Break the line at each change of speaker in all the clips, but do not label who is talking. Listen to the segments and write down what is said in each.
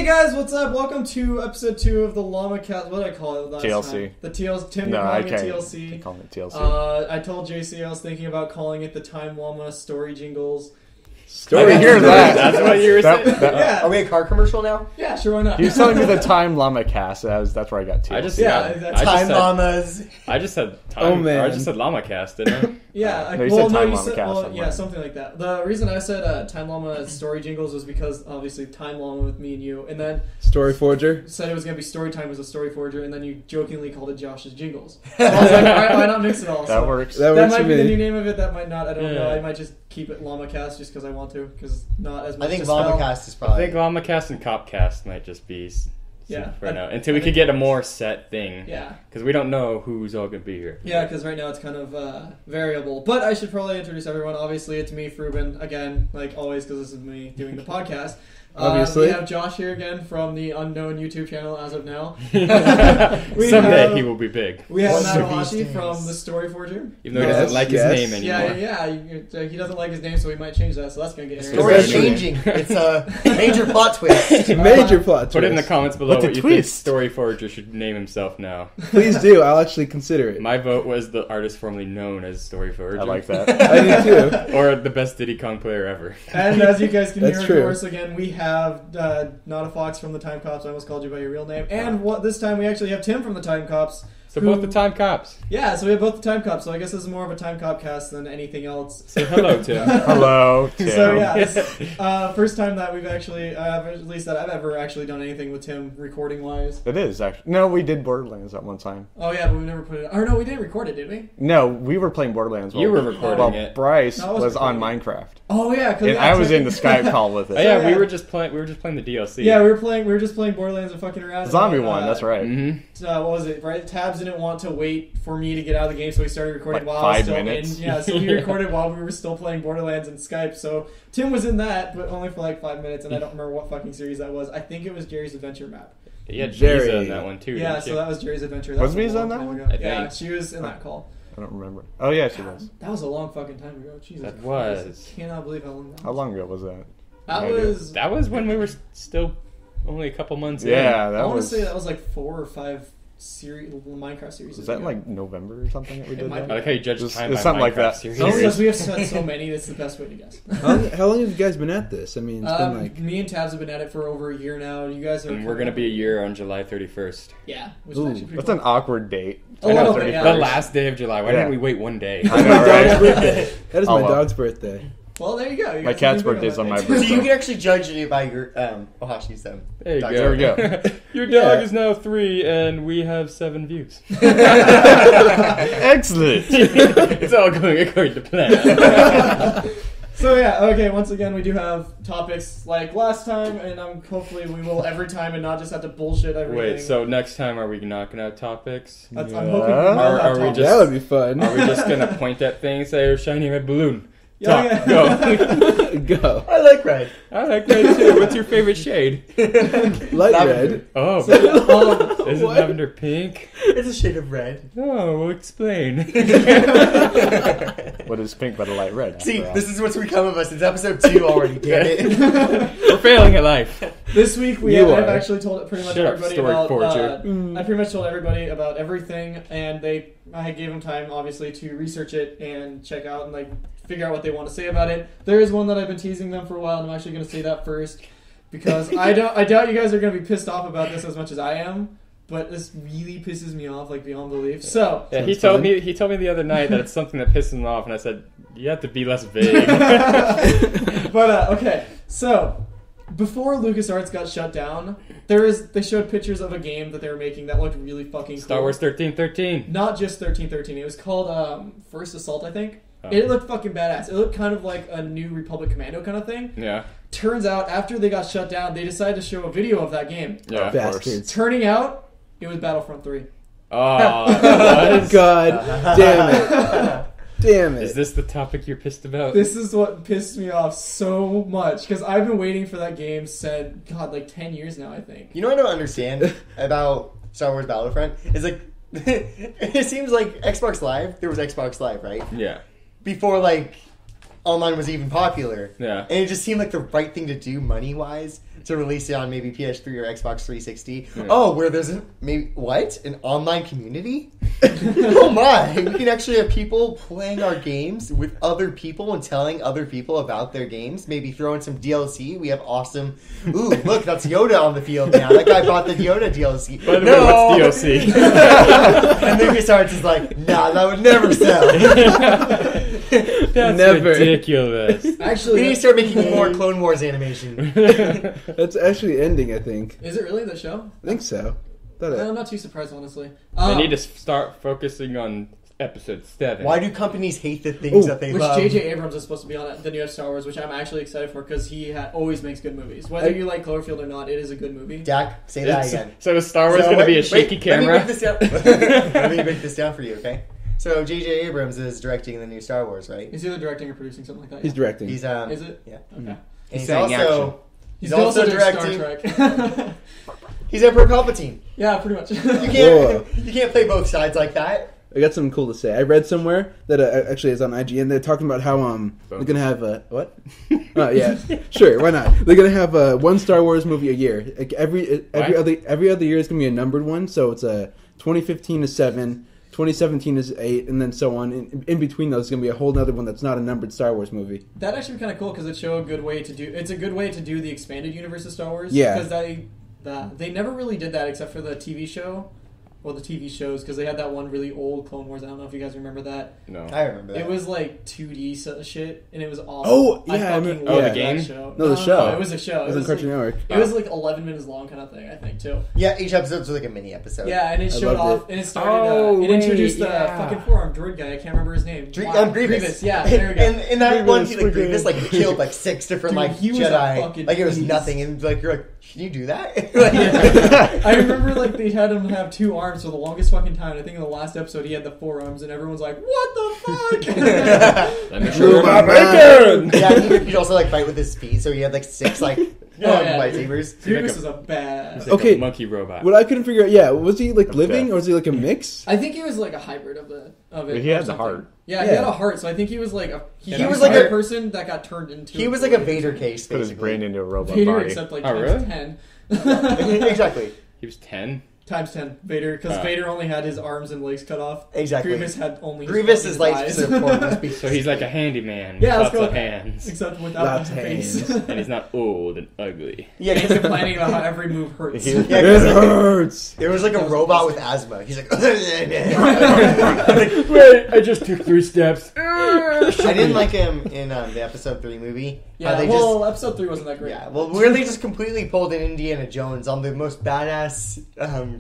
Hey guys, what's up? Welcome to episode 2 of the Llama Cast. What did I call it last
TLC.
time? The TLC. Tim,
No,
you're
I
calling
can't.
it TLC.
Call it TLC.
I told JC I was thinking about calling it the Time Llama Story Jingles.
Story. I hear that.
That's what you were saying.
Yeah.
Are we a car commercial now?
Yeah, sure, why not?
He was telling me the Time Llama Cast. That's where I got TLC.
Time Llamas.
I just said time.
Oh, man.
I just said llama cast, didn't I?
Yeah,
No, you said Time Llama Cast
yeah,
somewhere.
something like that. The reason I said Time Llama Story Jingles was because obviously Time Llama with me and you, and then
Story Forger.
said it was gonna be Story Time as a Story Forger, and then you jokingly called it Josh's Jingles. So I was like, all right, why not mix it all?
That
So
works.
That
that
works
might
for
be the
me.
new name of it. That might not. I don't know.
Yeah.
I might just keep it Llama Cast just because I want to, because not as much.
I think
to spell.
Llama-cast is
I
probably...
think llama cast and CopCast might just be
Yeah.
for now until we could get a more set thing.
Yeah.
Because we don't know who's all gonna be here.
Yeah, because right now it's kind of variable. But I should probably introduce everyone. Obviously, it's me, Fruben, again, like always, because this is me doing the podcast.
Obviously.
We have Josh here again from the unknown YouTube channel as of now.
Someday he will be big.
We have
What's the
Matahashi
beast
from
is?
The Story Forger.
Even though he doesn't like his name anymore.
He doesn't like his name, so we might change that. So that's going to get
Story
interesting.
changing. It's a major plot twist.
Major plot
Put it in the
twist.
comments below
What's a
what you
twist?
think Story Forger should name himself now.
Please do. I'll actually consider it.
My vote was the artist formerly known as Story Forger.
I like that.
I do too.
Or the best Diddy Kong player ever.
And as you guys can
That's
hear,
true.
of course, again, we have Not a Fox from the Time Cops. I almost called you by your real name. And this time we actually have Tim from the Time Cops.
So both the time cops.
Yeah, so we have both the Time Cops. So I guess this is more of a Time Cop cast than anything else.
Say hello, Tim.
Hello, Tim.
So yeah, it's, first time that we've actually, at least that I've ever actually done anything with Tim recording wise.
It is, actually. No, we did Borderlands at one time.
Oh yeah, but we never put it. Or no, we didn't record it, did we?
No, we were playing Borderlands.
You were recording
while
it.
Bryce
No, I was
was on
recording
Minecraft.
Oh yeah,
And I was in the Skype call with it.
Oh yeah,
So,
we
yeah.
were just playing the DLC.
Yeah, we were just playing Borderlands and fucking around.
Zombie one, that's right.
Mm-hmm.
What was it? Right, Tabs didn't want to wait for me to get out of the game, so we started recording
Like
while I was
5
still
minutes.
in. Yeah, so we recorded while we were still playing Borderlands and Skype. So Tim was in that, but only for like 5 minutes, and I don't remember what fucking series that was. I think it was Jerry's Adventure map.
Yeah,
Very-
Giza in that one too.
Yeah,
didn't
so
you?
that was Jerry's Adventure. That
Was
a
Misa
long
in that
time
one?
ago.
I
Yeah,
think.
she was in that call.
I don't remember. Oh, yeah, she was.
That was a long fucking time ago. Jesus
That
Christ.
was.
I cannot believe how long that was.
How long ago was that?
That
No idea.
was.
That was when we were still only a couple months in.
Yeah,
I
that
want to
was...
say that was like 4 or 5 Minecraft series.
Was that in,
ago.
like November or something that we
It
did
might
that?
I like how you judge
It's-
time
it's
by
something like
Minecraft
that.
series.
Only because we have said so many, that's the best way to guess.
How long have you guys been at this? I mean, it's been like...
Me and Tabs have been at it for over a year now. You guys are.
And we're gonna be a year on July 31st.
Yeah, which
Ooh,
is actually pretty
That's
cool.
an awkward date.
A little bit, yeah.
The last day of July. Why
Yeah.
didn't we wait one day?
I know,
My dog's
right?
birthday. That is
Oh,
my
well.
dog's birthday.
Well, there you go. You
My
got
cat's
something big
birthday's on
that
my
day.
So
birthday.
you can actually judge it by your Ohashi's
There you
dog.
go.
There we go.
Your
Yeah.
dog is now 3, and we have 7 views.
Excellent.
It's all going according to plan.
So yeah, okay. Once again, we do have topics like last time, and hopefully we will every time and not just have to bullshit everything.
Wait, so next time are we not gonna have topics?
I'm
Yeah.
hoping we will
Are
have
we
topics.
just-
That would be fun.
Are we just gonna point at things and say, "Oh, shiny red balloon"?
Yeah,
Talk,
yeah.
go.
Go.
I like red.
I like that too. What's your favorite shade?
Light
Lavender.
red.
Oh,
So,
is it
What?
lavender pink?
It's a shade of red.
Oh, well, explain.
What is pink but a light red?
See,
after all?
this is what's become of us. It's episode 2 already. Get it?
We're failing at life.
this week
You
I've
are.
actually told pretty much
Shut up,
everybody
story
about.
forger.
I pretty much told everybody about everything, and I gave them time, obviously, to research it and check out and like figure out what they want to say about it. There is one that I've been teasing them for a while, and I'm actually going to say that first because I doubt you guys are going to be pissed off about this as much as I am. But this really pisses me off, like beyond belief. So
Yeah, he
Sounds
told
fun.
me. He told me the other night that it's something that pisses him off, and I said, "You have to be less vague."
But okay, so before LucasArts got shut down, they showed pictures of a game that they were making that looked really fucking cool.
Star Wars 1313.
Not just 1313. It was called First Assault, I think.
Oh.
It looked fucking badass. It looked kind of like a New Republic Commando kind of thing.
Yeah.
Turns out, after they got shut down, they decided to show a video of that game.
Yeah.
Bastards.
Turning out, it was Battlefront 3.
Oh, it was?
God damn it. Damn
Is
it.
this the topic you're pissed about?
This is what pissed me off so much, because I've been waiting for that game since, God, like 10 years now, I think.
You know what I don't understand about Star Wars Battlefront? Is like, it seems like Xbox Live, there was Xbox Live, right?
Yeah.
Before, like, online was even popular.
Yeah.
And it just seemed like the right thing to do money-wise to release it on maybe PS3 or Xbox 360.
Yeah.
Oh, where there's an online community? Oh my! We can actually have people playing our games with other people and telling other people about their games. Maybe throw in some DLC. We have awesome. Ooh, look, that's Yoda on the field now. That guy bought the Yoda DLC.
By the way, what's DLC?
And LucasArts is like, nah, that would never sell.
That's
Never.
ridiculous.
Actually,
We need to start making more Clone Wars animation.
That's actually ending, I think.
is it really the show?
I think so.
I'm not too surprised, honestly.
They need to start focusing on episode 7.
Why do companies hate the things that they
Which
love?
J.J. Abrams is supposed to be on the new Star Wars, which I'm actually excited for because he always makes good movies. Whether you like Cloverfield or not, it is a good movie.
Dak, say that again.
So is Star Wars going to be a shaky camera?
Let me break this down for you, okay? So J.J. Abrams is directing the new Star Wars, right?
He's either directing or producing something like that.
He's directing.
He's
Is it?
Yeah.
Okay.
And
He's saying action.
He's also
doing
directing.
Star Trek.
He's Emperor Palpatine.
Yeah, pretty much.
You can't play both sides like that.
I got something cool to say. I read somewhere that actually is on IGN. They're talking about how they're gonna have what? Oh yeah, sure. Why not? They're gonna have one Star Wars movie a year. Like every other year is gonna be a numbered one. So it's 2015 is 7, 2017 is 8, and then so on. In between those is gonna be a whole other one that's not a numbered Star Wars movie.
That'd actually be kind of cool because it's a good way to do the expanded universe of Star Wars.
Yeah.
Because they never really did that except for the TV show. Well, the TV shows, because they had that one really old Clone Wars. I don't know if you guys remember that.
No.
I remember that.
It was like 2D shit, and it was awesome.
Oh, yeah,
I
I
fucking
remember-
loved
the
that
game?
show.
No, the show.
It was a show.
It was on Cartoon Network.
It was like 11 minutes long kind of thing, I think, too.
Yeah, each episode was like a mini episode.
Yeah, and it
I
showed
loved
off, and it started, it
wait,
introduced the
yeah.
fucking forearm droid guy. I can't remember his name.
Grievous.
Yeah, there we go.
And in that one,
Grievous,
Grievous like killed like 6 different
Dude,
like
he was a
Jedi.
fucking
Like it was
beast.
nothing, and like you're like, can you do that?
I remember like they had him have 2 arms for the longest fucking time. I think in the last episode he had the 4 arms, and everyone's like, "What the fuck?"
Let me show you
Robot
my
bacon!
bacon!
Yeah, he'd also like fight with his feet, so he had like 6 like
yeah.
lightsabers.
Grievous is a bad.
It's like
Okay.
a monkey robot.
What I couldn't figure out, was he like living
Okay.
or was he like a mix?
I think he was like a hybrid of it.
He
or
had the
something.
heart.
Yeah, he
Yeah.
had a heart, so I think he was like
He was like a-
person that got turned into.
He was like a Vader case,
Put his brain
basically.
into a robot
Vader,
body.
except like
Oh,
times
really?
10.
Exactly.
He was 10?
Times 10 Vader, because Vader only had his arms and legs cut off.
Exactly.
Grievous had only.
Grievous
his
is like
eyes.
So he's like a handyman.
Yeah, let's
with
go
lots
with
of
that.
hands.
Except without
Lots
a
of
face.
hands.
And he's not old and ugly.
Yeah,
He's
'cause
complaining about how every move hurts.
He-
Yeah,
It
'cause, like,
hurts.
there was like a robot with asthma. He's like,
Wait, I just took 3 steps.
I didn't like him in the episode 3 movie. How
Yeah,
they
well, episode 3 wasn't that
just,
great.
yeah, well, where they just completely pulled in Indiana Jones on the most badass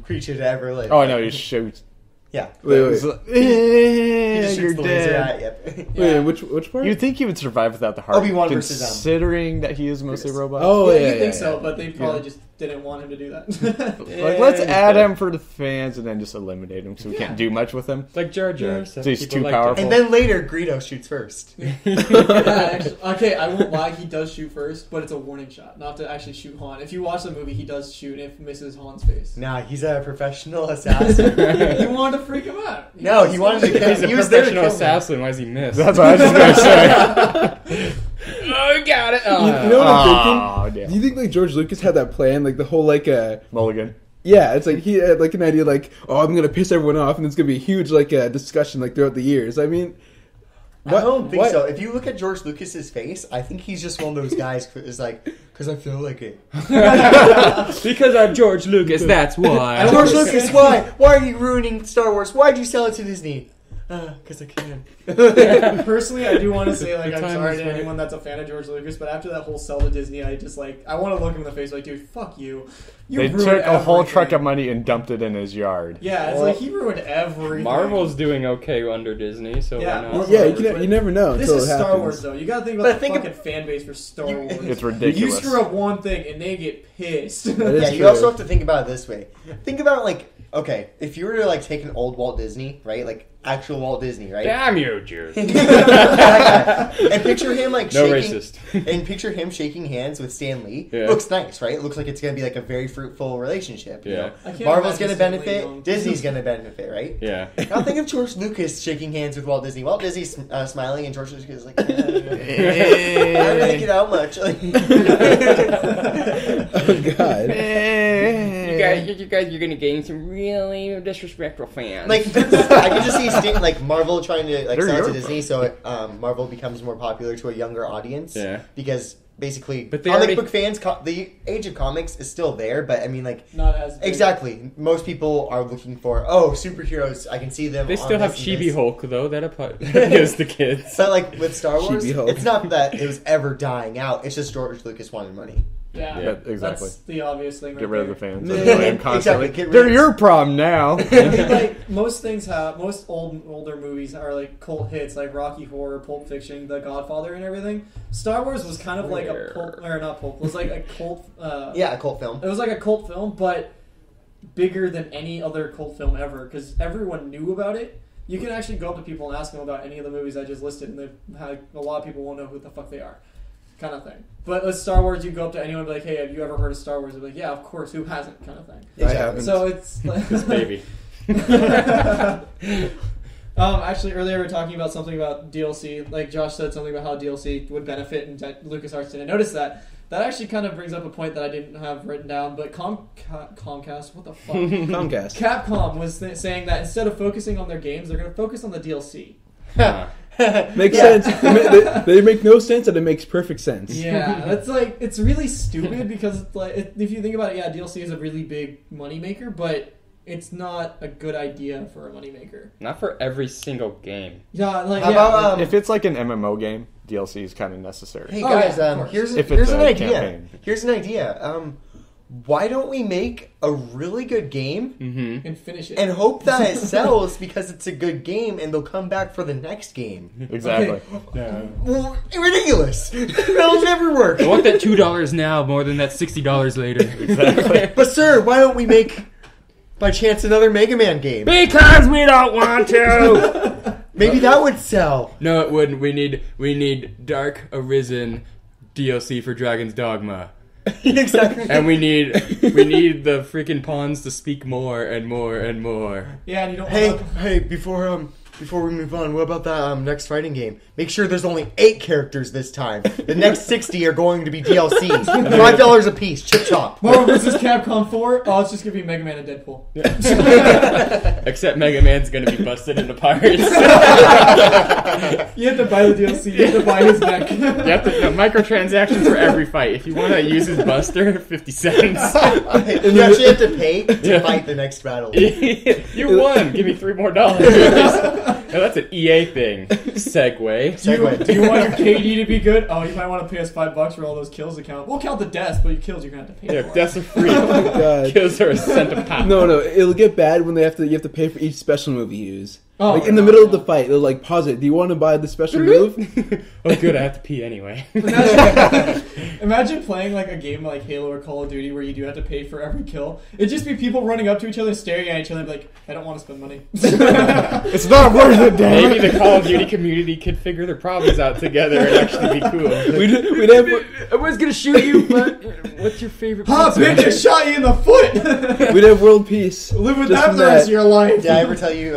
creature to ever live.
Oh, I know. He shoots.
Yeah.
Wait,
He's
wait.
like,
He just
you're
shoots the laser
dead.
at, yep.
Yeah.
Wait, which part?
You'd think he would survive without the heart,
Obi-Wan versus,
considering that he is mostly
Grievous.
robot.
Oh,
Yeah,
yeah,
you
yeah,
think
yeah.
so, but they probably just didn't want him to do that.
Like, let's add him for the fans and then just eliminate him because we can't do much with him.
Like Jar Jar.
Yeah.
So
He's
people
too
liked it.
powerful.
And then later, Greedo shoots first.
Yeah, actually, okay, I won't lie, he does shoot first, but it's a warning shot, not to actually shoot Han. If you watch the movie, he does shoot and it misses Han's face.
Nah, he's a professional assassin.
He wanted to freak him out.
No, he wanted to kill
He's a
He was there to
professional
kill him.
assassin. Why does he miss?
That's what I was just gonna say.
Oh, you got it.
You know what I'm
Aw,
thinking?
damn.
Do you think like George Lucas had that plan, like the whole
Mulligan.
yeah, it's like he had like an idea like, oh, I'm gonna piss everyone off, and it's gonna be a huge like discussion like throughout the years. I mean,
I don't think so. If you look at George Lucas's face, I think he's just one of those guys who's like, because I feel like it.
Because I'm George Lucas, that's why.
George Lucas, why? Why are you ruining Star Wars? Why'd you sell it to Disney? Because I can.
Personally, I do want to say, like,
The
I'm
time
sorry
is
to
right. anyone
anyone that's a fan of George Lucas, but after that whole sell to Disney, I just, like, I want to look him in the face like, dude, fuck you. You
They
ruined
took a whole
everything.
truck of money and dumped it in his yard.
Yeah, it's
Well,
like, he ruined everything.
Marvel's doing okay under Disney, so
Yeah,
why not?
Marvel-
yeah, you never know
This
until
is
it
Star
happens.
Wars, though. You gotta think
But
about the
think
fucking fan base for Star
You-
Wars.
It's
You
ridiculous.
screw up one thing and they get pissed.
That is
Yeah, you
true.
also have to think about it this way. Think about, like, Okay, if you were to like take an old Walt Disney, right, like actual Walt Disney, right,
Damn you, Jews.
and picture him like
No
shaking,
racist.
and picture him shaking hands with Stan Lee.
Yeah.
Looks nice, right? It looks like it's gonna be like a very fruitful relationship. You
Yeah.
know?
I can't
Marvel's
imagine
gonna
Stan Lee going-
benefit. Disney's gonna benefit, right?
Yeah.
Now think of George Lucas shaking hands with Walt Disney. Walt Disney's smiling, and George Lucas is like, I didn't really get out much. Like,
Oh God.
You guys, you're gonna gain some really disrespectful fans.
like I can just see like Marvel trying to like
They're
sell it to
your
Disney, so Marvel becomes more popular to a younger audience.
Yeah.
Because basically,
But they
comic
already-
book fans, the age of comics is still there, but I mean, like.
Not as big.
Exactly. Most people are looking for superheroes. I can see them.
They
on
still have
this and
Chibi
this.
Hulk though. That appeals to kids.
But like with Star Wars,
Chibi Hulk.
it's not that it was ever dying out. It's just George Lucas wanted money.
Yeah,
Yeah,
exactly.
That's the obvious thing.
Get
right
rid of the
there.
fans.
Yeah.
Annoy 'em constantly.
Exactly, get rid
They're
of-
your problem now.
I mean, like most things have most older movies are like cult hits, like Rocky Horror, Pulp Fiction, The Godfather, and everything. Star Wars was kind of like a pulp, or not pulp, was like a cult.
Yeah, a cult film.
It was like a cult film, but bigger than any other cult film ever because everyone knew about it. You can actually go up to people and ask them about any of the movies I just listed, and a lot of people won't know who the fuck they are, kind of thing. But with Star Wars, you go up to anyone and be like, "Hey, have you ever heard of Star Wars?" They're like, "Yeah, of course. Who hasn't?" Kind of thing.
I haven't.
So it's like,
This baby.
Actually, earlier we were talking about something about DLC. Like Josh said something about how DLC would benefit, and LucasArts didn't notice that. That actually kind of brings up a point that I didn't have written down. But Comcast, what the fuck?
Comcast.
Capcom was saying that instead of focusing on their games, they're going to focus on the DLC.
Makes
Yeah.
sense. They make no sense, and it makes perfect sense.
Yeah, that's like it's really stupid because it's like if you think about it, yeah, DLC is a really big moneymaker, but it's not a good idea for a moneymaker.
Not for every single game.
Yeah, like
How about
If it's like an MMO game, DLC is kind of necessary.
Hey
Oh,
guys,
yeah, of course.
here's
If
here's
it's
an
a
idea.
campaign.
Here's an idea. Why don't we make a really good game
Mm-hmm.
and finish it
and hope that it sells because it's a good game and they'll come back for the next game?
Exactly.
Yeah.
Well, ridiculous. That'll never work.
I want that $2 now more than that $60 later.
Exactly.
But sir, why don't we make, by chance, another Mega Man game?
Because we don't want to.
Maybe that would sell.
No, it wouldn't. We need Dark Arisen DLC for Dragon's Dogma.
Exactly.
And we need the freaking pawns to speak more and more and more.
Yeah, and you don't.
Hey, before we move on, what about that next fighting game? Make sure there's only 8 characters this time. The next 60 are going to be DLCs. $5 a piece. Chip chop.
Marvel vs. Capcom 4. Oh, it's just gonna be Mega Man and Deadpool.
Except Mega Man's gonna be busted into pirates.
You have to buy the DLC. You have to buy his neck.
You have to microtransactions for every fight. If you want to use his buster, 50 cents.
You actually have to pay to fight the next battle.
You won. Give me $3 more. No, that's an EA thing. Segway.
Segway.
Do you want your KD to be good? Oh, you might want to pay us $5 for all those kills to count. We'll count the deaths, but your kills you're gonna have to pay
Yeah,
for.
deaths are free.
Oh, God.
Kills are a cent a pop.
No, it'll get bad when you have to pay for each special move you use.
Oh,
like in the middle of the fight, they'll like pause it. Do you want to buy the special move?
Oh, good. I have to pee anyway.
Imagine playing like a game like Halo or Call of Duty where you do have to pay for every kill. It'd just be people running up to each other, staring at each other, and be like, "I don't want to spend money."
It's not worth it, damn
Maybe
it.
the Call of Duty community could figure their problems out together and actually be cool.
We'd have
I was gonna shoot you, but what's your favorite?
Ha!
pizza?
Bitch, I shot you in the foot.
we'd have world peace.
Live with
Just
that
from
for the rest of
that.
your life.
Did I ever tell you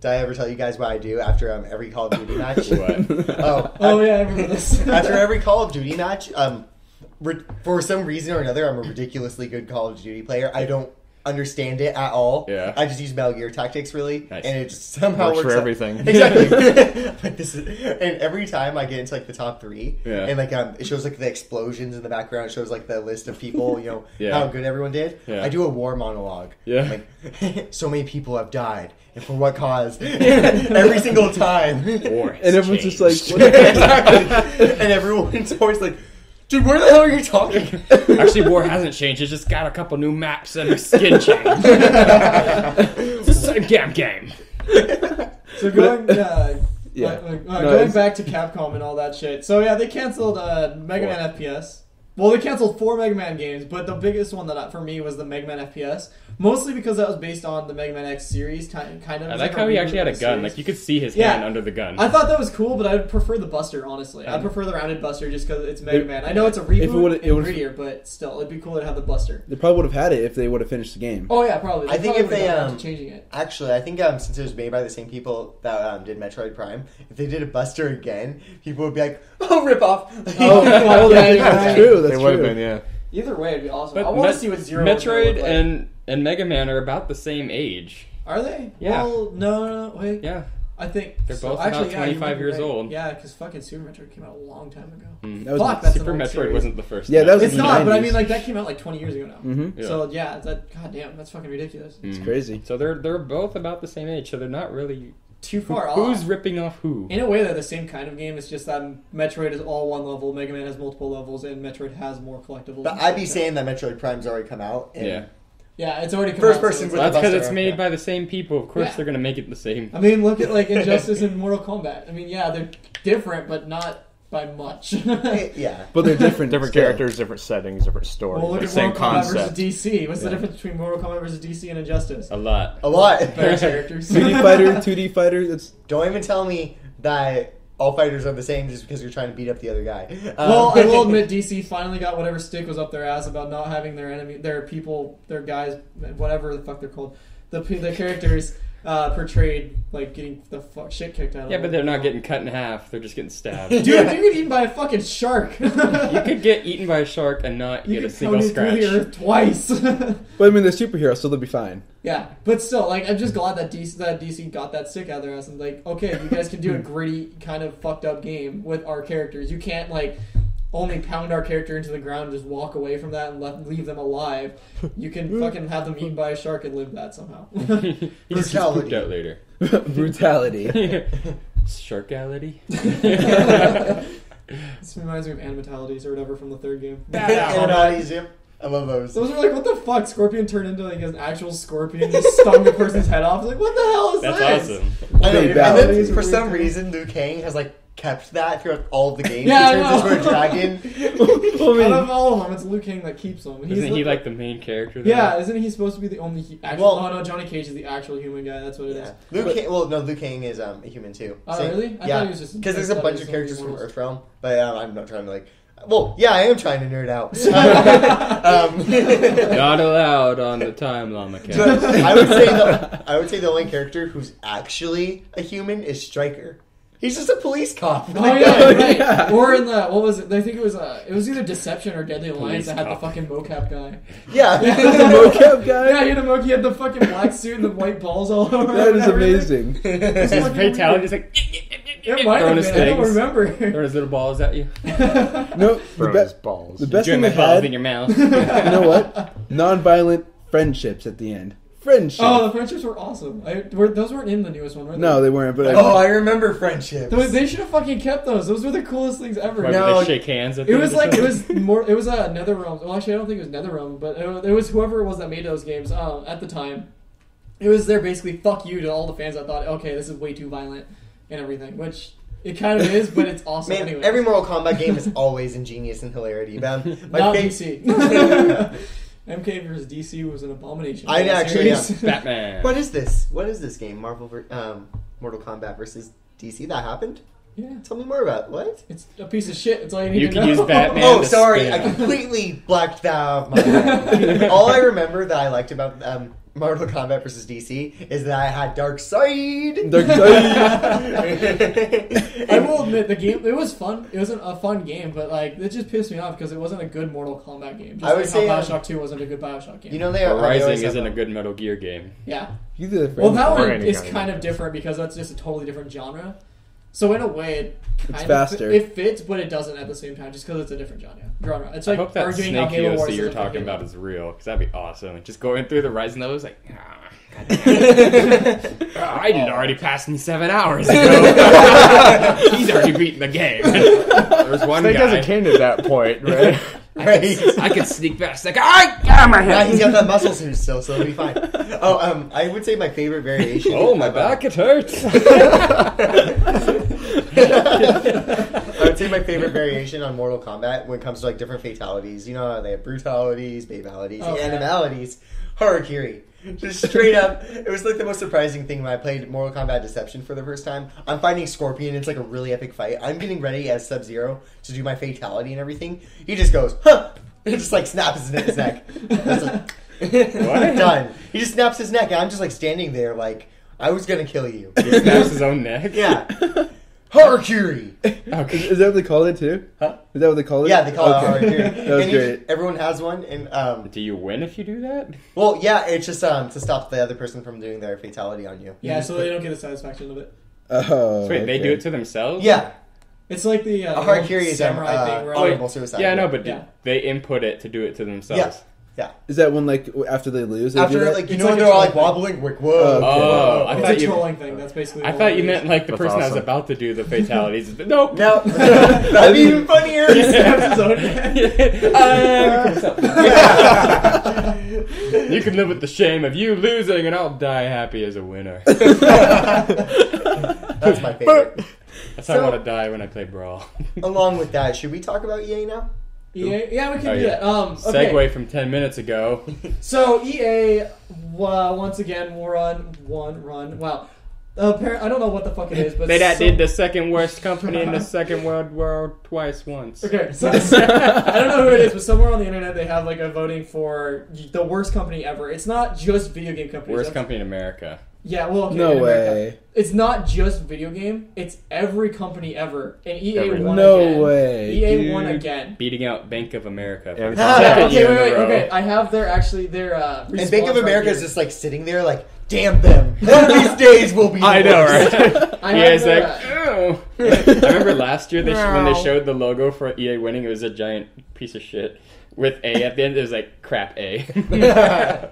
did I ever tell you guys what I do after every Call of Duty match?
What?
Oh yeah, I remember this.
After every Call of Duty match, for some reason or another, I'm a ridiculously good Call of Duty player. I don't understand it at all.
Yeah.
I just use Metal Gear Tactics really,
Nice.
and it just somehow
Works
works
for
out.
everything.
Exactly. Like and every time I get into like the top 3,
Yeah.
and like it shows like the explosions in the background. It shows like the list of people,
Yeah.
how good everyone did.
Yeah.
I do a war monologue.
Yeah.
Like so many people have died, and for what cause? Every single time.
War has
And everyone's just
changed.
like, what
Exactly. And everyone's always like, dude, where the hell are you talking?
Actually, war hasn't changed. It's just got a couple new maps and a skin change. It's the same damn game.
So going,
Yeah.
going
No,
back to Capcom and all that shit. So yeah, they canceled Mega Man FPS. Well, they canceled 4 Mega Man games, but the biggest one for me was the Mega Man FPS. Mostly because that was based on the Mega Man X series, kind of.
I like how he actually had a gun.
series.
Like, you could see his hand under the gun.
I thought that was cool, but I'd prefer the Buster, honestly. I'd prefer the rounded Buster just because it's Mega Man. I know it's a reboot and grittier, but still, it'd be cool to have the Buster.
They probably would have had it if they would have finished the game.
Oh, yeah, probably.
I think if they
changing it.
Actually, I think since it was made by the same people that did Metroid Prime, if they did a Buster again, people would be like, "Oh, rip off!"
Oh, that's true. That's
They
true.
would have been, yeah.
Either way, it'd be awesome.
But
I want to see what Zero
Metroid
would like.
and Mega Man are about the same age.
Are they?
Yeah.
Well, no, wait.
Yeah.
I think
They're both about 25 years old.
Yeah, because fucking Super Metroid came out a long time ago.
That was
Fuck, that's
Super
an old
Metroid
series.
wasn't the first.
Yeah, that was
It's
in the
not, but I
90s.
mean, like that came out like 20 years ago now.
Mm-hmm.
Yeah.
So yeah, goddamn, that's fucking ridiculous.
It's crazy.
So they're both about the same age. So they're not really
Too far
Who's
off.
ripping off who?
In a way, they're the same kind of game. It's just that Metroid is all one level, Mega Man has multiple levels, and Metroid has more collectibles.
But I'd be saying that Metroid Prime's already come out. And
Yeah.
Yeah, it's already come
First
out, so
person
it's
with
like-
That's because
Buster,
it's made
yeah.
by the same people. Of course,
Yeah.
they're gonna make it the same.
I mean, look at like Injustice and Mortal Kombat. I mean, yeah, they're different, but not by much.
Yeah.
But they're different.
Different
still.
characters, different settings, different story.
Well, look
but
at
same
Mortal Kombat versus
concept.
DC. What's the
Yeah.
difference between Mortal Kombat versus DC and Injustice?
A lot.
A lot.
Better characters.
2D fighter, 2D fighter. It's
Don't even tell me that all fighters are the same just because you're trying to beat up the other guy.
Well, I will admit, DC finally got whatever stick was up their ass about not having their people, their guys, whatever the fuck they're called, the characters portrayed like getting the shit kicked out of them.
Yeah, but they're not getting cut in half. They're just getting stabbed.
Dude, if you get eaten by a fucking shark,
You could get eaten by a shark and not
you
get a
could
single
come through the
scratch.
earth twice.
but I mean they're superheroes, so they'll be fine.
Yeah, but still, like, I'm just glad that DC got that stick out of their ass and like, okay, you guys can do a gritty kind of fucked up game with our characters. You can't like only pound our character into the ground and just walk away from that and leave them alive. You can fucking have them eaten by a shark and live that somehow.
He just gets pooped out later.
Brutality.
Sharkality?
This reminds me of Animatalities or whatever from the third game.
Animalities, yep. I love those.
Those are like, what the fuck? Scorpion turned into like an actual scorpion and just stung the person's head off. Like, what the hell is
That's
this?
awesome.
I know,
Pretty
and
bad.
then
These are
for
weird
some
things.
reason, Liu Kang has like kept that throughout all of the games.
Yeah,
he
I
turns
know.
into a dragon.
Out of all of them, it's Liu Kang that keeps them.
Isn't he like the main character? There?
Yeah, isn't he supposed to be the only actual?
Well-
oh no, Johnny Cage is the actual human guy. That's what it is.
Yeah. Liu Kang. Well, no, Liu Kang is a human too.
Oh,
Same-
really? I
yeah,
thought he was just-
because there's
I
a
thought
bunch
he
of
was
characters from
Immortals.
Earthrealm, but I'm not trying to like. Well, yeah, I am trying to nerd out.
Not allowed on the Time Llama
But
Cat.
I would say the only character who's actually a human is Stryker. He's just a police cop.
Oh yeah, right.
Yeah.
Or in the what was it? I think it was either Deception or Deadly Alliance
Police
that had
cop.
the fucking mocap guy.
Yeah.
the mocap guy.
Yeah, he had a he had the fucking black suit and the white balls all over.
That
him
is
and everything.
amazing.
His
fucking
fatality is like
It might
Throwing
have
his
been. I don't
things.
remember.
throwing his little balls at you.
No, the,
Throwing his balls.
the best
Join
thing
my
they
balls
had.
in your mouth.
You know what? Non-violent friendships at the end. Friendship.
Oh, the friendships were awesome. Those weren't in the newest one, were they?
No, they weren't. But
Oh, I remember friendships.
They should have fucking kept those. Those were the coolest things ever.
Why
No.
would they shake hands at the
It
end
was
or
like it
something?
was more. It was a NetherRealm. Well, actually, I don't think it was NetherRealm, but it was whoever it was that made those games at the time. It was their basically fuck you to all the fans that thought, okay, this is way too violent and everything, which it kind of is, but it's awesome.
Man,
anyway.
every Mortal Kombat game is always ingenious and hilarity. But my
Not
fa-
DC. MK versus DC was an abomination.
I
That
actually-
series.
Batman.
What is this? What is this game? Mortal Kombat versus DC. That happened?
Yeah,
Tell me more about it. What?
it's a piece of shit. It's all you need
You
to
can
know.
use Batman.
Oh,
to
sorry.
spin.
I completely blacked that out of my mind. All I remember that I liked about Mortal Kombat versus DC is that I had Dark Side.
Dark
I will admit, the game, it was fun. It wasn't a fun game, but like it just pissed me off because it wasn't a good Mortal Kombat game. Just
I would
like
say,
how Bioshock 2 wasn't a good Bioshock game.
You know they
But
are. they always
Rising
have
isn't a good Metal Gear game.
Yeah.
You did it.
Well, that
Or
one
any
is
kind of
kind
game.
of different because that's just a totally different genre. So in a way, it kind
It's
of
faster.
It fits, but it doesn't at the same time, just because it's a different genre. It's
I
like
hope that
arguing
Snake
how Halo Wars
DLC
is
you're
a
talking
Halo.
about is real, because that'd be awesome. Just going through the Rising levels, like, I did already passed me 7 hours ago. He's already beaten the game. There's one
Snake
guy.
hasn't came to that point, right?
Right.
I could sneak past. Like, I got my
Yeah,
head.
he's got that muscle suit still, so it'll be fine. Oh, I would say my favorite variation.
Oh, my back, it hurts.
I would I'd say my favorite variation on Mortal Kombat when it comes to like different fatalities. You know how they have brutalities, babalities, animalities. Harakiri. Just straight up, it was like the most surprising thing when I played Mortal Kombat Deception for the first time. I'm fighting Scorpion, it's like a really epic fight. I'm getting ready as Sub-Zero to do my fatality and everything. He just goes, huh! And just like snaps his neck. That's like, done. He just snaps his neck, and I'm just like standing there like, I was gonna kill you.
He snaps his own neck?
Yeah. Harakiri!
Okay. Is that what they call it too?
Huh?
Is that what they call it?
Yeah, they call it Harakiri.
That was great.
Everyone has one, and
Do you win if you do that?
well, yeah, it's just to stop the other person from doing their fatality on you.
Yeah, so they don't get the satisfaction of it.
Oh,
So wait, they
okay.
do it to themselves?
Yeah,
It's like the
a Harakiri is
samurai thing where
honorable suicide.
Yeah, I know, but
Yeah.
they input it to do it to themselves.
Yeah. Yeah.
Is that when like after they lose? They do
After
that?
like you
It's
know
like
when
a
they're all like
troll
wobbling, like whoa.
Oh, I
it's
thought
a
you.
trolling thing. That's basically.
I
what
thought
it
you
is.
meant like the
That's
person that was
awesome.
about to do the fatalities. Nope.
No, that'd be even funnier.
He snaps his own head.
You can live with the shame of you losing, and I'll die happy as a winner.
That's my favorite.
That's how I
So-
want to die when I play Brawl.
Along with that, should we talk about EA now?
EA? Yeah, we can
Oh,
do
yeah.
that. Okay.
Segue from 10 minutes ago.
So EA, once again, run. Wow. I don't know what the fuck it is, but
They did the second worst company in the Second World War twice once.
Okay, so I don't know who it is, but somewhere on the internet they have like a voting for the worst company ever. It's not just video game companies.
Worst company in America.
Yeah, well, okay,
No
in America.
way.
It's not just video game. It's every company ever, and EA
Everyone.
won
No
again.
way,
EA won
dude.
again.
Beating out Bank of America.
Yeah,
for the
it's-
second
Okay,
year
wait,
in a
wait,
row.
okay. I have their
And
response
Bank of
right
America is
here.
just like sitting there, like, damn them. One of these days will be.
I know,
worse.
right?
I have
EA's
their,
like, oh. I remember last year when they showed the logo for EA winning, it was a giant piece of shit with A at the end. It was like crap A.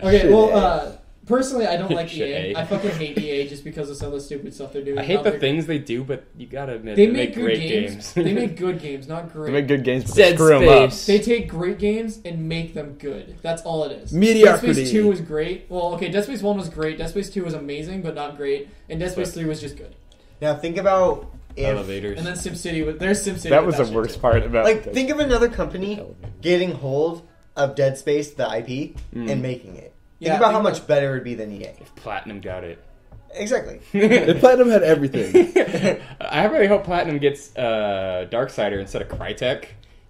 Okay, well, personally, I don't like
Shit,
EA.
eh?
I fucking hate EA just because of some of the stupid stuff they're doing.
I hate
Not
the
their-
things they do, but you gotta admit
They
they
make
make
good
great
games.
games.
They make good games, not great.
They make good games, but they
Dead
screw them up.
Space.
They take great games and make them good. That's all it is.
Mediocrity.
Dead Space 2 was great. Well, okay, Dead Space 1 was great. Dead Space 2 was amazing, but not great. And Dead Space 3 was just good.
Now think about if,
Elevators.
And then SimCity, there's SimCity.
That
with
was the
shit,
worst
too.
part about
like,
this.
think of another company getting hold of Dead Space, the IP, and making it.
Yeah,
Think about
think
how much
about-
better it would be than EA.
If Platinum got it.
Exactly.
And Platinum had everything.
I really hope Platinum gets Darksider instead of Crytek.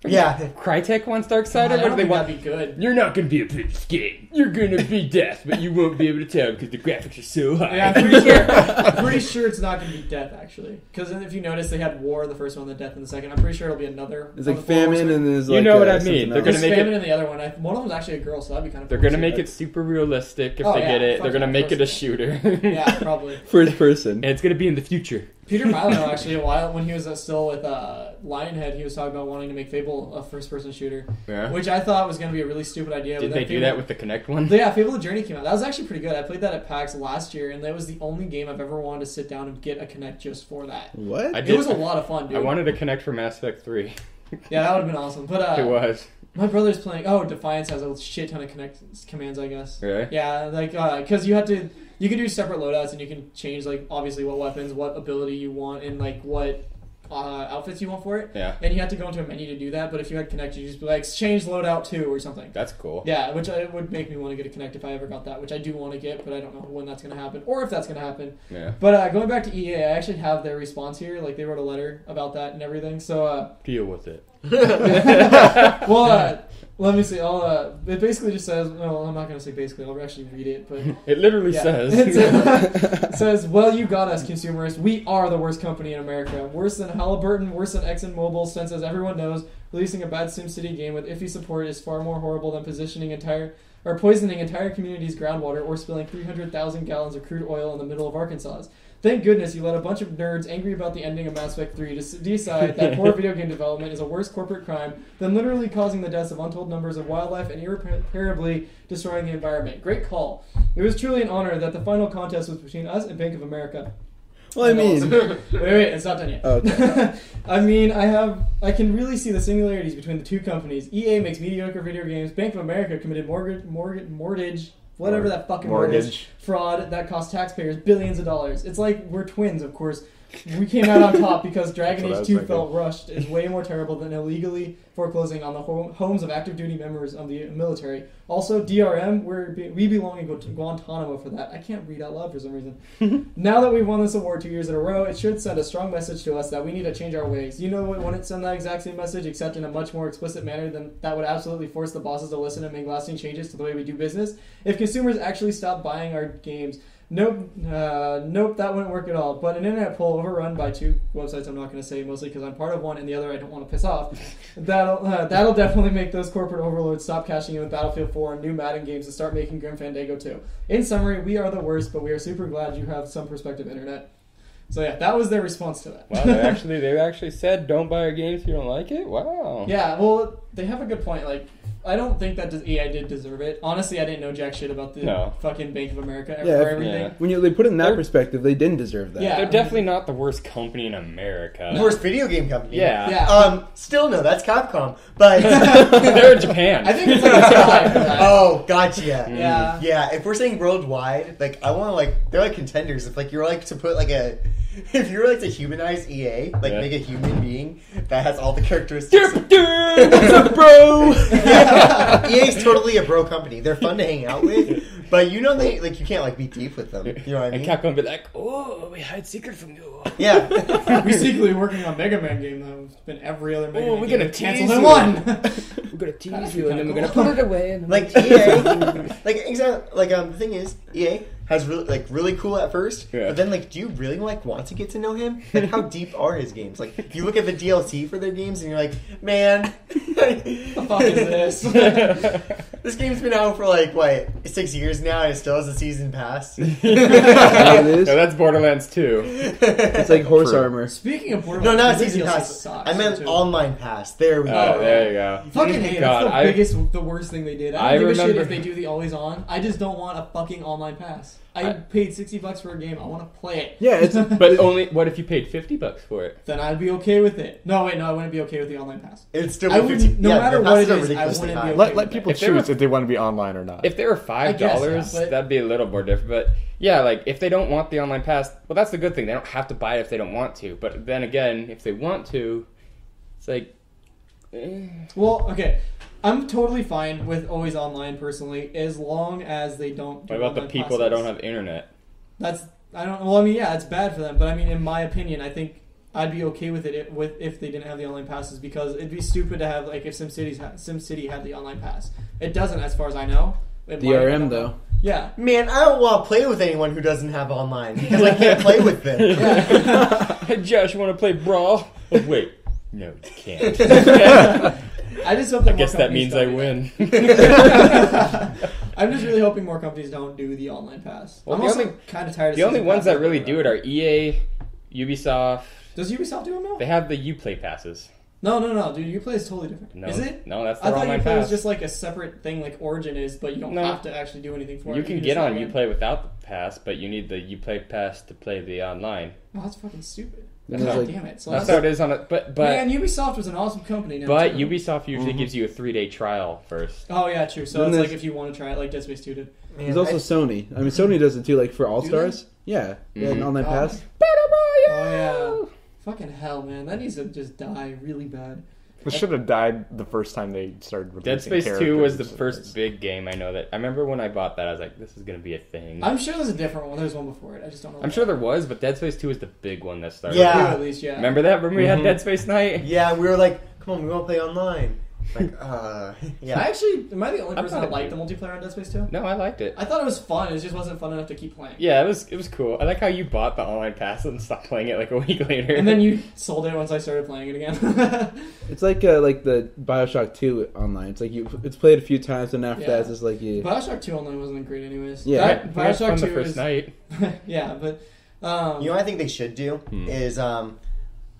Yeah.
Crytek wants Darksider,
I
but
don't
they
think
want.
that'd be good.
You're not gonna be a pitch game. You're gonna be death, but you won't be able to tell because the graphics are so high.
Yeah, I'm pretty sure it's not going to be death, actually. Because if you notice, they had War the first one, the death in the second. I'm pretty sure it'll be another.
There's like
of the four
famine
horsemen.
and there's
You
like
know what I mean.
something
They're
else.
gonna
There's
make it-
famine in the other one. One of them's actually a girl, so that'd be kind of.
They're
cool
gonna
to
make
see,
it super realistic if
Oh,
they
yeah,
get it.
fuck
They're gonna
yeah,
make
of
it a
course.
shooter.
but- Yeah, probably.
First person.
And it's gonna be in the future.
Peter Molyneux, actually, a while when he was still with Lionhead, he was talking about wanting to make Fable a first-person shooter,
Yeah.
which I thought was going to be a really stupid idea.
Did
but
they
then
do
Fable-
that with the Kinect one?
Yeah, Fable the Journey came out. That was actually pretty good. I played that at PAX last year, and that was the only game I've ever wanted to sit down and get a Kinect just for that.
What?
I
It
did-
was a lot of fun, dude.
I wanted a Kinect for Mass Effect 3.
Yeah, that would have been awesome. But
It was.
my brother's playing. Oh, Defiance has a shit ton of Kinect commands, I guess.
Really?
Yeah, like because you can do separate loadouts and you can change like obviously what weapons, what ability you want, and like what outfits you want for it.
Yeah.
And you have to go into a menu to do that. But if you had Kinect, you just be like change loadout 2 or something.
That's cool.
Yeah, which would make me want to get a Kinect if I ever got that, which I do want to get, but I don't know when that's going to happen or if that's going to happen.
Yeah.
But going back to EA, I actually have their response here. Like they wrote a letter about that and everything. So
Deal with it.
well, let me see. It basically just says. Well, I'm not going to say basically. I'll actually read it, but
It literally
yeah.
says.
It says, "Well, you got us, consumerists. We are the worst company in America. Worse than Halliburton. Worse than ExxonMobil. Since, as everyone knows, releasing a bad SimCity game with iffy support is far more horrible than poisoning entire communities' groundwater or spilling 300,000 gallons of crude oil in the middle of Arkansas. Thank goodness you let a bunch of nerds angry about the ending of Mass Effect 3 to decide that poor video game development is a worse corporate crime than literally causing the deaths of untold numbers of wildlife and irreparably destroying the environment. Great call. It was truly an honor that the final contest was between us and Bank of America."
Well, I mean,
wait, it's not done yet.
Okay.
I mean, I can really see the similarities between the two companies. EA makes mediocre video games. Bank of America committed mortgage, whatever that fucking word is,
Mortgage.
fraud that cost taxpayers billions of dollars. It's like we're twins, of course. we came out on top because Dragon
That's what I
Age
was
2
thinking.
felt rushed is way more terrible than illegally foreclosing on the homes of active duty members of the military. Also, DRM, we belong in Guantanamo for that. I can't read out loud for some reason. Now that we've won this award 2 years in a row, it should send a strong message to us that we need to change our ways. You know what, when it sent that exact same message, except in a much more explicit manner than that would absolutely force the bosses to listen and make lasting changes to the way we do business? If consumers actually stop buying our games, nope, that wouldn't work at all. But an internet poll overrun by 2 websites I'm not going to say, mostly because I'm part of one and the other I don't want to piss off, that'll definitely make those corporate overlords stop cashing in with Battlefield 4 and new Madden games and start making Grim Fandango 2. In summary, we are the worst, but we are super glad you have some perspective, internet. So yeah, that was their response to that.
Wow, they actually said don't buy our games if you don't like it? Wow.
Yeah, well, they have a good point. Like, I don't think that EA did deserve it. Honestly, I didn't know jack shit about the fucking Bank of America or everything.
Yeah.
When they put it in that perspective, they didn't deserve that.
Yeah.
They're definitely not the worst company in America.
Worst video game company.
Yeah.
Still no, that's Capcom. But
They're in Japan.
I think it's like a tie for that.
oh, gotcha.
Yeah.
Yeah, if we're saying worldwide, like I want to they're like contenders. If you're to put if you're to humanize EA, make a human being that has all the characteristics.
What's up, bro?
EA's totally a bro company. They're fun to hang out with, but you know they you can't be deep with them. You know what I mean?
And Capcom be like, oh, we hide secret from you.
Yeah.
We're secretly working on Mega Man game though. It's been every other Mega Man
we're
game
gonna
canceled
tease
in
you.
one.
We're gonna tease
That'd
you,
be
and then we're
kinda
gonna
cool.
put it away. And
EA, exactly. The thing is, EA has really cool at first, but then do you really want to get to know him? How deep are his games? If you look at the DLC for their games, and you're like, man,
The fuck is this?
this game's been out for 6 years now, and it still has a season pass.
Yeah, it is.
No, that's Borderlands 2.
It's like horse
True.
armor.
Speaking of
No,
Borderlands,
not a
the
season
DLC
pass.
sucks,
I meant
too.
online pass. There we
Oh,
go.
there you go.
Fucking hate it.
God,
That's the worst thing they did. I
I
don't give a shit
remember-
if they do the always on. I just don't want a fucking online pass. I paid $60 for a game. I want to play it.
Yeah, it's
But only, what if you paid $50 for it?
Then I'd be okay with it. No, wait, no, I wouldn't be okay with the online pass.
It's still
I wouldn't, no matter
the
what it
passes are
is, I
ridiculously
wouldn't
high.
be okay
Let
with
people
If they were-
choose if they want to be online or not.
If they were $5,
guess, yeah, but-
that'd be a little more different. But yeah, if they don't want the online pass, well, that's the good thing. They don't have to buy it if they don't want to. But then again, if they want to, it's
Well, okay. I'm totally fine with always online personally, as long as they don't do
what about the
online
people that
passes.
don't have internet?
It's bad for them, but in my opinion, I think I'd be okay with it if they didn't have the online passes, because it'd be stupid to have if SimCity had the online pass. It doesn't, as far as I know.
DRM though.
Yeah.
Man, I don't want to play with anyone who doesn't have online because I can't play with them.
Hey, Josh, you want to play Brawl? Oh, wait. No, you can't.
I just hope that
I guess that means I win.
I'm just really hoping more companies don't do the online pass.
Well,
I'm
the
also
only-
kind of tired of
The only
season
ones that
passes.
really do it are EA, Ubisoft.
Does Ubisoft do them now?
They have the Uplay passes.
No, dude. Uplay is totally different.
No,
Is it?
No, that's
I
their
thought
online
Uplay was
pass.
just a separate thing like Origin is, but you don't
No.
have to actually do anything for it.
You can
just
get on
log in.
Uplay without the pass, but you need the Uplay pass to play the online.
Oh, that's fucking stupid.
Then
God
there's,
damn it. So
That's how it is on it. But
man, Ubisoft was an awesome company. Now
but
too.
Ubisoft usually gives you a 3-day trial first.
Oh yeah, true. So
Then
it's
there's-
if you want to try it, like Dead Space 2 did.
there's also Sony. I mean, Sony does it too. For All
Do
Stars. Yeah, they had an
Mhm.
online
Oh.
pass.
Oh yeah. Fucking hell, man. That needs to just die really bad.
It should have died the first time they started releasing
Dead Space 2 was the
characters.
first big game I know that. I remember when I bought that, I was like, this is going to be a thing.
I'm sure there's a different one. There's one before it. I just don't know.
I'm sure there was, but Dead Space 2 was the big one that started.
Yeah.
At least, yeah.
Remember that? Remember we had
Mhm.
Dead Space Night?
Yeah, we were like, come on, we want to play online. Yeah.
I actually, am I the only
I
person
thought
that liked
it-
the multiplayer on Dead Space 2?
No, I liked it.
I thought it was fun. It just wasn't fun enough to keep playing.
Yeah, it was cool. I like how you bought the online pass and stopped playing it a week later.
And then you sold it once I started playing it again.
It's like the Bioshock 2 online. It's played a few times, and after
Yeah.
that, it's just you.
Bioshock 2 online wasn't great anyways.
Yeah.
That,
we had fun
Bioshock
the
2
first
is...
night.
yeah, but...
You know what I think they should do is I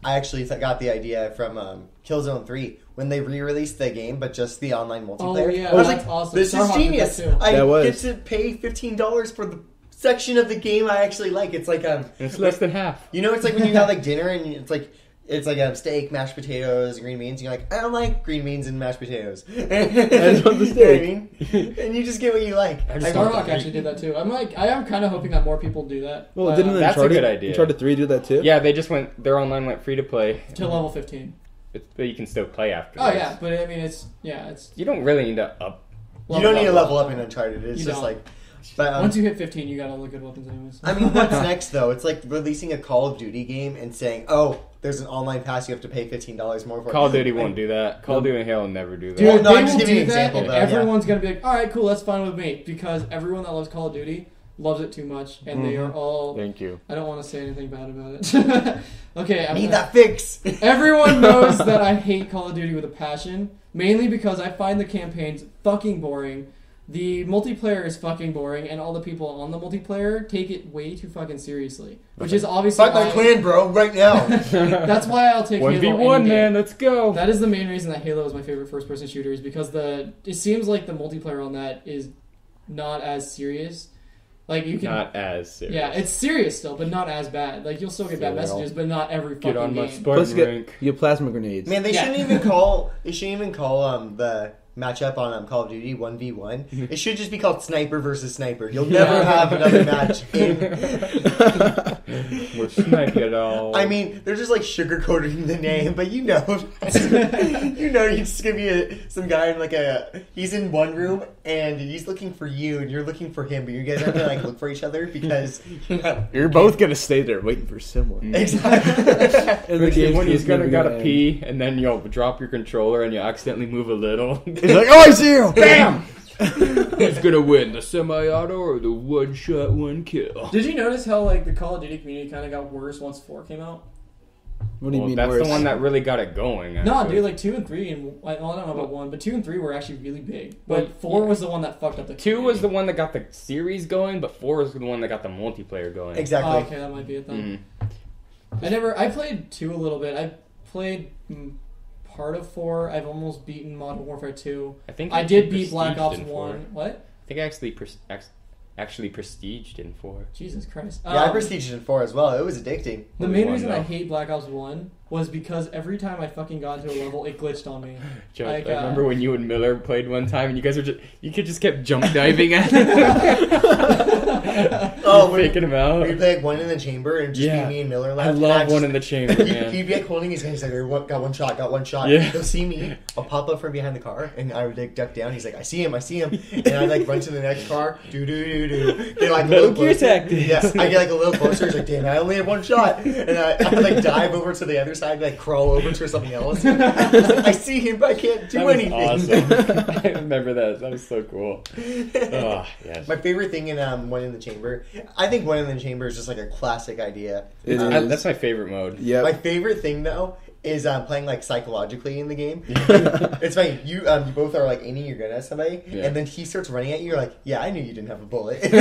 actually got the idea from Killzone 3 when they re-released the game, but just the online multiplayer.
Oh, yeah,
I was
that's
like,
awesome.
this is
Starhawk did
genius.
that too.
I
That was.
get to pay $15 for the section of the game I actually like. It's like
And it's less than half.
you know, it's like when you have dinner and it's like it's like steak, mashed potatoes, green beans. You're like, I don't like green beans and mashed potatoes.
I just want the
You know what I
steak.
mean? And you just get what you like.
Starlock actually did that too. I am kind of hoping that more people do that.
Well, didn't
that's a
Uncharted,
good idea.
Uncharted 3 do that too?
Yeah, they just their online went free to play.
To level 15.
But you can still play after.
Oh yeah, but I mean it's.
You don't really need to up.
You don't need to level up in Uncharted. It's
You
just
don't.
like. But,
Once you hit 15, you got all the good weapons anyways.
I mean, what's next though? It's like releasing a Call of Duty game and saying, "Oh, there's an online pass. You have to pay $15 more for."
Call of Duty won't do that. Call of Duty and Halo will never do that.
Dude,
Well, no,
they
I'm just
will
giving
do
you an example,
that,
though,
and
yeah.
everyone's gonna be like, "All right, cool, that's fine with me," because everyone that loves Call of Duty loves it too much, and they are all.
Thank you.
I don't want to say anything bad about it. Okay,
Need that fix.
Everyone knows that I hate Call of Duty with a passion, mainly because I find the campaigns fucking boring. The multiplayer is fucking boring, and all the people on the multiplayer take it way too fucking seriously. Which is obviously
Fuck my clan, bro, right now.
That's why I'll take Halo
1v1,
any day.
man, let's go.
That is the main reason that Halo is my favorite first-person shooter, is because it seems like the multiplayer on that is not as serious. Like you can
Not as serious.
Yeah, it's serious still, but not as bad. Like you'll still get bad
Serial.
messages, but not every fucking
Get on my
game.
Plus,
Spartan
you
rank.
get plasma grenades.
Man, they
Yeah.
shouldn't even call. They shouldn't even call the matchup on Call of Duty 1v1. It should just be called Sniper versus Sniper. You'll never have another match.
We're sniping it all.
I mean, they're just like sugarcoating the name, but you know, you're just gonna be some guy in he's in one room and he's looking for you and you're looking for him, but you guys have to look for each other because
You're both gonna stay there waiting for someone.
exactly.
And the game's
when he's
just never
gotta
end.
pee, and then you'll drop your controller and you accidentally move a little.
He's like, oh, I see you!
Bam! Who's gonna win, the semi-auto or the one-shot, one-kill?
Did you notice how the Call of Duty community kind of got worse once 4 came out?
What do you mean
that's
worse?
the one that really got it going.
No,
actually.
dude, 2 and 3, and I don't know about 1, but 2 and 3 were actually really big. But
Well,
4
yeah.
was the one that fucked up the
2
community.
was the one that got the series going, but 4 was the one that got the multiplayer going.
Exactly.
Oh, okay, that might be it then. I played 2 a little bit. I played part of 4. I've almost beaten Modern Warfare 2. I did beat Black Ops 1. What?
I think I actually prestiged in 4.
Jesus Christ.
Yeah, I prestiged in 4 as well. It was addicting.
The
Only
main
one,
reason I
though.
hate Black Ops 1 was because every time I fucking got into a level, it glitched on me.
Joe,
Like,
I remember when you and Miller played one time, and you guys were just kept jump diving at
Oh, when
faking him out.
we play one in the chamber and just
Yeah.
be me and Miller
I
left.
love one in the chamber, man.
He'd be holding his hand. He's like, got one shot.
Yeah.
He'll see me. I'll pop up from behind the car, and I would duck down. He's like, I see him. And I run to the next car. Do. Get a
Metal
little
Gear
closer.
Tactics.
Yes, I get a little closer. He's like, damn, I only have one shot. And I dive over to the other side, crawl over to something else. I see him, but I can't do
That was
anything.
awesome. I remember that. That was so cool. Oh, yes.
My favorite thing in One in the Chamber, I think One in the Chamber is just a classic idea.
It is.
That's my favorite mode.
Yep.
My favorite thing though is playing psychologically in the game. It's funny. You both are aiming your gun at somebody,
Yeah.
and then he starts running at you. You're like, yeah, I knew you didn't have a bullet.
It'll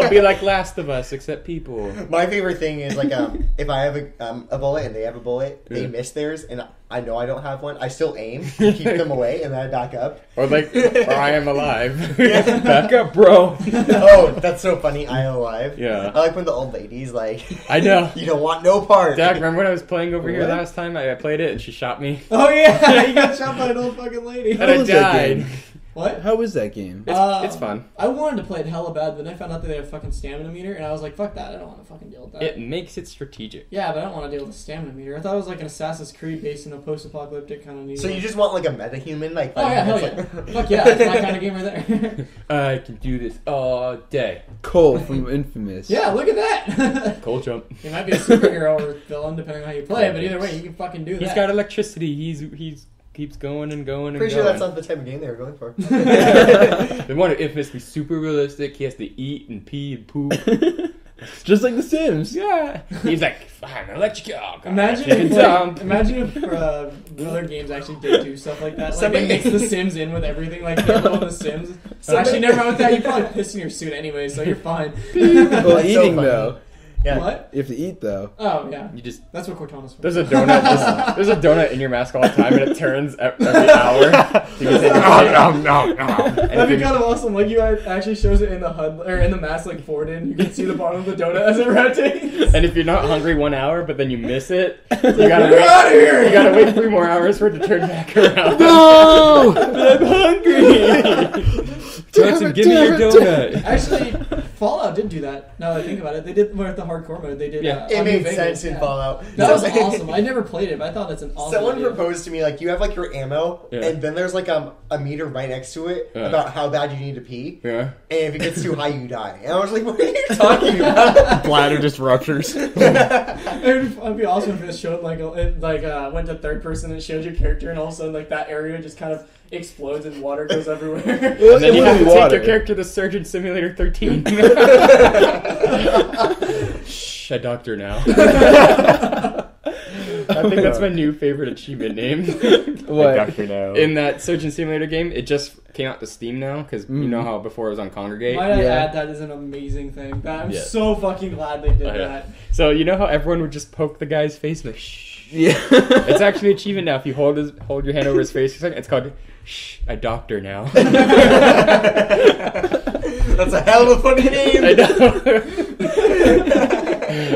be like Last of Us, except people.
My favorite thing is if I have a bullet and they have a bullet, they
Yeah.
miss theirs, and I know I don't have one. I still aim to keep them away, and then I back up.
Or I am alive. Back up, bro.
Oh, that's so funny. I am alive.
Yeah.
I like when the old lady's
I know.
you don't want no part.
Dak, remember when I was playing over here
What?
last time? I played it and she shot me.
Oh yeah, you got shot by an old fucking lady.
And I
was that
died.
game?
What?
How is that game?
It's fun.
I wanted to play it hella bad, but then I found out that they have fucking stamina meter, and I was like, fuck that, I don't want to fucking deal with that.
It makes it strategic.
Yeah, but I don't want to deal with the stamina meter. I thought it was like an Assassin's Creed based in a post-apocalyptic kind of neat.
So you just want a metahuman,
Oh yeah, hell yeah. Fuck yeah, that's my kind of game right there.
I can do this all day.
Cole from Infamous.
Yeah, look at that.
Cold jump.
He might be a superhero or villain, depending on how you play, but either way, you can fucking do that.
He's got electricity. He's keeps going and going and
Pretty sure
going.
that's not the type of game they were going for.
They want to infamously super realistic. He has to eat and pee and poop.
Just like The Sims.
Yeah. He's like, I'm gonna let you go.
Imagine if other games actually did do stuff like that. Like they mix the Sims in with everything, like Halo and the Sims. Actually, never mind with that. You probably piss in your suit anyway, so you're fine.
Well,
That's so
eating
funny.
though.
Yeah.
What?
You have to eat though.
Oh yeah.
You just
That's what Cortana's for.
there's a donut. There's a donut in your mask all the time, and it turns every hour. So you can take a bite.
That'd be kind of awesome. Like you actually shows it in the HUD or in the mask like forward in. You can see the bottom of the donut as it rotates.
And if you're not hungry 1 hour, but then you miss it, you gotta wait.
Out of here!
You gotta wait 3 more hours for it to turn back around.
No!
I'm hungry. Johnson, give me your donut.
Actually, Fallout did do that. Now that I think about it, they did with the hardcore mode. They did.
Yeah.
It
on New
made
Vegas,
sense in
yeah.
Fallout.
That was
So-
awesome. I never played it, but I thought that's an awesome.
Someone
idea.
proposed to me, like, you have, like, your ammo,
Yeah.
and then there's, like, a meter right next to it
Yeah.
about how bad you need to pee.
Yeah.
And if it gets too high, you die. And I was like, what are you talking about?
Bladder just ruptures.
It'd be awesome if it showed went to third person and showed your character, and all of a sudden like that area just kind of explodes and water goes everywhere.
And then you have to take your character to Surgeon Simulator 13. Shh, a doctor now. I think that's my new favorite achievement name.
What?
Doctor No.
In that Surgeon Simulator game, it just came out to Steam now, because you know how before it was on Congregate?
Might I
Yeah.
add, that is an amazing thing. I'm
Yeah.
so fucking glad they did
Oh, yeah.
that.
So you know how everyone would just poke the guy's face like, shh.
Yeah.
It's actually an achievement now. If you hold your hand over his face for a second, it's called shh, a doctor now.
That's a hell of a funny name.
I know.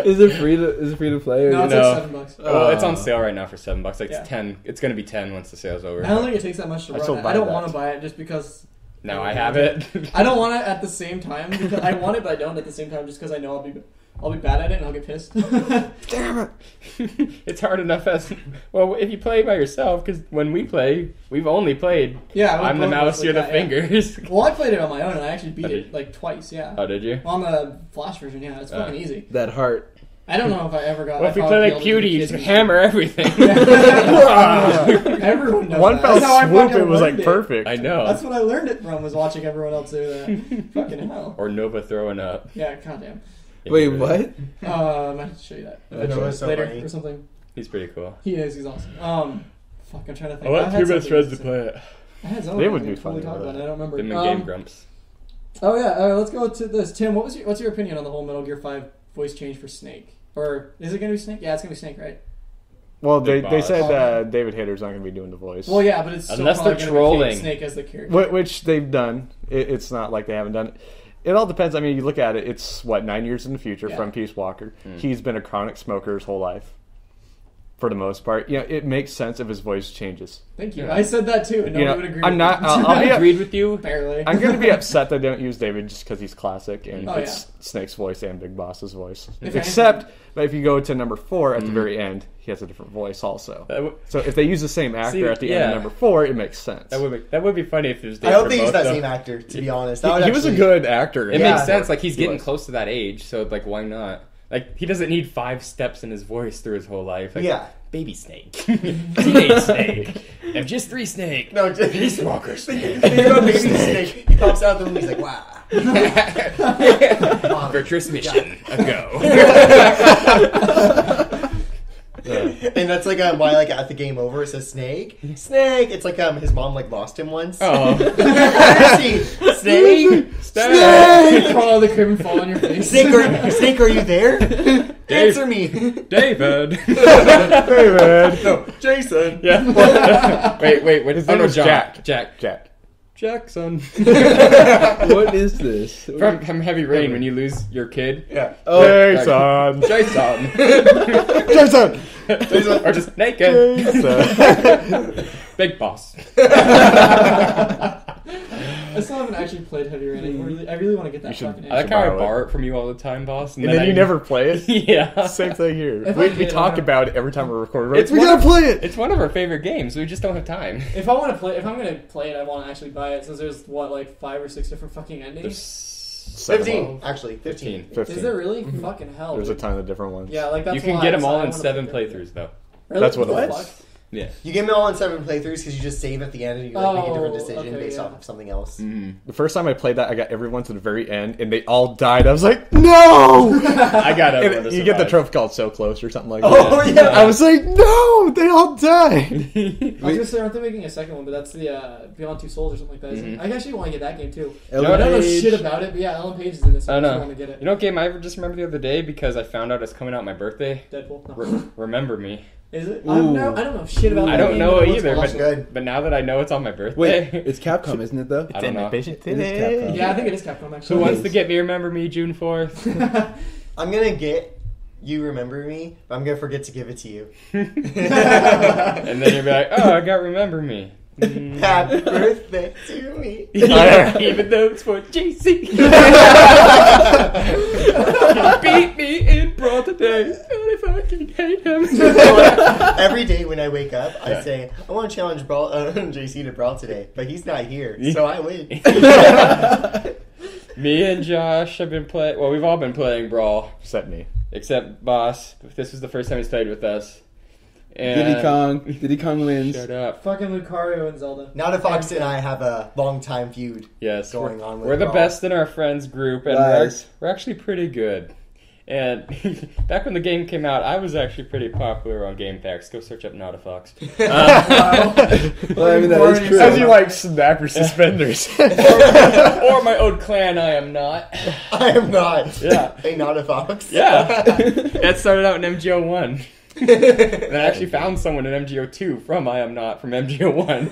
Is it free to play? Or
No, it's
No.
like $7.
Well, it's on sale right now for $7. Like
Yeah.
it's 10. It's gonna be 10 once the sale's over.
I don't think it takes that much to
I
run
still
it.
buy
I don't
that.
want to buy it just because
Now I have it.
I don't want it at the same time because I want it, but I don't at the same time just because I know I'll be bad at it and I'll get pissed.
Damn it!
It's hard enough as well if you play by yourself. Because when we play, we've only played.
Yeah,
I'm the mouse,
like
you're the
that, yeah.
fingers.
Well, I played it on my own and I actually beat
Oh, did
it
you?
like twice. Yeah,
Oh, did you?
on the Flash version. Yeah, it's fucking easy.
That heart.
I don't know if I ever got.
Well, if you
I'd
play
be
like
able to
Pewdie,
do
you just
kids.
hammer everything.
Everyone does
One
that.
fell
That's how I
swoop,
fucking
it was like
learned it.
perfect.
I know.
That's what I learned it from, was watching everyone else do that. Fucking hell.
Or Nova throwing up.
Yeah, goddamn.
Wait, what?
I might show you that
I know, it's so
later
funny.
or something.
He's pretty cool.
He's awesome. Fuck, I'm trying to think.
I want
had
two best
something
friends to play it.
I had something
They would
I
be
totally
fun,
talked
though.
about it. I don't remember.
Them and Game Grumps.
Oh yeah, let's go to this. Tim, what's your opinion on the whole Metal Gear 5 voice change for Snake? Or is it gonna be Snake? Yeah, it's gonna be Snake, right?
Well,
Big
they
boss.
said David Hayter's not going to be doing the voice.
Well, yeah, but it's still
Unless
probably
they're
gonna be
trolling.
Snake as the character.
Which they've done. It's not like they haven't done it. It all depends. I mean, you look at it, it's, 9 years in the future
Yeah.
from Peace Walker. He's been a chronic smoker his whole life. For the most part. You know, it makes sense if his voice changes.
Thank you.
Yeah.
I said that too, and nobody
You know,
would agree.
I'm
with
not-
me.
I'll
I
be up-
agreed with you.
Barely.
I'm going to be upset that they don't use David just because he's classic and
Oh,
it's Snake's voice and Big Boss's voice.
If
Except, if you go to number 4 at the very end, he has a different voice also. So if they use the same actor
See,
at the end
yeah.
of number 4, it makes sense.
That would be funny if it was.
I hope
for
they use
both,
that
though.
same actor, to be honest. That would
He was a
actually-
good actor.
It
Yeah.
makes sense. Like he's
He
getting
was.
close to that age, so like why not? Like he doesn't need 5 steps in his voice through his whole life. Like,
Yeah.
baby snake, teenage snake, I'm just 3 snake.
No, just
Peace Walker snake.
Think about Baby Snake. He pops out the room. He's like, "Wow."
Virtuous mission, a go.
And that's like why at the game over it says Snake. Snake. It's like his mom lost him once.
Oh,
Where is he? Snake.
Snake.
Crawl out of the crib and fall on your face.
Snake, are you there? Answer me.
David.
David.
No, Jason.
Yeah. wait. What is
name
no,
was
John.
Jack.
Jack. Jackson.
What is this?
From Heavy Rain, when you lose your kid.
Yeah.
Oh,
Jason.
Jason.
Jason.
Or just naked.
Jason.
Big boss.
I still haven't actually played Heavy Rain. I really want to get that
You should-
fucking
I like
game.
how I
borrow it.
borrow it from you all the time, boss.
And then you never play it?
Yeah.
Same thing here.
If I
We
did,
talk
I-
about it every time we record. We're
It's
like, we
one
gotta play it!
It's one of our favorite games. We just don't have time.
If I'm gonna play it, I want to actually buy it. Since there's 5 or 6 different fucking endings.
15, actually. 15.
15.
Is there really? Fucking hell.
There's a
dude.
ton of different ones.
Yeah, like that's
You can
why
get them
I
all in
wanna
7
play it.
playthroughs, though.
Really?
That's what it
the
was.
fuck?
Yeah.
You get them all in 7 playthroughs because you just save at the end and you make a different decision based off of something else.
The first time I played that, I got everyone to the very end, and they all died. I was like, no!
I got everyone to
You get the
survive.
trophy called So Close or something like that.
Oh, yeah.
I was like, no! They all died!
I was gonna say, aren't they making a second one? But that's the Beyond Two Souls or something like that. Isn't it? I actually want to get that game too. I don't know shit about it, but yeah, Ellen Page is in this.
I
I
know.
want to get it.
You know what game I just remembered the other day because I found out it's coming out my birthday?
Deadpool. No.
Remember Me.
Is it? I don't know shit about that
I don't
game,
know
but it looks
either,
awesome.
but now that I know it's on my birthday,
Wait, it's Capcom, isn't it though?
I don't know.
It is Capcom.
Yeah, I think it is Capcom actually.
Who wants to get me Remember Me June 4th?
I'm gonna get you Remember Me, but I'm gonna forget to give it to you.
And then you'll be like, oh, I got Remember Me.
Happy birthday to me.
Even though it's for JC. He beat me in brawl today. And I fucking hate him.
Every day when I wake up, I say, I want to challenge JC to brawl today, but he's not here, so I win.
Me and Josh have been playing. Well, we've all been playing Brawl,
Except me.
except Boss. This was the first time he's played with us. And
Diddy Kong wins.
Shut up.
Fucking Lucario and Zelda.
Now Fox and I have a long time feud.
Yes,
Going on with
we're the
Brawl.
best in our friends group, and
Lies.
we're actually pretty good. And back when the game came out, I was actually pretty popular on GameFAQs. Go search up Nautifox.
Well, I mean, that is true.
As you like snap your suspenders.
Or my old clan, I am not.
I am not.
Yeah.
A not a fox.
Yeah. That started out in MGO1. And I actually found someone in MGO2 from I Am Not from MGO1.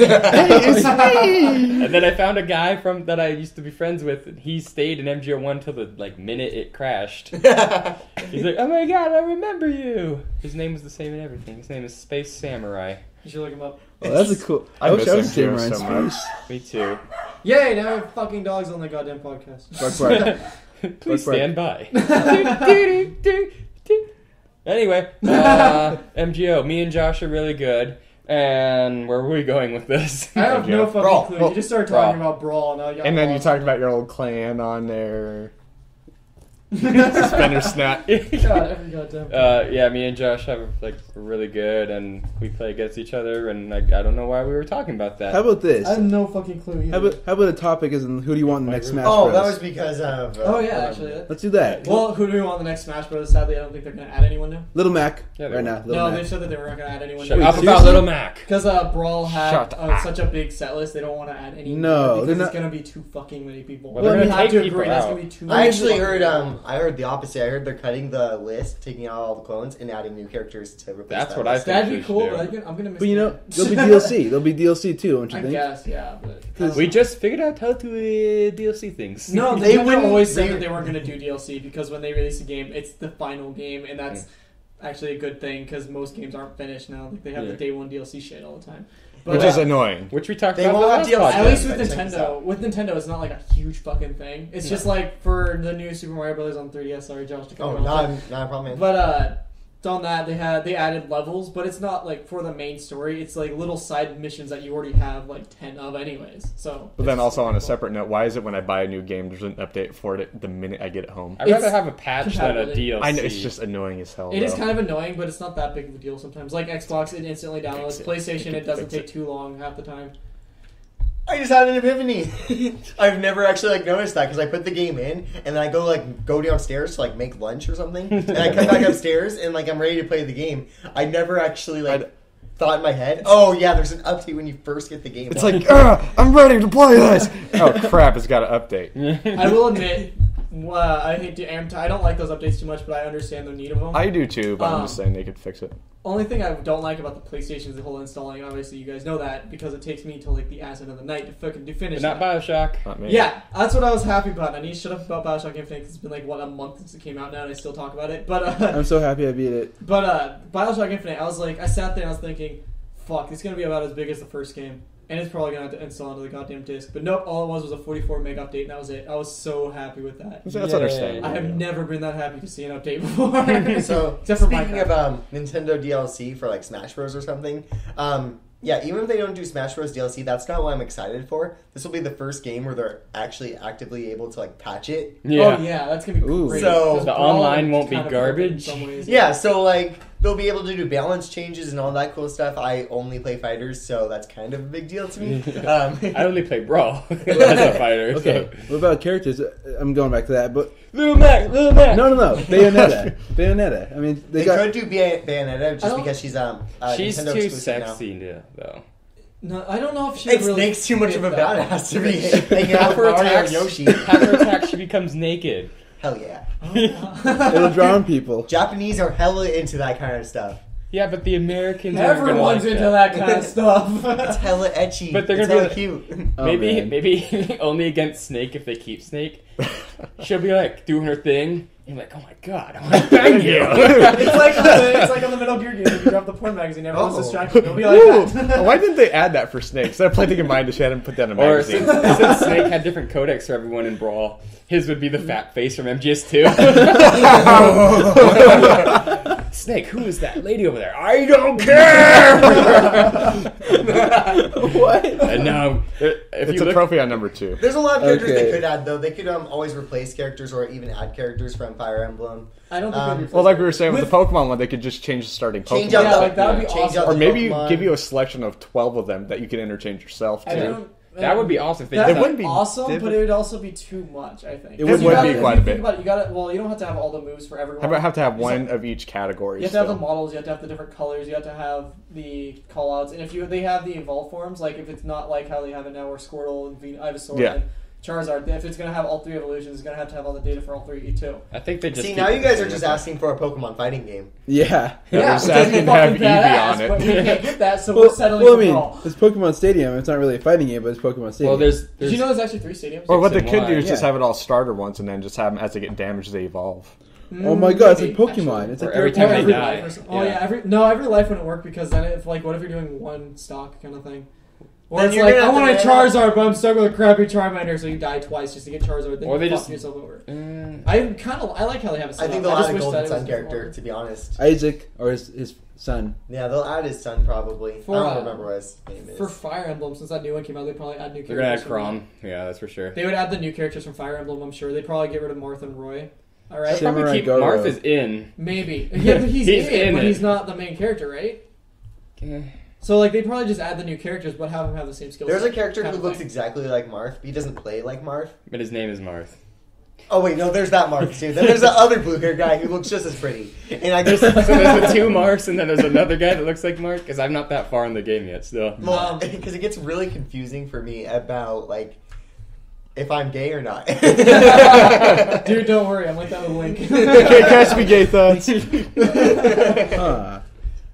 And then I found a guy that I used to be friends with, and he stayed in MGO1 till the minute it crashed. He's like, oh my god, I remember you! His name was the same and everything. His name is Space Samurai.
You should look him up.
Oh, that's a cool. I
I
wish I was
miss
Samurai
MGO
in
so much.
space.
Me too.
Yay! Now I have fucking dogs on the goddamn podcast.
Bark, bark.
Please
Bark, bark.
stand by. Anyway, MGO. Me and Josh are really good. And where were we going with this?
I have no fucking
Brawl.
clue. You just started talking about Brawl. Now
And then you talked about your old clan on there. Suspender snap.
God, every goddamn.
Yeah, me and Josh have we're really good, and we play against each other. And I don't know why we were talking about that.
How about this?
I have no fucking clue either.
How about a topic is who do you want in the next Smash
Oh,
Bros?
that was because of...
Oh yeah, actually.
Let's do that.
Well, who do we want in the next Smash Bros? Sadly, I don't think they're gonna add anyone now.
Little Mac
Yeah, they
right
will.
now. Little
No,
Mac.
they said that they were not gonna add anyone.
Shut
Wait,
up about
seriously?
Little Mac.
Because Brawl had
Shut up.
such a big set list, they don't want to add any.
No,
more
they're
because
not-
it's gonna be too fucking many people.
Well, they're
we
gonna
have
take
to
people
agree. That's
out.
gonna be too.
I
many
actually
fucking
heard
people.
I heard the opposite. I heard they're cutting the list, taking out all the clones, and adding new characters to replace
That's
that
what I
list.
think.
That'd be
we should
cool,
do.
but I'm gonna miss.
But you know,
that.
there'll be DLC. There'll be DLC too, don't you
I
think?
guess, yeah. But
We just figured out how to DLC things.
no,
They
they
wouldn't-
always said
they-
that they weren't gonna do DLC because when they release a game, it's the final game, and that's actually a good thing because most games aren't finished now. Like, they have the
Yeah.
day one DLC shit all the time. But,
Which is annoying.
Which we talked
They
about
won't
the
have
last
DLC.
podcast.
at least with
Check this
Nintendo,
out.
it's not like a huge fucking thing. It's just like for the new Super Mario Brothers on 3DS. Sorry, Josh, to cut
Oh,
you off.
not a problem. Man.
But on that they added levels, but it's not like for the main story. It's like little side missions that you already have like 10 of anyways. So.
But then
it's
also on a
cool.
separate note, why is it when I buy a new game, there's an update for it the minute I get it home?
I'd rather
It's
have a patch than a
compatibility.
DLC.
I know, it's just annoying as hell.
It is
though.
kind of annoying, but it's not that big of a deal sometimes. Like Xbox, it instantly downloads.
Fix it.
PlayStation, it doesn't
Fix
take
it.
too long half the time.
I just had an epiphany. I've never actually noticed that because I put the game in and then I go downstairs to make lunch or something, and I come back upstairs and I'm ready to play the game. I never actually thought in my head, oh yeah, there's an update when you first get the game.
It's like, I'm ready to play this. Oh crap! It's got an update.
I will admit, I hate to I don't like those updates too much, but I understand the need of them.
I do too, but I'm just saying they could fix it.
Only thing I don't like about the PlayStation is the whole installing. Obviously, you guys know that because it takes me till the ass end of the night to fucking finish.
But not
that.
Bioshock.
Not me.
Yeah, that's what I was happy about. I need to shut up about Bioshock Infinite 'cause it's been a month since it came out now, and I still talk about it. But
I'm so happy I beat it.
Bioshock Infinite, I sat there and I was thinking, fuck, it's gonna be about as big as the first game, and it's probably gonna have to install onto the goddamn disc. But nope, all it was a 44 meg update, and that was it. I was so happy with that.
That's
Yay.
understandable.
I have never been that happy to see an update before.
So
Except for
speaking
Minecraft.
of Nintendo DLC for Smash Bros or something, yeah, even if they don't do Smash Bros DLC, that's not what I'm excited for. This will be the first game where they're actually actively able to patch it.
Yeah.
Oh yeah, that's gonna be
Ooh.
great.
So-
'Cause
The
Brawl
online
is
won't be
kind of broken in
garbage?
some ways.
Yeah, so they'll be able to do balance changes and all that cool stuff. I only play fighters, so that's kind of a big deal to me.
I only play Brawl as a fighter.
Okay,
So.
what about characters? I'm going back to that, but
Little Mac.
no, Bayonetta. I mean,
They could do Bayonetta just because she's
She's
Nintendo
too
exclusive now.
sexy, though.
No, I don't know if she
It
really
makes too much
fit
of a
that.
badass to be hanging out
Half
with
her
Mario and
attacks,
Yoshi.
half her attacks, she becomes naked.
Hell yeah.
it'll draw on people.
Japanese are hella into that kind of stuff.
Yeah, but the Americans aren't gonna
Everyone's
like
into that kind of
It's
stuff.
hella etchy.
But they're
it's
gonna
hella
be
cute.
Oh,
maybe
man.
maybe only against Snake if they keep Snake. She'll be like doing her thing. And you're like, oh my god, I want to bang you.
it's like on the Metal Gear game. If you drop the porn magazine, everyone's distracted. It'll be like
Ooh,
that.
why didn't they add that for Snake? Instead of playing in mind, they hadn't put that in a
Or
magazine.
since Snake had different codecs for everyone in Brawl, his would be the fat face from MGS2. Snake, who is that lady over there? I don't care!
What?
And now, if
It's
you
a
look,
trophy on number 2.
There's a lot of characters
Okay.
they could add, though. They could always replace characters or even add characters from Fire Emblem.
I don't think they'd be
Well, like we were saying with the Pokemon one, they could just change the starting
Change
Pokemon.
out
Yeah,
the,
like, that would be
change
awesome.
out
Or
the
maybe
Pokemon.
give you a selection of 12 of them that you can interchange yourself
I
too.
don't.
that would be awesome if they
That
did
It
would
wouldn't
be
be
awesome, but
different.
it would also be too much. I think
It would
You
be
gotta-
quite
if
a
you
bit.
think about it, you got to. Well, you don't have to have all the moves for everyone.
How about have one of each category?
You have to have the
still?
models. You have to have the different colors. You have to have the callouts. And if they have the evolve forms, like if it's not like how they have it now, where Squirtle and Ivysaur
Yeah.
and Charizard, if it's gonna have all 3 evolutions, it's gonna have to have all the data for all 3 too.
I think they just
See,
keep
now you
it
guys
the
are just
same.
asking for a Pokemon fighting game.
Yeah.
Yeah, just
because
asking
they're
to have
fucking
Eevee
badass,
on it.
but we can't get that, so
Well,
we're settling
well, I
for
mean,
Brawl.
it's Pokemon Stadium. It's not really a fighting game, but it's Pokemon Stadium.
Well, there's
Did you know there's actually 3 stadiums?
Or what they
and
could do
Y,
is just
yeah.
have it all starter once and then just have them as they get damaged, they evolve.
Oh my god, it's like
Maybe,
Pokemon.
actually.
It's
Or
like
every
third
time
party.
they
Every
die.
life or something. Oh
Yeah.
yeah, every life wouldn't work because then if what if you're doing one stock kind of thing? Or
Then
it's
you're
like
gonna
I
have
want
to
a
man up.
Charizard, but I'm stuck with a crappy Charmander, so you die twice just to get Charizard. Then
Or
you
they
fuck
just-
yourself over.
Mm,
I like how they have it set
I think
up.
they'll
just
add a
wish
Golden
that it
Sun
was
character,
different.
to be honest.
Isaac or his son.
Yeah, they'll add his son probably.
For,
I don't remember what his name is.
For Fire Emblem, since that new one came out, they probably add new characters.
they're gonna add
from
Chrom. Yeah, that's for sure.
that. They would add the new characters from Fire Emblem. I'm sure they'd probably get rid of Marth and Roy. All right,
Sim-
Probably
Samurai
keep
Goro.
Marth is in.
maybe. Yeah, but he's in it, but
it.
he's not the main character, right?
Eh.
So like they probably just add the new characters, but have them have the same skills.
There's a character who looks exactly like Marth, but he doesn't play like Marth.
But his name is Marth.
Oh wait, no, there's that Marth too. Then there's the other blue hair guy who looks just as pretty. And I guess
So there's the 2 Marths, and then there's another guy that looks like Marth. Because I'm not that far in the game yet. Still.
because it gets really confusing for me about like if I'm gay or not.
Dude, don't worry, I'm like that with Link.
Okay, catch me, gay thoughts.
Huh.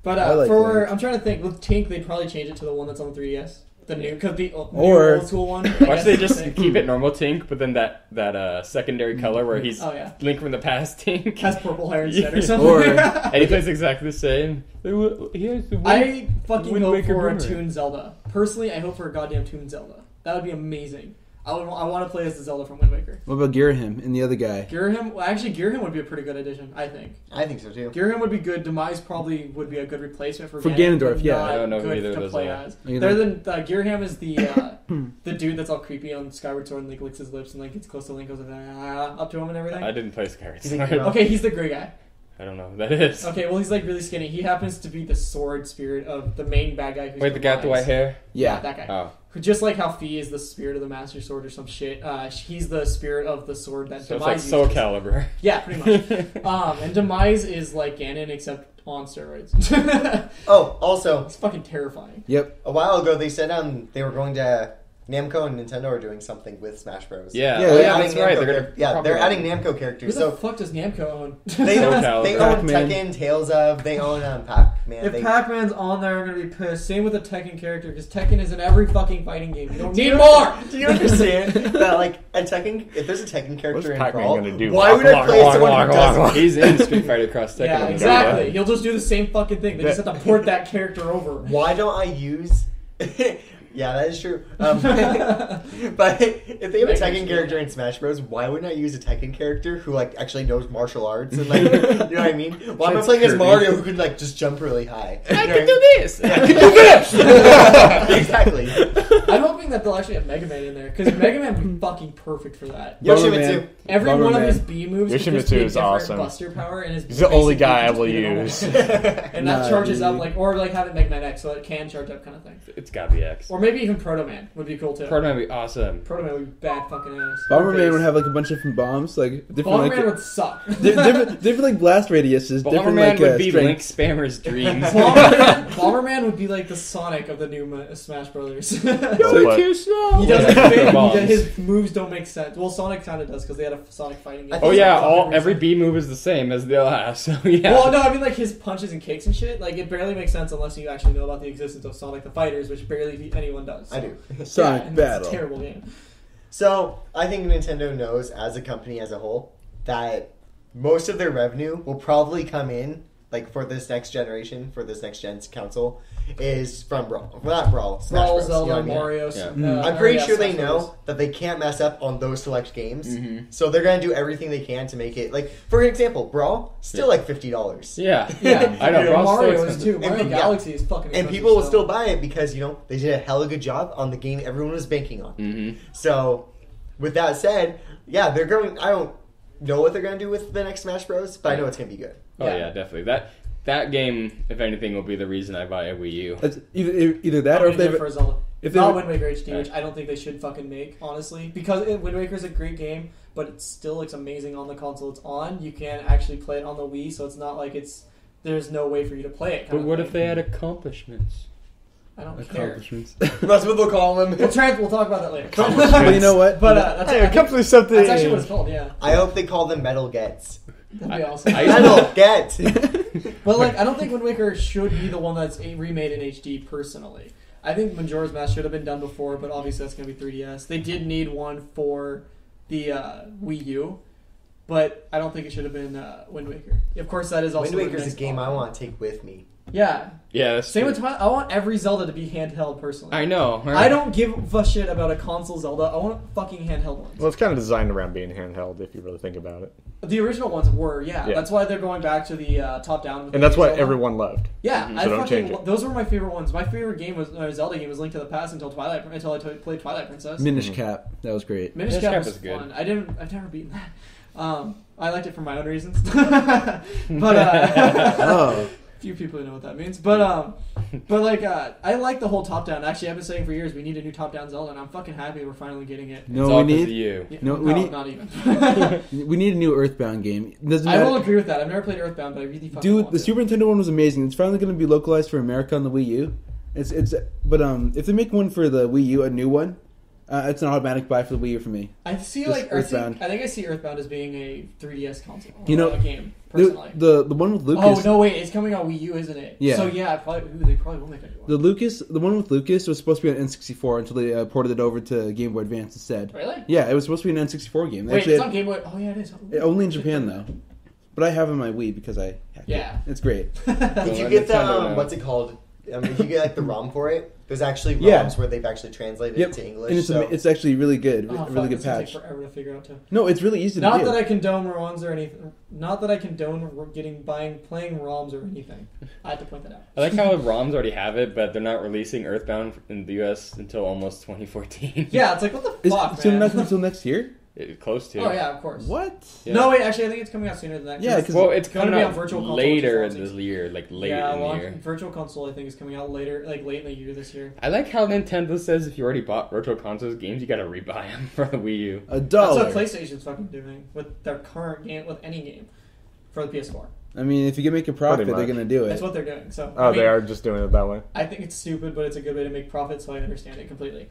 But
I like
for
Link.
I'm trying to think with Tink, they'd probably change it to the one that's on the 3DS, the new, because the new
Or-
old school one.
Why don't they just keep it normal Tink, but then that secondary color where he's
Oh yeah,
Link from the past Tink,
has purple hair instead
Yeah.
or something.
Or-
and he plays exactly the same. Here's the
I fucking
Wind
hope
Waker
for a
Boomerang.
Toon Zelda. Personally, I hope for a goddamn Toon Zelda. That would be amazing. I want to play as the Zelda from Wind Waker.
What about Girahim and the other guy?
Girahim, well, actually, Girahim would be a pretty good addition. I think
I think so too.
Girahim would be good. Demise probably would be a good replacement for
Ganondorf,
but
yeah.
not
I don't know who
good
either of
to
those
play
are.
as.
Either.
They're Girahim is the the dude that's all creepy on Skyward Sword and like licks his lips and like gets close to Link, goes up to him and everything.
I didn't play Skyward
You think
Sword.
you know?
Okay, he's the gray guy.
I don't know who that is.
Okay, well he's like really skinny. He happens to be the sword spirit of the main bad guy. Who's
Wait, the guy with the white
Demise.
hair?
Yeah, that guy.
Oh,
Who just like how Fee is the spirit of the Master Sword or some shit. He's the spirit of the sword that
so it's
Demise
like Soul
uses.
Calibur.
Yeah, pretty much. And Demise is like Ganon except on steroids.
Oh, also,
It's fucking terrifying.
Yep.
a while ago they said they were going to Namco and Nintendo are doing something with Smash Bros.
Yeah,
Yeah,
oh,
they're
yeah,
adding
that's right.
Namco
They're
char- yeah,
probably
they're adding
right.
Namco
Who
characters.
the
So
fuck does Namco own?
they
Soul
own,
Calibur.
they own
Pac-Man.
Tekken, Tales of, they own Pac-Man.
If
They,
Pac-Man's on there, I'm gonna be pissed. Same with the Tekken character, because Tekken is in every fucking fighting game. You don't
Do
need
you-
more!
Do you understand that, like, a Tekken, if there's a Tekken character in
Pac-Man
Brawl,
gonna do?
why would I play as someone who doesn't?
He's in Street Fighter Cross Tekken.
Yeah, exactly. He'll just do the same fucking thing. They just have to port that character over.
Why don't I use... Yeah, that is true. But if they have a
That
Tekken
makes
character in Smash Bros, why wouldn't I use a Tekken character who like actually knows martial arts and like you know what I mean? Why am I
That's
playing as
Kirby.
Mario who could like just jump really high?
I
You know
can
what
do this.
I mean? Exactly.
I'm hoping hoping that they'll actually have Mega Man in there because Mega Man would be fucking perfect for that.
Yoshimitsu.
Every
Bomberman.
one of his B moves could just be a
Yoshimitsu is
different
awesome.
Buster power, and his
He's the only
basic
guy I
move
will
just be the normal
use.
one. And that
Nah,
charges up
dude.
like, or like have it Mega Man X so it can charge up kind of thing.
It's gotta be X.
Or maybe even Proto Man would be cool too.
Proto would be awesome.
Proto Man would be bad fucking ass.
Bomberman would have like a bunch of different bombs, like different
Bomberman
like
would suck.
different like blast radiuses, different
Bomberman
like
would be Link
strengths.
Spammer's dreams.
Bomberman would be like the Sonic of the new Smash Brothers. He
But-
too slow.
doesn't fit.
Bombs.
His moves don't make sense. Well, Sonic kind of does because they had a Sonic fighting game.
Oh yeah,
For
every
some
B move is the same as the last. So yeah.
Well, no, I mean like his punches and kicks and shit. Like it barely makes sense unless you actually know about the existence of Sonic the Fighters, which barely anyone does.
I do.
Sonic
and
Battle.
It's a terrible game.
So I think Nintendo knows, as a company as a whole, that most of their revenue will probably come in, like for this next generation, for this next gen's console, is from Brawl. Well, not Brawl, Smash
Brawl,
Bros.
Zelda,
You know what I mean?
Mario.
Yeah.
I'm pretty
yeah,
sure they
Smash
know
Bros.
that they can't mess up on those select games,
Mhm.
so they're gonna do everything they can to make it. Like, for example, Brawl still like $50,
Yeah.
Yeah,
I know,
Yeah,
Brawl's so
Mario is
expensive.
too. Mario
And-
Galaxy is fucking
and
expensive
people will still buy it because they did a hella good job on the game everyone was banking on.
Mm-hmm.
So, with that said, yeah, they're going. I don't know what they're gonna do with the next Smash Bros, but I know it's gonna be good.
Oh
Yeah.
yeah, definitely. That game, if anything, will be the reason I buy a Wii U.
That's either that or if they
for Zelda.
if they
Not Wind Waker HD,
Yeah.
which I don't think they should fucking make, honestly. Because Wind Waker is a great game, but it still looks amazing on the console it's on. You can actually play it on the Wii, so it's not like there's no way for you to play it.
But what if they had accomplishments?
I don't care.
accomplishments.
That's what they'll call them.
We'll talk about that later.
Well, you know what?
But that's,
Hey, accomplish something.
that's actually what it's called, yeah.
I hope they call them Metal Gets.
That'd be awesome.
Metal Get.
But like, I don't think Wind Waker should be the one that's remade in HD. Personally, I think Majora's Mask should have been done before, but obviously that's gonna be 3DS. They did need one for the Wii U, but I don't think it should have been Wind Waker. Of course, that is also
Wind
the
Waker's a
next
game I
one.
want to take with me.
Yeah,
Yeah, that's
same
true.
with Twilight. I want every Zelda to be handheld. Personally,
I know.
I don't give a shit about a console Zelda. I want fucking handheld ones.
Well, it's kind of designed around being handheld, if you really think about it.
The original ones were, yeah.
Yeah.
That's why they're going back to the top-down.
And that's what
Zelda.
everyone loved.
Yeah,
Mhm.
I
So don't change
fucking
it.
those were my favorite ones. My favorite game was Zelda game was Link to the Past until played Twilight Princess.
Minish Cap. That was great.
Minish
Minish
Cap
Cap
was
is good.
fun. I've never beaten that. I liked it for my own reasons. But
Oh,
few people know what that means. But like I like the whole top down. Actually, I've been saying for years we need a new top down Zelda, and I'm fucking happy we're finally getting it.
It's
no,
all
we
'cause of
need
you.
Yeah,
No, we need-
not even.
we need a new Earthbound game. Doesn't
I
matter.
will agree with that. I've never played Earthbound, but I really fucking
Dude,
want
the
it.
Super Nintendo one was amazing. It's finally going to be localized for America on the Wii U. But if they make one for the Wii U, a new one, it's an automatic buy for the Wii U for me.
I see
Just
like
Earthbound.
I think I see Earthbound as being a 3DS console.
You know,
a game personally.
The one with Lucas.
Oh no! Wait, it's coming on Wii U, isn't it?
Yeah.
So yeah, they probably will make a new one.
The one with Lucas was supposed to be on N64 until they ported it over to Game Boy Advance instead.
Really?
Yeah, it was supposed to be an N64 game. They
Wait,
actually
it's
had-
on Game Boy. Oh yeah, it is.
only in Japan though. But I have it on my Wii because I hacked
Yeah.
it. It's great.
Did you
Well,
get the
Nintendo now.
what's it called? If you get like the ROM for it, there's actually ROMs
Yeah.
where they've actually translated
Yep.
it to English.
And it's,
so
it's actually really good.
Oh,
really good
it's gonna
patch.
take forever to figure out too.
No, it's really easy to
Not
do.
that I condone ROMs or anything. Not that I condone playing ROMs or anything. I have to point that out.
I like how ROMs already have it, but they're not releasing Earthbound in the US until almost 2014.
Yeah, it's like what the
Is
fuck,
so
man.
nothing until next year?
Close to.
Oh yeah, of course.
What?
Yeah.
No, wait. Actually, I think it's coming out sooner than that.
Yeah, 'cause
Well, it's
gonna
coming
be
out
on Virtual Console,
later
which
in
is
this year, like late
yeah,
in the year.
Virtual Console I think is coming out later, like late in the year this year.
I like how Nintendo says if you already bought Virtual Console's games, you gotta rebuy them for the Wii U.
$1.
That's what PlayStation's fucking doing with their current game, with any game for the PS4.
I mean, if you can make a profit,
Pretty
they're
much.
going to do
That's
it.
what they're doing. So
Oh,
I mean,
they are just doing it that way.
I think it's stupid, but it's a good way to make profit, so I understand it completely.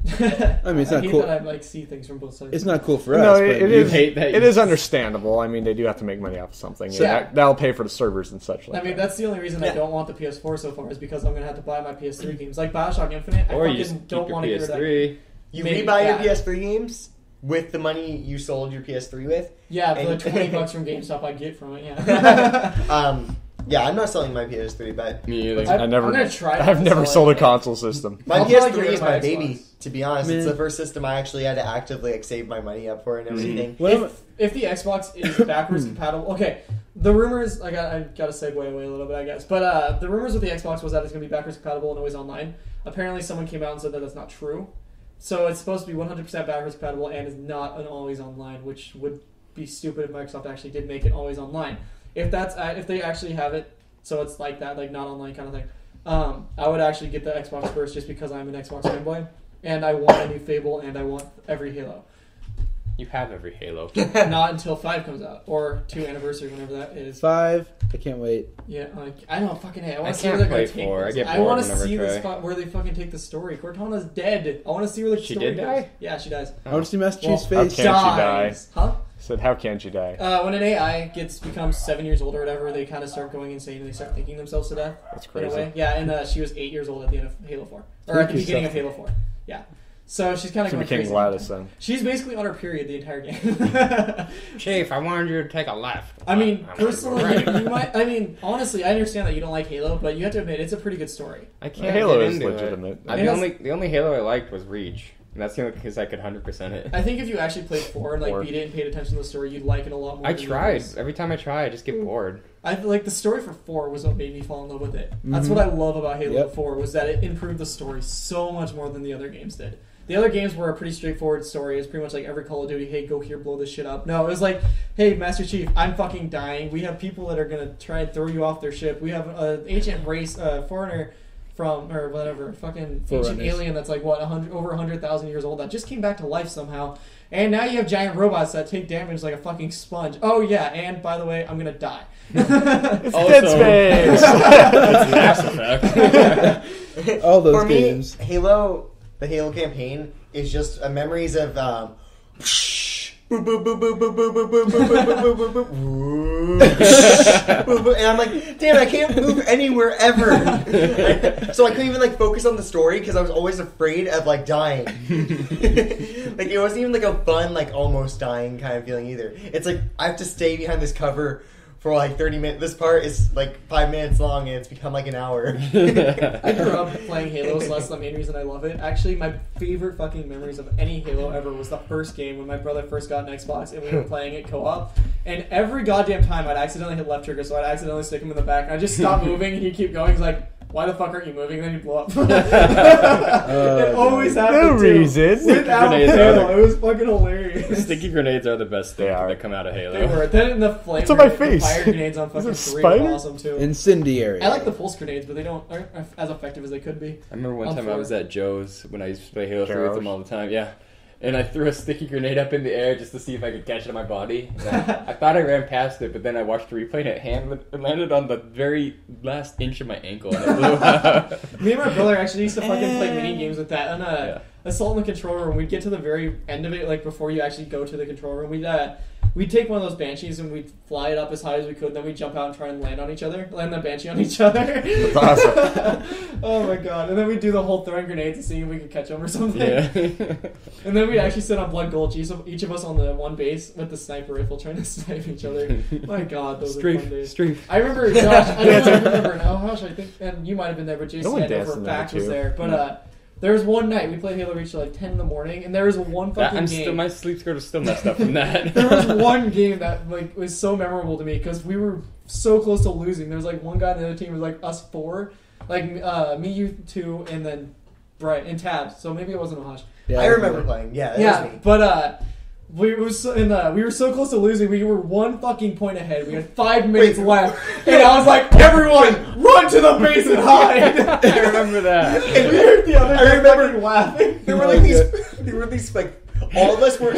I mean, it's not
hate
cool.
that I like see things from both sides.
It's not cool for
No,
us.
it
but
You
is.
hate that
It
you-
is understandable. I mean, they do have to make money off of something.
So-
and that'll pay for the servers and such. Like
I mean,
that.
that's the only reason I
Yeah.
don't want the PS4 so far is because I'm gonna have to buy my PS3 games, like Bioshock Infinite. I
Or you
fucking
just keep
don't
your
want to get rid of that.
PS3.
you
Maybe,
rebuy
yeah.
your PS3 games with the money you sold your PS3 with.
Yeah, for the
And-
$20 from GameStop I get from it. Yeah.
Yeah, I'm not selling my PS3, but
Me either.
I-
I never.
I'm gonna try
I've
to
never
sell
sold a
it.
console system.
my
I'll probably get
PS3
rid
is
of
my
my
baby.
Xbox.
To be honest,
Man.
it's the first system I actually had to actively save my money up for and everything.
Well,
if the Xbox is backwards compatible, okay. The rumors, I got to segue away a little bit, I guess. But the rumors with the Xbox was that it's going to be backwards compatible and always online. Apparently, someone came out and said that that's not true. So it's supposed to be 100% backwards compatible and is not an always online, which would be stupid if Microsoft actually did make it always online. If they actually have it, so it's like that, like not online kind of thing. I would actually get the Xbox first just because I'm an Xbox fanboy, and I want a new Fable, and I want every Halo.
You have every Halo.
Not until 5 comes out, or 2 anniversary, whenever that is.
5. I can't wait.
Yeah, like, I don't fucking hate. I want
I
to see where they're
can't
going
play
to take
4.
this.
I get
I
bored
want to
whenever
see
I
the
try.
spot where they fucking take the story. Cortana's dead. I want to see where the
She
story
did
goes.
die?
Yeah, she dies.
I want to see Master
Well,
Chief's
how
face.
can't she die?
Dies. Huh?
Said, how can't you die?
When an AI becomes 7 years old or whatever, they kind of start going insane and they start thinking themselves to death.
That's
In a
crazy.
way. Yeah, and she was 8 years old at the end of Halo 4. Or at the
Think
beginning of
yourself.
Halo 4. Yeah. So she's kind of
She
going
became
crazy.
Gladys then.
She's basically on her period the entire game.
Chief, I wanted you to take a left.
I mean,
I wanted to go
personally,
right.
you might. I mean, honestly, I understand that you don't like Halo, but you have to admit it's a pretty good story.
I can't
Halo
get
is
into
legitimate.
It. The only Halo I liked was Reach. And that's the only because I could 100% it.
I think if you actually played 4 and like
4.
beat it and paid attention to the story, you'd like it a lot more.
I
than the
tried.
others.
Every time I try, I just get bored.
I feel like the story for 4 was what made me fall in love with it. That's what I love about Halo
Yep.
4 was that it improved the story so much more than the other games did. The other games were a pretty straightforward story. It's pretty much like every Call of Duty, hey, go here, blow this shit up. No, it was like, hey, Master Chief, I'm fucking dying. We have people that are going to try and throw you off their ship. We have an ancient race, foreigner from, or whatever, fucking ancient
Forerunners.
alien that's like, what, over 100,000 years old that just came back to life somehow. And now you have giant robots that take damage like a fucking sponge. Oh, yeah, and by the way, I'm going to die.
It's
Also-
Dead Space!
It's Mass Effect.
All those
For me,
games.
Halo, the Halo campaign is just memories of boop, boop, boop, boop, boop, boop, boop, boop, boop, boop, boop, boop, boop, boop, boop, and I'm like, damn, I can't move anywhere ever. So I couldn't even like focus on the story because I was always afraid of like dying. Like it wasn't even like a fun, like almost dying kind of feeling either. It's like I have to stay behind this cover for like 30 minutes. This part is like 5 minutes long and it's become like an hour.
I grew up playing Halo, so that's the main reason I love it. Actually, my favorite fucking memories of any Halo ever was the first game when my brother first got an Xbox and we were playing it co-op. And every goddamn time I'd accidentally hit left trigger, so I'd accidentally stick him in the back. I'd just stop moving and he'd keep going. He's like, why the fuck aren't you moving? And then he'd blow up. It always happened
No
too.
reason.
Without
Grenades
fail.
are
It was fucking hilarious.
Sticky grenades are the best thing
They are.
that come out of Halo.
They were. Then the flame
It's on my
grenade-
face.
The fire grenades on
Is
fucking
it
3
spider?
were awesome too.
Incendiary.
I like the pulse grenades, but they aren't as effective as they could be.
I remember one
On
time I
4.
was at Joe's when I used to play Halo 3 with
Garage.
him all the time. Yeah. And I threw a sticky grenade up in the air just to see if I could catch it on my body. And I thought I ran past it, but then I watched the replay and it landed on the very last inch of my ankle and it blew out.
Me and my brother actually used to fucking play mini games with that. And
Yeah.
Assault in the control room, we'd get to the very end of it, like before you actually go to the control room, we'd take one of those Banshees and we'd fly it up as high as we could, then we'd jump out and try and land the Banshee on each other.
That's awesome.
Oh my god. And then we'd do the whole throwing grenades to see if we could catch them or something.
Yeah.
And then we'd actually sit on Blood Gulch, each of us on the one base with the sniper rifle trying to snipe each other. My god, those were fun days.
Strafe.
I remember, Josh, I don't remember now, Josh, I think, and you might have been there, but Jason
No one
Handover
danced in there,
Fact was
too.
there. But there was one night, we played Halo Reach till like 10 in the morning, and there was one fucking game.
My sleep skirt is still messed up from that.
There was one game that like was so memorable to me because we were so close to losing. There was like one guy on the other team was like us 4, like me, you 2, and then Bright and Tabs. So maybe it wasn't Ohash.
Yeah,
I remember playing. Yeah, that
Yeah,
was me.
but we were so close to losing. We were 1 fucking point ahead. We had 5 minutes left, and I was like, "Everyone, run to the base and hide!"
I remember that.
And we heard the other
I
guy
remember-
fucking laughing.
There were like these like all of us were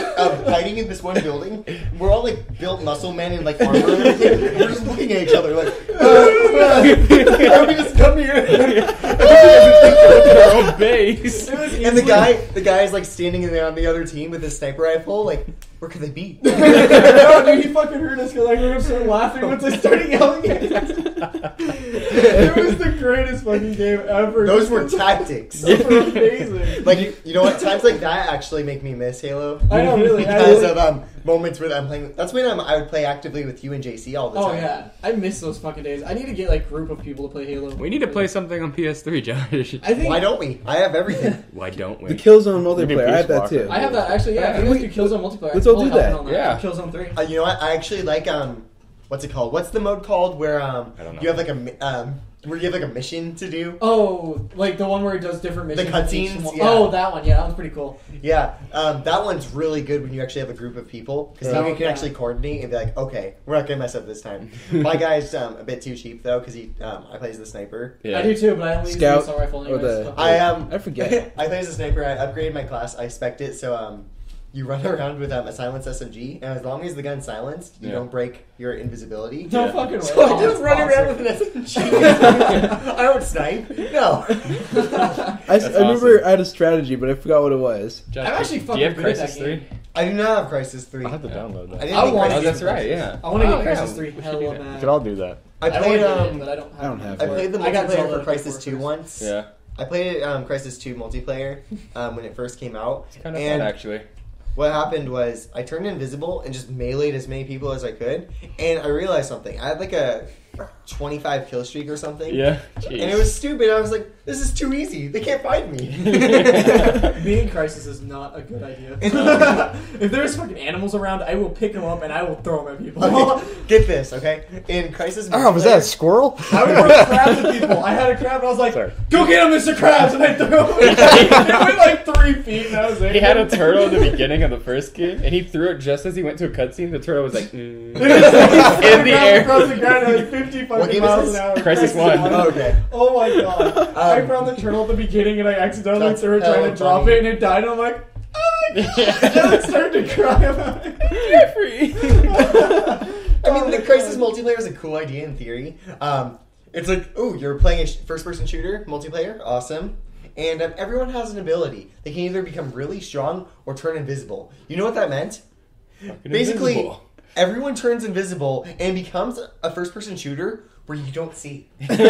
hiding in this one building. We're all like built muscle men in like armor and everything. We're just looking at each other like, how do we just come here?
Their own base.
It was
And the
easily-
guy is like standing in there on the other team with his sniper rifle. Like, where could they be?
No, dude, he fucking heard us because I heard him start laughing once I started yelling at him. It was the greatest fucking game ever.
Those were tactics.
Those were amazing.
Like, you know what? Times like that actually make me miss Halo.
I know, really.
Because of moments where I'm playing. That's when I would play actively with you and JC all the
Oh
time.
yeah, I miss those fucking days. I need to get like group of people to play Halo.
We need to play something on PS3, Josh.
I think
Why don't we? I have everything.
Why don't we?
The Killzone
Maybe
multiplayer. I have that
Peace
too.
Walker.
I have that actually. Yeah,
Yeah,
let's do Killzone multiplayer.
let's all
Totally
do that.
hopping on
Yeah.
Killzone 3.
You know what? I actually like what's it called? What's the mode called where
don't know.
you have like a where you have like a mission to do.
Oh, like the one where he does different missions.
cutscenes, yeah.
Oh, that one. Yeah, that one's pretty cool.
Yeah, that one's really good when you actually have a group of people because
Oh,
you can
yeah.
actually coordinate and be like, okay, we're not gonna mess up this time. My guy's a bit too cheap though because I play as the sniper.
Yeah.
I do too, but I only use the
Scout
assault rifle
or
anyways.
the-
so-
I forget.
I play as a sniper. I upgraded my class. I spec'd it so you run around with a silenced SMG, and as long as the gun's silenced, you don't break your invisibility.
No
Yeah.
fucking way.
So I
Oh,
just
that's
run around
awesome.
with an SMG. I don't snipe. No.
I
That's
remember
awesome.
I had a strategy, but I forgot what it was.
Josh,
I'm actually
do
fucking
you have
good at
Crisis
that
3?
game.
I do not have Crisis 3.
I have to download that.
I didn't
I
think
want-
Crisis
Oh, that's
was
right, yeah.
I want to
Oh,
get
yeah,
Crisis 3
we should
hella
do that.
bad.
We could all do that.
I
I want
played
to get in, but I don't have
I don't
it.
have
I
it.
played the
I got
multiplayer
Zelda
for
to
Crisis
play
2
first.
once.
Yeah.
I played Crisis 2 multiplayer when it first came out.
It's kind of
And
fun, actually.
what happened was I turned invisible and just meleeed as many people as I could, and I realized something. I had like a 25 kill streak or something.
Yeah.
And it was stupid. I was like, this is too easy. They can't find me.
Being in Crisis is not a good idea. If there's fucking animals around, I will pick them up and I will throw them at people.
Okay, get this, okay? In Crisis
Oh, was that a
multiplayer-
squirrel?
I would throw crabs at people. I had a crab and I was like,
Sorry.
go get him, Mr. Krabs! And I threw him. It went like 3 feet and I was like...
He had a turtle at the beginning of the first game, and he threw it just as he went to a cutscene. The turtle was like, in the air.
Across the ground at like 50
What
fucking
game
miles
is
an
this?
hour.
Crisis 1.
Oh, okay.
Oh my god. I found the turtle at the beginning and I accidentally
That's
threw it trying
hella
to drop
funny.
it and it died and I'm like, oh my god. I started to cry about it.
I mean, the Crisis multiplayer is a cool idea in theory. It's like, oh, you're playing a first-person shooter multiplayer, awesome. And everyone has an ability. They can either become really strong or turn invisible. You know what that meant? Basically,
invisible.
everyone turns invisible and becomes a first-person shooter where you don't see.
Pretty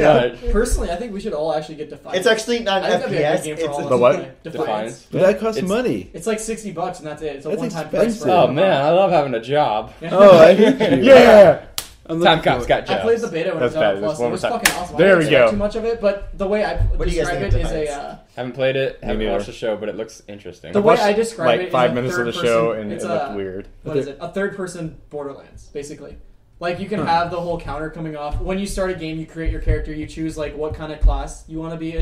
much.
Personally, I think we should all actually get Defiance.
It's actually not
I
an
think that'd be a
FPS.
good game for all
It's
of
The
us
what?
to play.
Defiance.
Defiance.
But that costs
It's-
money.
It's like $60 and that's it. It's a
That's
one-time price.
expensive.
Oh man, I love having a job.
Oh, I hate you.
Yeah!
I'm
Time
looking
Cop's
for-
got
I
jobs.
played the beta when
That's
it was out
bad.
Plus.
That's one
It was
more time.
fucking awesome.
There
I
we
didn't expect
go.
too much of it, but the way I
do you guys
describe
think
it
of
is
Defiance?
Haven't played it. Haven't
neither.
watched the show, but it looks interesting.
The way
watched,
I describe
like
it is
5
a
minutes of the
third
show
person-
and
it's
it looked weird.
What is it? A third-person Borderlands, basically. Like, you can have the whole counter coming off. When you start a game, you create your character, you choose, like, what kind of class you want to be.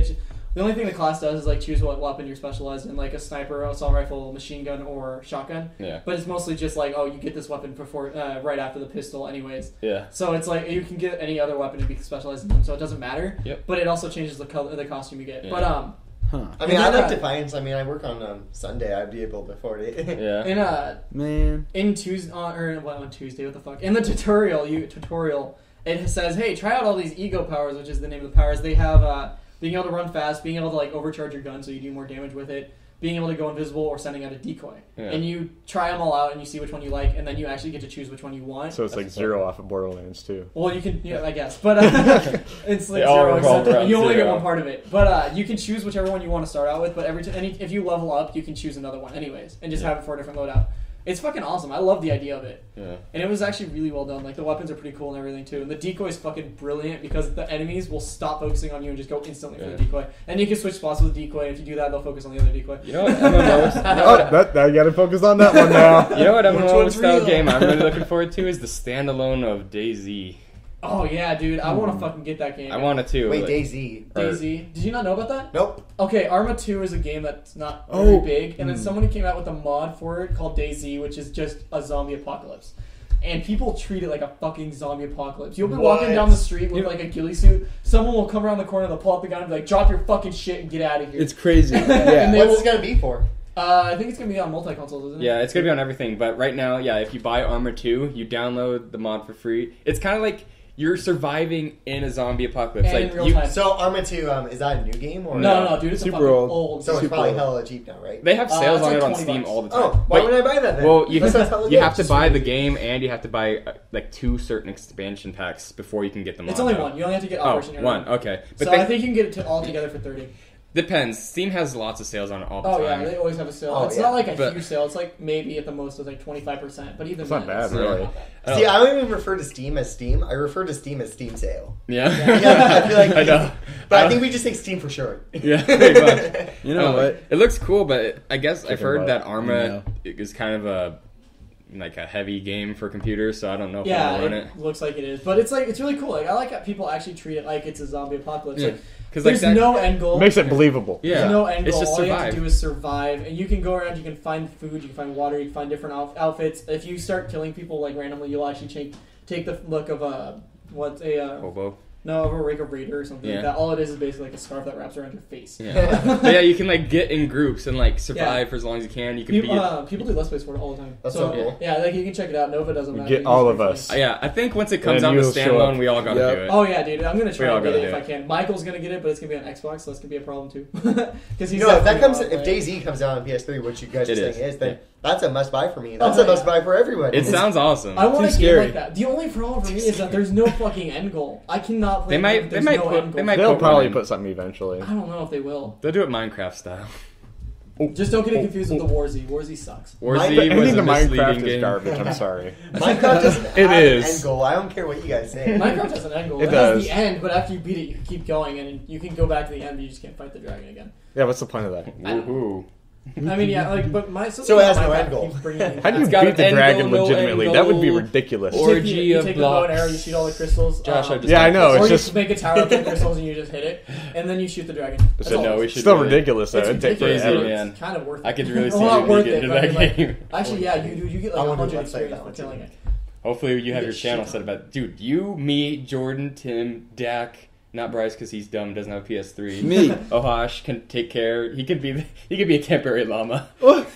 The only thing the class does is, like, choose what weapon you're specialized in, like a sniper, assault rifle, machine gun, or shotgun.
Yeah.
But it's mostly just, like, oh, you get this weapon before, right after the pistol anyways.
Yeah.
So it's like, you can get any other weapon to be specialized in them, so it doesn't matter.
Yep.
But it also changes the color, the costume you get.
Yeah.
But,
Huh.
I mean,
And
I
then,
like Defiance. I mean, I work on Sunday. I'd be able to afford it.
Yeah.
in,
Man.
in Tuesday, on Tuesday, what the fuck? In the tutorial, it says, hey, try out all these ego powers, which is the name of the powers. They have being able to run fast, being able to like overcharge your gun so you do more damage with it, being able to go invisible, or sending out a decoy.
Yeah.
And you try them all out and you see which one you like, and then you actually get to choose which one you want.
So it's like zero off of Borderlands too.
Well, you can, I guess, but it's like
They all
zero.
revolve
Except
around
you only get
zero.
one part of it, but you can choose whichever one you want to start out with. But if you level up, you can choose another one, anyways, and just have it for a different loadout. It's fucking awesome. I love the idea of it.
Yeah.
And it was actually really well done. Like, the weapons are pretty cool and everything, too. And the decoy is fucking brilliant because the enemies will stop focusing on you and just go instantly for the decoy. And you can switch spots with the decoy, and if you do that, they'll focus on the other decoy.
You know what MMOs?
I gotta focus on that one now.
You know what
Which
MMO
one's
style
real?
game I'm really looking forward to is the standalone of DayZ.
Oh, yeah, dude. I want to fucking get that game.
I want it too.
Wait,
like-
DayZ.
DayZ. Did you not know about that?
Nope.
Okay, Arma 2 is a game that's not very
Oh.
big, and then someone came out with a mod for it called DayZ, which is just a zombie apocalypse. And people treat it like a fucking zombie apocalypse. You'll be walking
What?
down the street with like a ghillie suit, someone will come around the corner, they'll pull up the gun and be like, drop your fucking shit and get out of here.
It's crazy.
And
Yeah.
they
What's
will-
this gonna be for?
I think it's going to be on multi-consoles, isn't it?
Yeah, it's gonna be on everything. But right now, yeah, if you buy Armor 2, you download the mod for free. It's kind of like you're surviving in a zombie apocalypse.
And
like
in real
you,
time.
So Arma 2, is that a new game or
No, dude, it's
Super
a fucking
old.
old
So it's
game.
probably
old.
hella cheap now, right?
they have sales
it's
on
like
it on
20
Steam
bucks.
all the time.
Oh, why
But-
would I buy that then?
Well, you
That sounds hella
you
good.
have to
Just
buy the
really-
game and you have to buy like 2 certain expansion packs before you can get the mod.
It's only
out.
one. You only have to get
Oh,
Operation Arrow.
one. Okay, but
So
they-
I think you can get it all together for 30.
depends. Steam has lots of sales on it all the
Oh,
time.
yeah, they always have a sale.
Oh,
It's
yeah.
not like a
But-
huge sale. It's like maybe at the most it's like 25%, but even
It's not
then,
bad,
it's
really.
not bad.
Oh.
See, I don't even refer to Steam as Steam. I refer to Steam as Steam sale.
Yeah,
Yeah, I feel like
I know.
But I think we just say Steam for short.
Yeah, pretty much.
You know what?
It looks cool, but I guess I've
Chicken
heard
butt.
that
I
Arma
know.
is kind of a like a heavy game for computers, so I don't know if
Yeah,
I'll run
it
it.
looks like it is, but it's really cool. Like I like how people actually treat it like it's a zombie apocalypse.
Yeah.
Like,
'Cause,
there's
like, that-
no end goal.
Makes it believable.
Yeah,
There's no end
it's
goal.
just
All you have
survive.
to do is survive, and you can go around. You can find food. You can find water. You can find different outfits. If you start killing people like randomly, you'll actually take the look of a
Hobo.
of a regular raider or something like
Yeah.
that. All it is basically like a scarf that wraps around your face.
Yeah, but yeah, you can like get in groups and like survive for as long as you can. You can
People do Let's Plays for it all the time.
That's so cool.
Yeah, like you can check it out. Nova doesn't matter.
Get
You
all
just
of
play
us.
it.
Yeah, I think once it comes
And
out to
you'll show
standalone,
up.
we all gotta
Yep.
do it.
Oh yeah, dude. I'm gonna
We
try
all
and get
gotta
it if
do
I
it.
can. Michael's gonna get it, but it's gonna be on Xbox, so that's gonna be a problem too. Because
You know, if DayZ comes out on PS3, which you guys are
It
saying
is.
is, then
Yeah.
that's a must buy for me. That's
Oh,
a must
yeah.
buy for everybody.
It sounds awesome.
I want
Too
a game
scary.
like that. The only problem for me is that there's no fucking end goal. I cannot play.
They might-
if
they
there's
might
no
put-
end
they
goal.
might
They'll
put
probably
one in.
put something eventually.
I don't know if they will.
They'll do it Minecraft style.
Just don't get it confused with the Warzy. Warzy sucks.
Warzy
Anything
was
to
a misleading
Minecraft is
game.
garbage. I'm sorry.
Minecraft doesn't have
It
an
is.
end goal. I don't care what you guys say.
Minecraft has an end goal.
It
It has
does.
the end, but after you beat it, you can keep going, and you can go back to the end, but you just can't fight the dragon again.
Yeah, what's the point of that?
Woohoo!
I mean, yeah, like, but
So it has no
Minecraft
end goal.
keeps bringing
How do you
It's got
beat
an
the
end
dragon
goal, no
legitimately?
end
That would be
goal.
ridiculous.
Or-
You
Orgy of
take the bow and
blocks.
arrow, you shoot all the crystals.
Josh, I just
Yeah, I know.
Or
It's
you
just
make a tower of 10 crystals and you just hit it, and then you shoot the dragon. That's
So
all
no,
it
we
is.
should.
still
do it.
ridiculous though.
It's
It'd take
ridiculous.
forever.
Crazy, man.
It's kind of worth it.
I could really see
Well, not
you
worth
get
it,
into
but I
that
mean, like,
game.
actually, yeah, you get
I
like
wanna do
100
Let's Play
experience
that
for
one
killing
too.
it.
Hopefully, you have
get
your channel
shit
set about. Dude, you, me, Jordan, Tim, Dak. Not Bryce because he's dumb, doesn't have a PS3.
Me.
Ohash can take care. He could be a temporary llama.
What?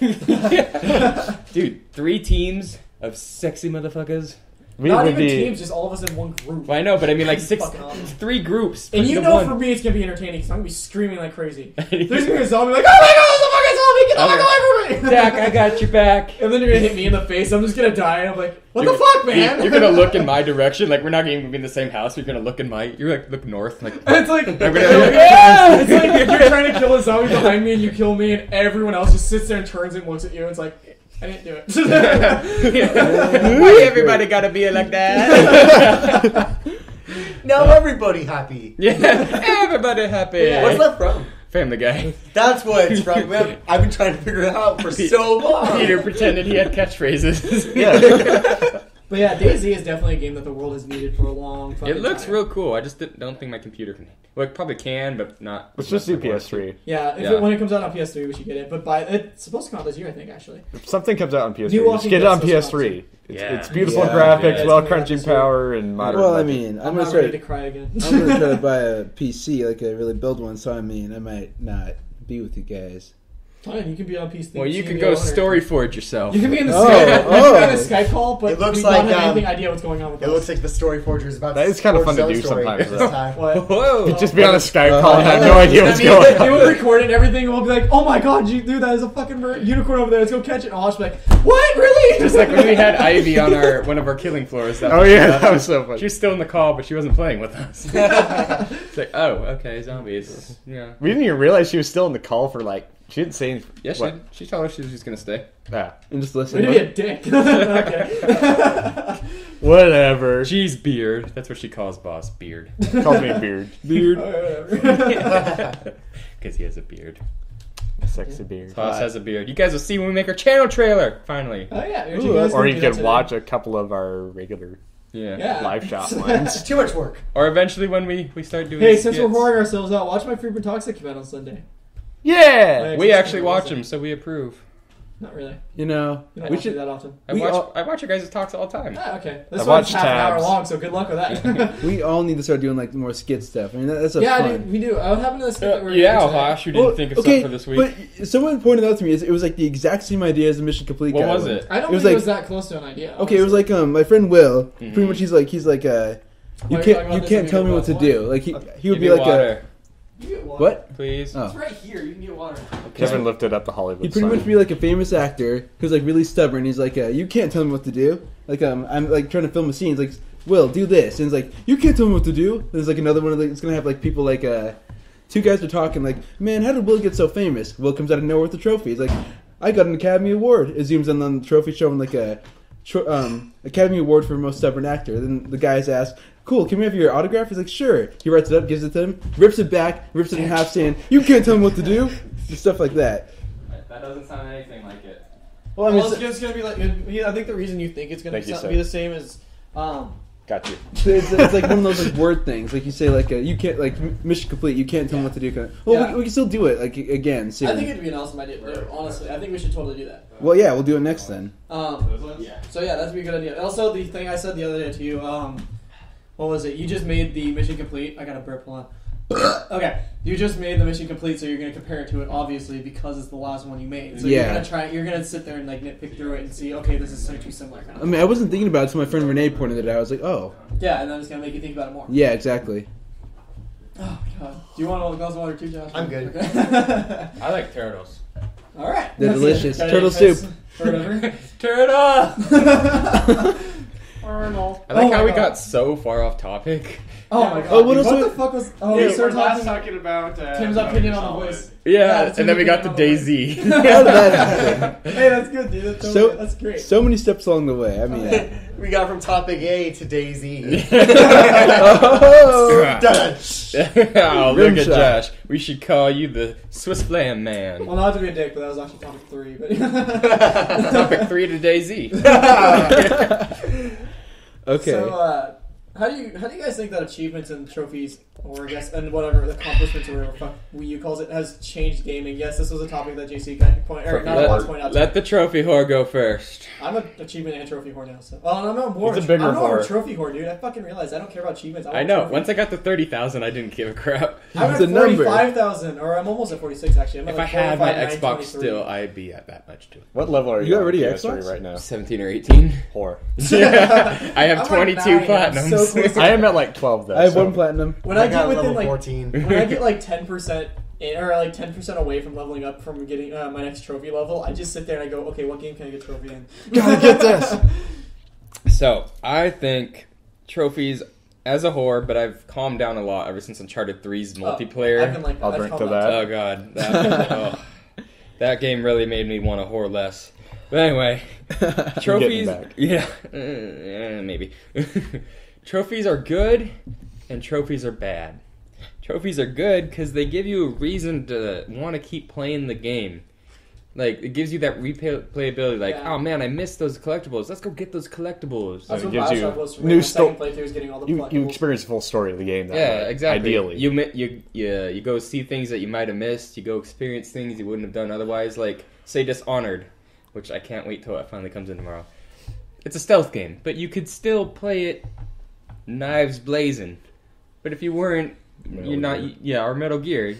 Dude, 3 teams of sexy motherfuckers.
We
Not
would
even
be.
teams, just all of us in one group.
Well, I know, but I mean like
Fucking awesome.
3 groups.
And
put
you
into
know
one.
for me it's gonna be entertaining because I'm gonna be screaming like crazy. There's gonna be a zombie like, oh my god, there's a fucking zombie! Get the fuck away from me!
Dak, I got your back.
And then you're gonna hit me in the face. I'm just gonna die. And I'm like, what
You're-
the fuck, man?
You're gonna look in my direction. Like we're not even gonna be in the same house. You're gonna look in my. You're like look north. Like
It's like,
Yeah!
it's like if you're trying to kill a zombie behind me and you kill me, and everyone else just sits there and turns and looks at you. And it's like, I didn't do it.
why everybody gotta be like that?
Now everybody happy.
Yeah, everybody happy.
What's that from?
Family Guy.
That's what it's from. I've been trying to figure it out for so long.
Peter pretended he had catchphrases.
Yeah.
But yeah, DayZ is definitely a game that the world has needed for a long fucking
It looks
time.
real cool. I just don't think my computer can. Well, it probably can, but not.
Let's just do PS3.
Yeah, when it comes out on PS3, we should get it. But it's supposed to come out this year, I think, actually.
If something comes out on PS3,
New
just
Walking
get it
Dead
on
supposed to come
PS3.
Yeah.
It's beautiful
Yeah.
graphics,
Yeah, it's
well
coming out
crunching
this year.
power, and modern.
Well, I
budget.
mean,
I'm
I'm
not
gonna
ready to
try.
cry again.
I'm gonna try to buy a PC, like a really build one. So I mean, I might not be with you guys.
Fine, you can be on PC.
Well, you
can
could
be
go
the owner.
Storyforge yourself.
You can be in the
Oh,
Skype. You can be in
oh.
a Skype call, but
It looks
we
like,
don't have
um,
anything idea what's going on with
It
us.
looks like the Story Forger is about
That
to
is kinda fun to
forge
do
Story
sometimes,
this
though.
time.
What?
Whoa!
Just be on a Skype call and have no idea what's
I mean,
going
they will
on.
record it and everything, and we'll be like, "Oh my god, dude, there's a fucking unicorn over there. Let's go catch it." And I'll just be like, "What? Really?"
Just like when we had Ivy on one of our killing floors.
Oh yeah, that was so funny.
She was still in the call, but she wasn't playing with us. It's like, oh, okay, zombies. Yeah.
We didn't even realize she was still in the call for like. She didn't say anything.
Yeah,
What?
she told us she was just gonna stay.
Ah,
And just
Way
listen.
to be a dick. Okay.
whatever. She
She's Beard. That's what she calls Boss. Beard.
calls me beard.
Because he has a beard.
Sexy beard.
Boss has a beard. You guys will see when we make our channel trailer. Finally.
Oh yeah. here's
Ooh,
you guys
Or
looking
you
at
can
today.
watch a couple of our regular
Yeah.
Yeah.
live shot ones.
It's too much work.
Or eventually when we start doing
Hey, since we're
skits.
whoring ourselves out, watch my Frequent Toxic come out on Sunday.
Yeah.
We actually watch them, so we approve.
Not really.
You know,
You don't
we
watch
should.
it that often.
I watch your guys' talks all the time.
Ah, okay. This
I
one's
watched
half an hour
tabs.
long, so good luck with that.
We all need to start doing like more skit stuff. I mean, that's a
yeah,
fun.
dude, we do. What happened to this? that we were
Yeah,
doing today?
Ohash, you didn't think of something for this week.
But someone pointed out to me it was like the exact same idea as the Mission Complete
What
guy
was
one.
it?
I don't
It was
think it
like-
was that close to an idea.
Okay, it was like my friend Will.
Mhm.
Pretty much, he's like you
Why are you talking
can't
about this
tell
in
me
your
what to
glass
do.
water?
Like he
Give
would be
me
like
water,
You get water.
what?
please.
Oh.
It's right here. You can get water.
Kevin lifted up the Hollywood
He'd pretty
sign.
much be like a famous actor who's like really stubborn. He's like, you can't tell me what to do. Like I'm like trying to film a scene. He's like, Will, do this, and it's like, you can't tell me what to do. And there's like another one. It's gonna have like people like two guys are talking like, man, how did Will get so famous? Will comes out of nowhere with the trophy. He's like, I got an Academy Award. It zooms in on the trophy showing like a Academy Award for most stubborn actor. Then the guys ask, cool, can we have your autograph? He's like, sure. He writes it up, gives it to him, rips it back, rips it in half, saying, you can't tell me what to do. Just stuff like that.
That doesn't sound anything like it.
Well, I mean,
Well, it's gonna be like. I think the reason you think it's gonna
Thank you,
be the same is.
Got you.
it's like one of those like word things. Like you say, like you can't like mission complete. You can't tell them what to do. Kind of. Well,
Yeah.
we can still do it. Like again. Soon.
I think it'd be an awesome idea. Dude, honestly, I think we should totally do that.
Well, yeah, we'll do it next then.
So yeah, that'd be a good idea. Also, the thing I said the other day to you, what was it? You just made the mission complete. I got a burp. Hold on. Okay, you just made the mission complete, so you're gonna compare it to it, obviously, because it's the last one you made. So
Yeah.
you're gonna sit there and like nitpick through it and see, okay, this is so too similar. Kind
I
of.
mean, I wasn't thinking about it until my friend Renee pointed it out. I was like, oh,
Yeah, and then it's gonna make you think about it more.
yeah, exactly.
Oh god. Do you want a glass of water too, Josh?
I'm good.
Okay.
I like turtles.
All right.
They're
That's
delicious.
it.
Turtle
Guys,
soup.
or whatever.
Turtle!
Arnold.
I like
Oh
how
my
we
God.
got so far off topic.
Oh my god.
Oh, what else
what
was-
the fuck was? Oh,
Yeah,
we started
we're last
talking.
about
Tim's opinion on the voice.
Yeah,
Tim's
and then we got to
opinion on the voice.
DayZ.
How did that happen?
Hey, that's good, dude. That's, totally, that's great.
So many steps along the way. I mean,
We got from topic A to Daisy.
oh,
Done.
Oh, look
Rim
at
shot.
Josh. We should call you the Swiss Flam Man.
Well, not to be a dick, but that was actually topic 3. But
Topic 3 to DayZ.
okay.
So, how do you guys think that achievements and trophies, or I guess and whatever the accomplishments or whatever fuck Wii U calls it, has changed gaming? Yes, this was a topic that JC kind of point or not once point out.
Let the trophy whore go first.
I'm an achievement and trophy whore now. So, well, I'm not more.
It's a bigger
I'm not a
whore.
trophy whore, dude. I fucking realized I don't care about achievements.
I
want
know.
trophies.
Once I got to 30,000, I didn't give a crap.
I'm
It's
at
a number.
45,000, or I'm almost at 46 actually. I'm at
If I
like
had my
45,
Xbox
923.
still, I'd be at that much too.
What level are you?
You
on
already
PS3
Xbox?
right now?
17 or 18.
Whore.
I have
I'm
22
like 9, I'm
platinums.
so close to-
I am at like 12 though.
I have
so-
one platinum.
When I get
got
within
level
like
14.
when I get like 10% or like 10% away from leveling up from getting my next trophy level, I just sit there and I go, okay, what game can I get trophy in?
Gotta get this.
So, I think trophies as a whore, but I've calmed down a lot ever since Uncharted 3's multiplayer.
I've been like that.
I'll
I've
drink
calmed
to
down.
that.
Oh god, that game really made me want to whore less. But anyway, trophies.
back.
Yeah, maybe. Trophies are good, and trophies are bad. Trophies are good because they give you a reason to want to keep playing the game. Like, it gives you that replayability. Like,
Yeah.
oh man, I missed those collectibles. Let's go get those collectibles.
That's
It
what
gives you
Bioshock was for me.
new
My second
sto-
playthrough is getting all the
You
collectibles.
experience the full story of the game. That
Yeah,
way,
exactly.
Ideally,
You go see things that you might have missed. You go experience things you wouldn't have done otherwise. Like, say Dishonored, which I can't wait till it finally comes in tomorrow. It's a stealth game, but you could still play it knives blazing. But if you weren't,
Metal
you're not.
Gear.
Yeah, or Metal Gear,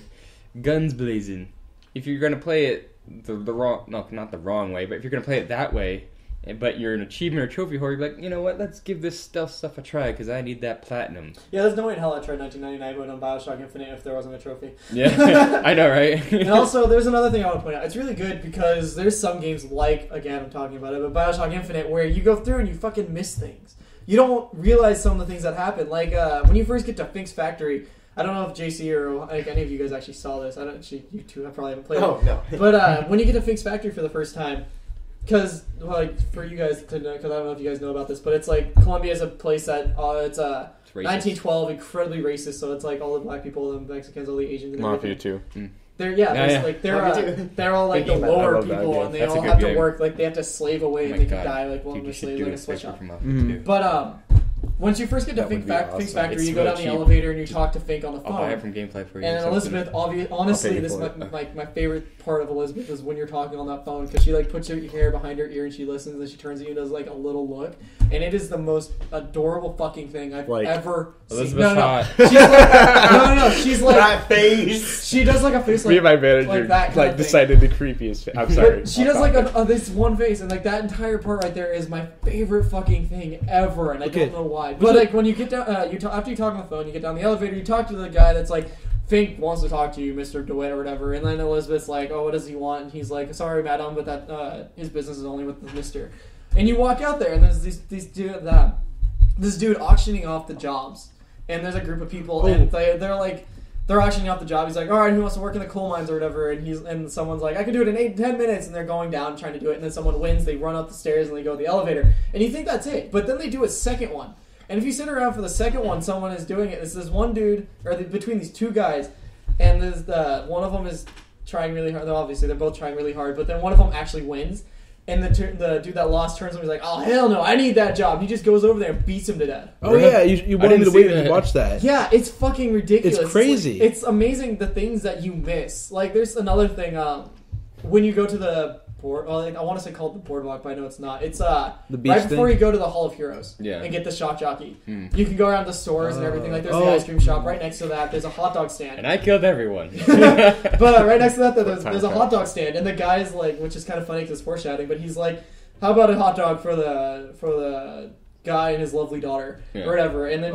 guns blazing. If you're gonna play it the wrong, no, not the wrong way, but if you're gonna play it that way, but you're an achievement or trophy whore, you're like, you know what? Let's give this stealth stuff a try because I need that platinum.
Yeah, there's no way in hell I tried 1999 but on Bioshock Infinite if there wasn't a trophy.
Yeah, I know, right?
And also, there's another thing I want to point out. It's really good because there's some games like, again, I'm talking about it, but Bioshock Infinite where you go through and you fucking miss things. You don't realize some of the things that happen. Like, when you first get to Fink's Factory, I don't know if JC or like any of you guys actually saw this. I don't actually, you two, I probably haven't played
Oh,
it.
no.
But when you get to Fink's Factory for the first time, because, like, for you guys to know, because I don't know if you guys know about this, but it's like, Colombia is a place that, it's
It's racist.
1912, incredibly racist, so it's like all the black people, the Mexicans, all the Asians, and
Mafia
everything.
2.
They're
Yeah, yeah.
like
Mafia 2.
they're all like the
Good game, man.
I
lower
love that
people,
game.
and they
That's a
all
good
have to
game.
work like they have to slave away,
Oh
and
my
they can
God.
die like one
Dude,
of
you
the
should
slaves
do
like a
a
sweatshop.
from Mafia
Mhm.
2.
But once you first get to
That would be
Fink's
awesome.
Factory,
It's
you go
real
down the
cheap.
elevator and you talk to Fink on the
I'll buy it
phone.
from Gameplay for you.
And
or something.
Elizabeth, honestly,
you
this is
for it.
my favorite part of Elizabeth is when you're talking on that phone because she like puts her hair behind her ear and she listens and she turns at you and does like a little look, and it is the most adorable fucking thing I've
Like,
ever seen.
Elizabeth's
No,
hot.
she's like, no. She's like
That face.
she does like a face
Me
like
and my manager
like that kind
like
of thing.
decided the creepiest. I'm sorry.
But she does like this one face, and like that entire part right there is my favorite fucking thing ever, and I
Okay.
don't know why. But like when you get down, after you talk on the phone, you get down the elevator, you talk to the guy that's like, Fink wants to talk to you, Mr. DeWitt or whatever, and then Elizabeth's like, oh, what does he want? And he's like, sorry, madam, but that his business is only with the Mister. And you walk out there, and there's this dude auctioning off the jobs, and there's a group of people, and they're auctioning off the job. He's like, all right, who wants to work in the coal mines or whatever? And someone's like, I can do it in 8-10 minutes. And they're going down trying to do it. And then someone wins. They run up the stairs and they go to the elevator. And you think that's it. But then they do a second one. And if you sit around for the second one, someone is doing it. It's this one dude, or between these two guys. And there's one of them is trying really hard. Obviously, they're both trying really hard. But then one of them actually wins. And the dude that lost turns and he's like, oh, hell no, I need that job. He just goes over there and beats him to death.
Oh, yeah, you wanted me to wait and watch that.
Yeah, it's fucking ridiculous.
It's crazy.
It's amazing the things that you miss. Like, there's another thing, when you go to the board, well, I want to say called the boardwalk, but I know it's not. It's
the beach
right before
thing?
you go to the Hall of Heroes and get the shock jockey. You can go around the stores and everything. Like, there's the ice cream shop. Right next to that, there's a hot dog stand.
And I killed everyone.
But right next to that, there's a hot dog stand. And the guy's like, which is kind of funny because it's foreshadowing, but he's like, how about a hot dog for the guy and his lovely daughter or whatever? And then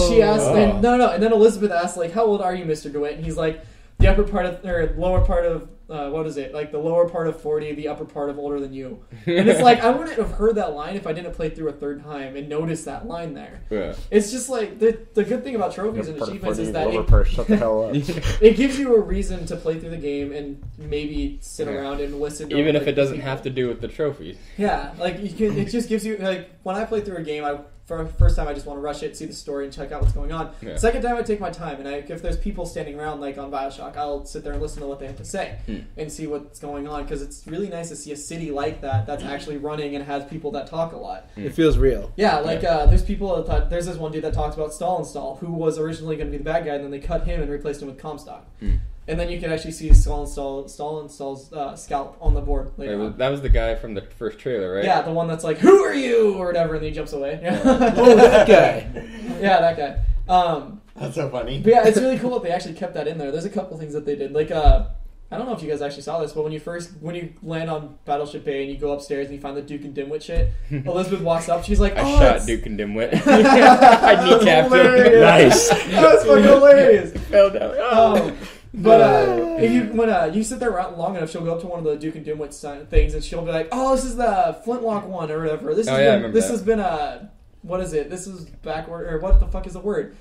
she asks, and then Elizabeth asks, like, how old are you, Mr. DeWitt? And he's like, the upper part of, or lower part of, what is it? Like the lower part of 40, the upper part of older than you. And it's like, I wouldn't have heard that line if I didn't play through a third time and notice that line there.
Yeah.
It's just like, the good thing about trophies and achievements is that
shut the hell up.
it gives you a reason to play through the game and maybe sit around and listen to
even if it doesn't have to do with the trophies.
Yeah, like it just gives you, like, when I play through a game, for the first time I just want to rush it, see the story, and check out what's going on.
Yeah.
Second time I take my time, and if there's people standing around, like on Bioshock, I'll sit there and listen to what they have to say and see what's going on, because it's really nice to see a city like that's actually running and has people that talk a lot.
It feels real.
Yeah, like there's people that there's this one dude that talks about Stall, who was originally going to be the bad guy, and then they cut him and replaced him with Comstock. And then you can actually see Stall's scalp on the board later on.
That was the guy from the first trailer, right?
Yeah, the one that's like, who are you? Or whatever, and then he jumps away.
Oh, that guy.
Yeah, that guy.
That's so funny.
But yeah, it's really cool that they actually kept that in there. There's a couple things that they did. Like, I don't know if you guys actually saw this, but when you land on Battleship Bay and you go upstairs and you find the Duke and Dimwit shit, Elizabeth walks up, she's like,
I shot Duke and Dimwit. I kneecapped him.
Nice.
That was fucking hilarious.
Fell down. Oh.
But if you sit there long enough, she'll go up to one of the Duke and Dimwit things, and she'll be like, "Oh, this is the Flintlock one or whatever. This has been a what is it? This is backward or what the fuck is the word?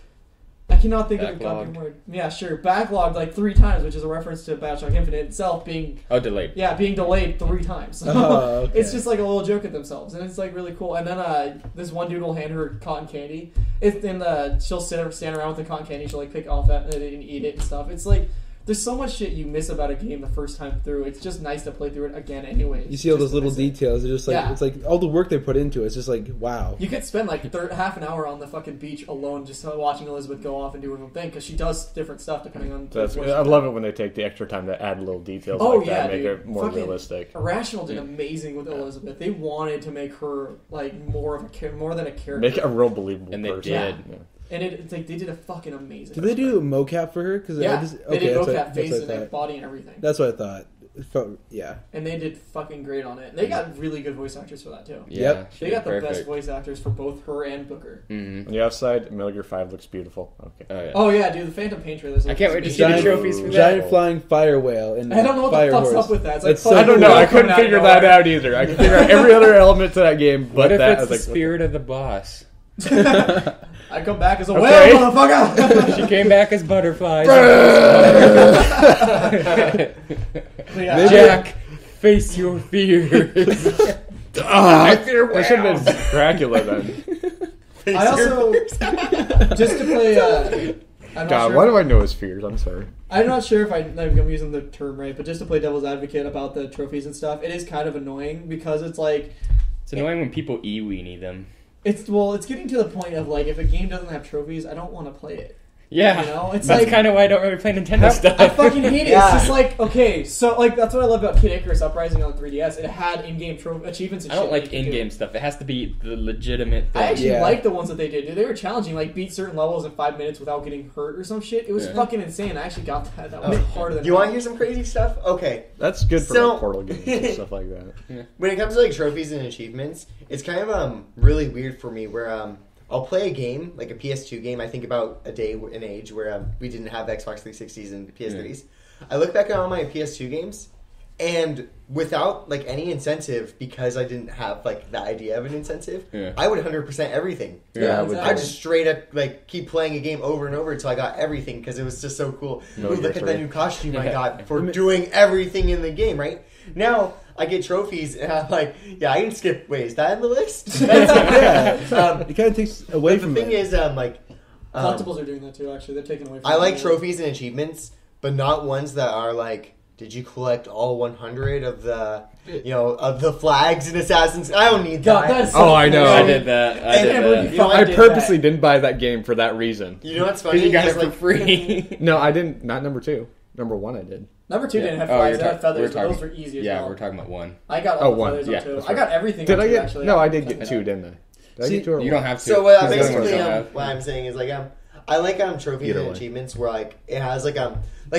I cannot think of the goddamn word. Yeah, sure. Backlogged like 3 times, which is a reference to Bioshock Infinite itself being
delayed.
Yeah, being delayed 3 times. So it's just like a little joke at themselves, and it's like really cool. And then this one dude will hand her cotton candy. She'll stand around with the cotton candy. She'll like pick off that and eat it and stuff. It's like. There's so much shit you miss about a game the first time through. It's just nice to play through it again anyway.
You see all those little details. It's just like it's like all the work they put into it. It's just like, wow.
You could spend like half an hour on the fucking beach alone just watching Elizabeth go off and do her own thing, because she does different stuff depending on...
I love it when they take the extra time to add little details that, make it more realistic.
Irrational did amazing with Elizabeth. They wanted to make her like more than a character.
Make it a real believable person.
And they did.
Yeah. And it's like they did a fucking amazing.
Did they do a mocap for her? Cause
they did mocap face and body and everything.
That's what I thought. And
they did fucking great on it. And they got really good voice actors for that too.
Yeah,
they got the best voice actors for both her and Booker.
On the outside, Metal Gear 5 looks beautiful. Okay.
Oh yeah, dude, the Phantom Pain trailers.
I can't wait to see the trophies for that.
Giant flying fire whale and
I don't know what the fuck's up with that. It's
like I don't know. I couldn't figure that out either. I could figure out every other element to that game, but
what if
that
it's the spirit of the boss?
I come back as a whale, motherfucker.
She came back as butterflies. Jack, face your fears.
I fear whales. I should have been Dracula then.
I also just to play.
Why do I know his fears? I'm sorry.
I'm not sure if I'm using the term right, but just to play devil's advocate about the trophies and stuff, it is kind of annoying because it's like
it's annoying when people e-weenie them.
It's getting to the point of like if a game doesn't have trophies, I don't want to play it.
Yeah,
you know, it's
that's
like,
kind of why I don't really play Nintendo stuff.
I fucking hate it. Yeah. It's just like, okay, so like that's what I love about Kid Icarus Uprising on the 3DS. It had in-game achievements and shit.
I don't like in-game stuff. It has to be the legitimate thing.
I actually like the ones that they did. They were challenging, like beat certain levels in 5 minutes without getting hurt or some shit. It was fucking insane. I actually got that. That was harder than
you want to hear some crazy stuff? Okay.
That's good for like Portal games and stuff like that.
Yeah. When it comes to like trophies and achievements, it's kind of really weird for me where I'll play a game, like a PS2 game. I think about a day and age where we didn't have Xbox 360s and PS3s. I look back at all my PS2 games, and without like any incentive, because I didn't have like the idea of an incentive, I would 100% everything.
Yeah, exactly.
I just straight up like keep playing a game over and over until I got everything because it was just so cool. Look at that new costume I got for doing everything in the game. Right now, I get trophies, and I'm like, I can skip. Wait, is that in the list?
It kind of takes away from it.
The thing is,
collectibles are doing that too. Actually, they're taking away from
I like trophies and achievements, but not ones that are like did you collect all 100 of the flags in Assassin's? I don't need
God,
that.
that's so
I know.
I did that. I did that.
You know,
I
did
purposely
that.
didn't buy that game for that reason.
You know what's funny?
Because you got it
Because,
for free.
No, I didn't. Not number 2. Number 1 I did.
Number 2 didn't have
Oh,
flags,
you're
it had feathers,
we're
but those
talking-
were easy as
Yeah,
well.
we're talking about 1.
I got all the
one.
feathers
Yeah,
on 2.
that's
I got everything
Did
on
I
2,
get?
actually.
No, I did get
Yeah.
2, didn't I? Did I
See,
get 2 or
You
1?
don't have to.
So
because the other
basically,
ones don't have.
what I'm saying is like I like trophies
Either
and
way.
achievements where like it has like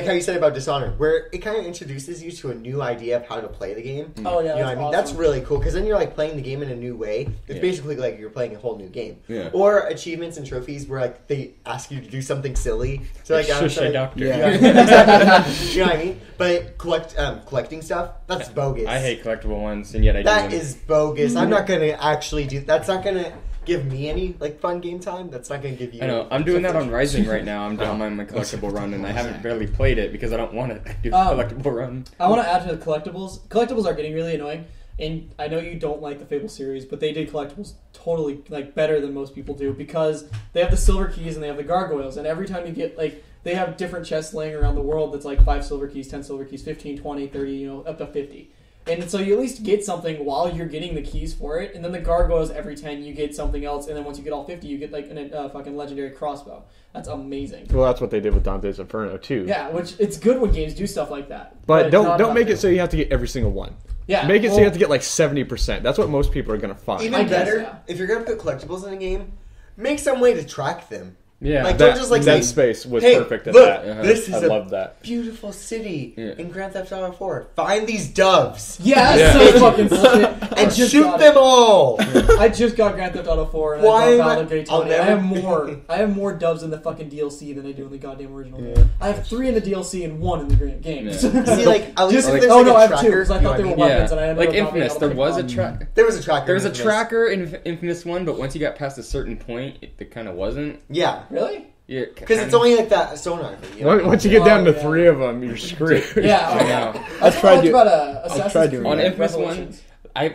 how you said about Dishonored, where it kind of introduces you to a new idea of how to play the game.
Oh, yeah,
You know what I mean? That's really cool because then you're like playing the game in a new way. It's
Yeah.
basically like you're playing a whole new game.
Yeah.
Or achievements and trophies where like they ask you to do something silly. So like
Shush,
like,
doctor.
Yeah.
exactly. You know what I mean? But collecting stuff, that's bogus.
I hate collectible ones, and yet I do
That
them.
is bogus. I'm not gonna actually do. That's not gonna give me any like fun game time. That's not gonna give you.
I know. I'm doing that on Rising right now. I'm doing my collectible run, and I haven't barely played it because I don't want to do the collectible run.
I want to add to the collectibles. Collectibles are getting really annoying, and I know you don't like the Fable series, but they did collectibles totally like better than most people do because they have the silver keys and they have the gargoyles, and every time you get like they have different chests laying around the world that's like 5 silver keys, 10 silver keys, 15, 20, 30, you know, up to 50. And so you at least get something while you're getting the keys for it, and then the gargoyles every 10 you get something else, and then once you get all 50 you get like a fucking legendary crossbow. That's amazing.
Well, that's what they did with Dante's Inferno too.
Yeah, which it's good when games do stuff like that.
But
it's
don't
not
don't make it
enough.
so you have to get every single one.
Yeah,
Make it so
well,
you have to get like 70%. That's what most people are gonna find.
Even
I guess,
better,
yeah.
if you're gonna put collectibles in a game, make some way to track them.
Yeah.
Like,
that,
don't just like
Dead
say,
Space was
hey,
perfect at
look,
that.
Uh-huh.
this is
I
a
love that.
beautiful city
Yeah.
in Grand Theft Auto 4. Find these doves
Yeah,
Yeah.
that's so fucking bullshit. I
and
just
shoot
got
them
it.
all.
I just got Grand Theft Auto 4 and
Why
I
am
got
I-
Valor Gay
I'll
Tony.
never-
I have more doves in the fucking DLC than I do in the goddamn original
Yeah.
game. I have 3 in the DLC and 1 in the game.
Yeah.
See, like at least
Just,
if there's
oh
like
no,
a
I have
tracker,
2 because I
you know
thought they
what
were
I mean?
weapons and I ended
Like
up not being
Infamous,
able to
there
pick
was a
them.
track.
There was a tracker.
There was a
in Infamous.
tracker in Infamous one, but once you got past a certain point, it kind of wasn't.
Yeah,
Really?
because it's only like that sonar thing. You know?
Once you get down to
yeah.
3 of them, you're screwed.
Yeah.
I know.
That's
tried
what I liked
to-
about
I
Assassin's
tried
Creed
doing
On
that.
Infamous one,
Revelations.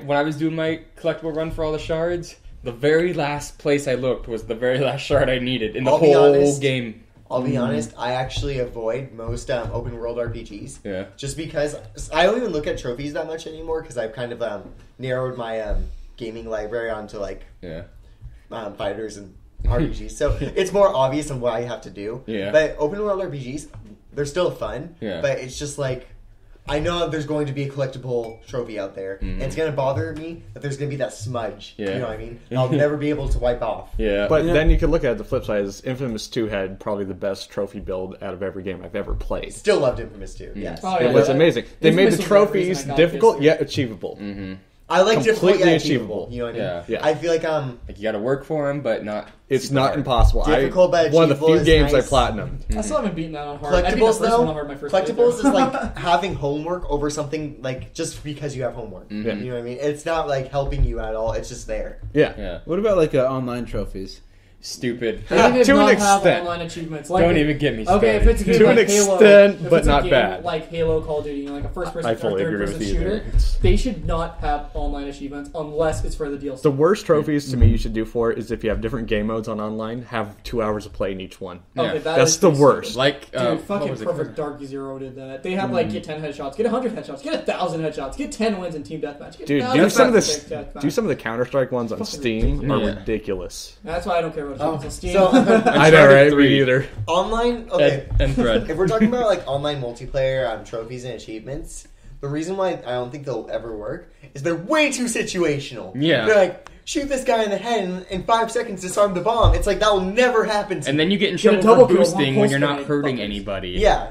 when I was doing my collectible run for all the shards, the very last place I looked was the very last shard I needed in the
I'll be
whole
honest.
game.
I'll be honest, I actually avoid most open world RPGs.
Yeah.
Just because I don't even look at trophies that much anymore because I've kind of narrowed my gaming library onto like
Yeah.
fighters and RPGs. So it's more obvious on what I have to do.
Yeah.
But open world RPGs, they're still fun.
Yeah.
But it's just like I know there's going to be a collectible trophy out there, and it's going to bother me that there's going to be that smudge.
Yeah.
You know what I mean? And I'll never be able to wipe off.
Yeah.
But
Yeah.
then you could look at it, the flip side is Infamous 2 had probably the best trophy build out of every game I've ever played.
Still loved Infamous 2. Yes.
Oh,
It
yeah,
was
yeah.
amazing. They made
Infamous
the
was the reason
trophies
I got
difficult
PS3.
yet achievable.
Mm-hmm.
I like difficult
Completely
yet
achievable.
achievable. You know what I mean?
Yeah.
Yeah.
I feel like
Like you got to work for them, but not.
It's
super
not
hard.
impossible.
Difficult but
one of the
achievable
few
is
games
nice.
I platinumed.
I still haven't beaten that on hard. I beat the
Collectibles
first one on
though,
hard my first
collectibles is
playthrough.
like having homework over something like just because you have homework.
Mhm.
Yeah.
You know what I mean? It's not like helping you at all. It's just there.
Yeah.
Yeah.
What about like online trophies?
Stupid.
They did
To an
not have
extent.
online achievements. Like,
Don't even get me started.
Okay, if it's a game
To
like
an
Halo,
extent,
if
but
it's a
not
game
bad.
like Halo, Call of Duty, you know, like a first-person
I
or
fully agree
third-person
with you
shooter,
there.
they should not have online achievements unless it's for the DLC.
The worst trophies to me you should do for it is if you have different game modes on online, have 2 hours of play in each one.
Okay,
Yeah.
that
That's
is
the
pretty
worst.
stupid.
Like,
Dude,
what
fucking
was it
Perfect
called?
Dark Zero did that. They have like get 10 headshots, get 100 headshots, get 1,000 headshots, get 10 wins in team deathmatch. Get
Dude,
1,000
do some of
wins
this.
in deathmatch.
Do some of the Counter-Strike ones on
Fucking
Steam are
Yeah.
ridiculous.
That's why I don't care about achievements on Steam.
So
I know, right? Me
3.
either.
online, okay.
And Thread.
If we're talking about like online multiplayer trophies and achievements, the reason why I don't think they'll ever work is they're way too situational.
Yeah.
They're like, shoot this guy in the head and in 5 seconds disarm the bomb. It's like that will never happen to
And
me.
then you get in
Get a
trouble
double
for
kill,
boosting
one
when you're
pulse
not
grenade,
hurting
fuckers.
anybody.
Yeah.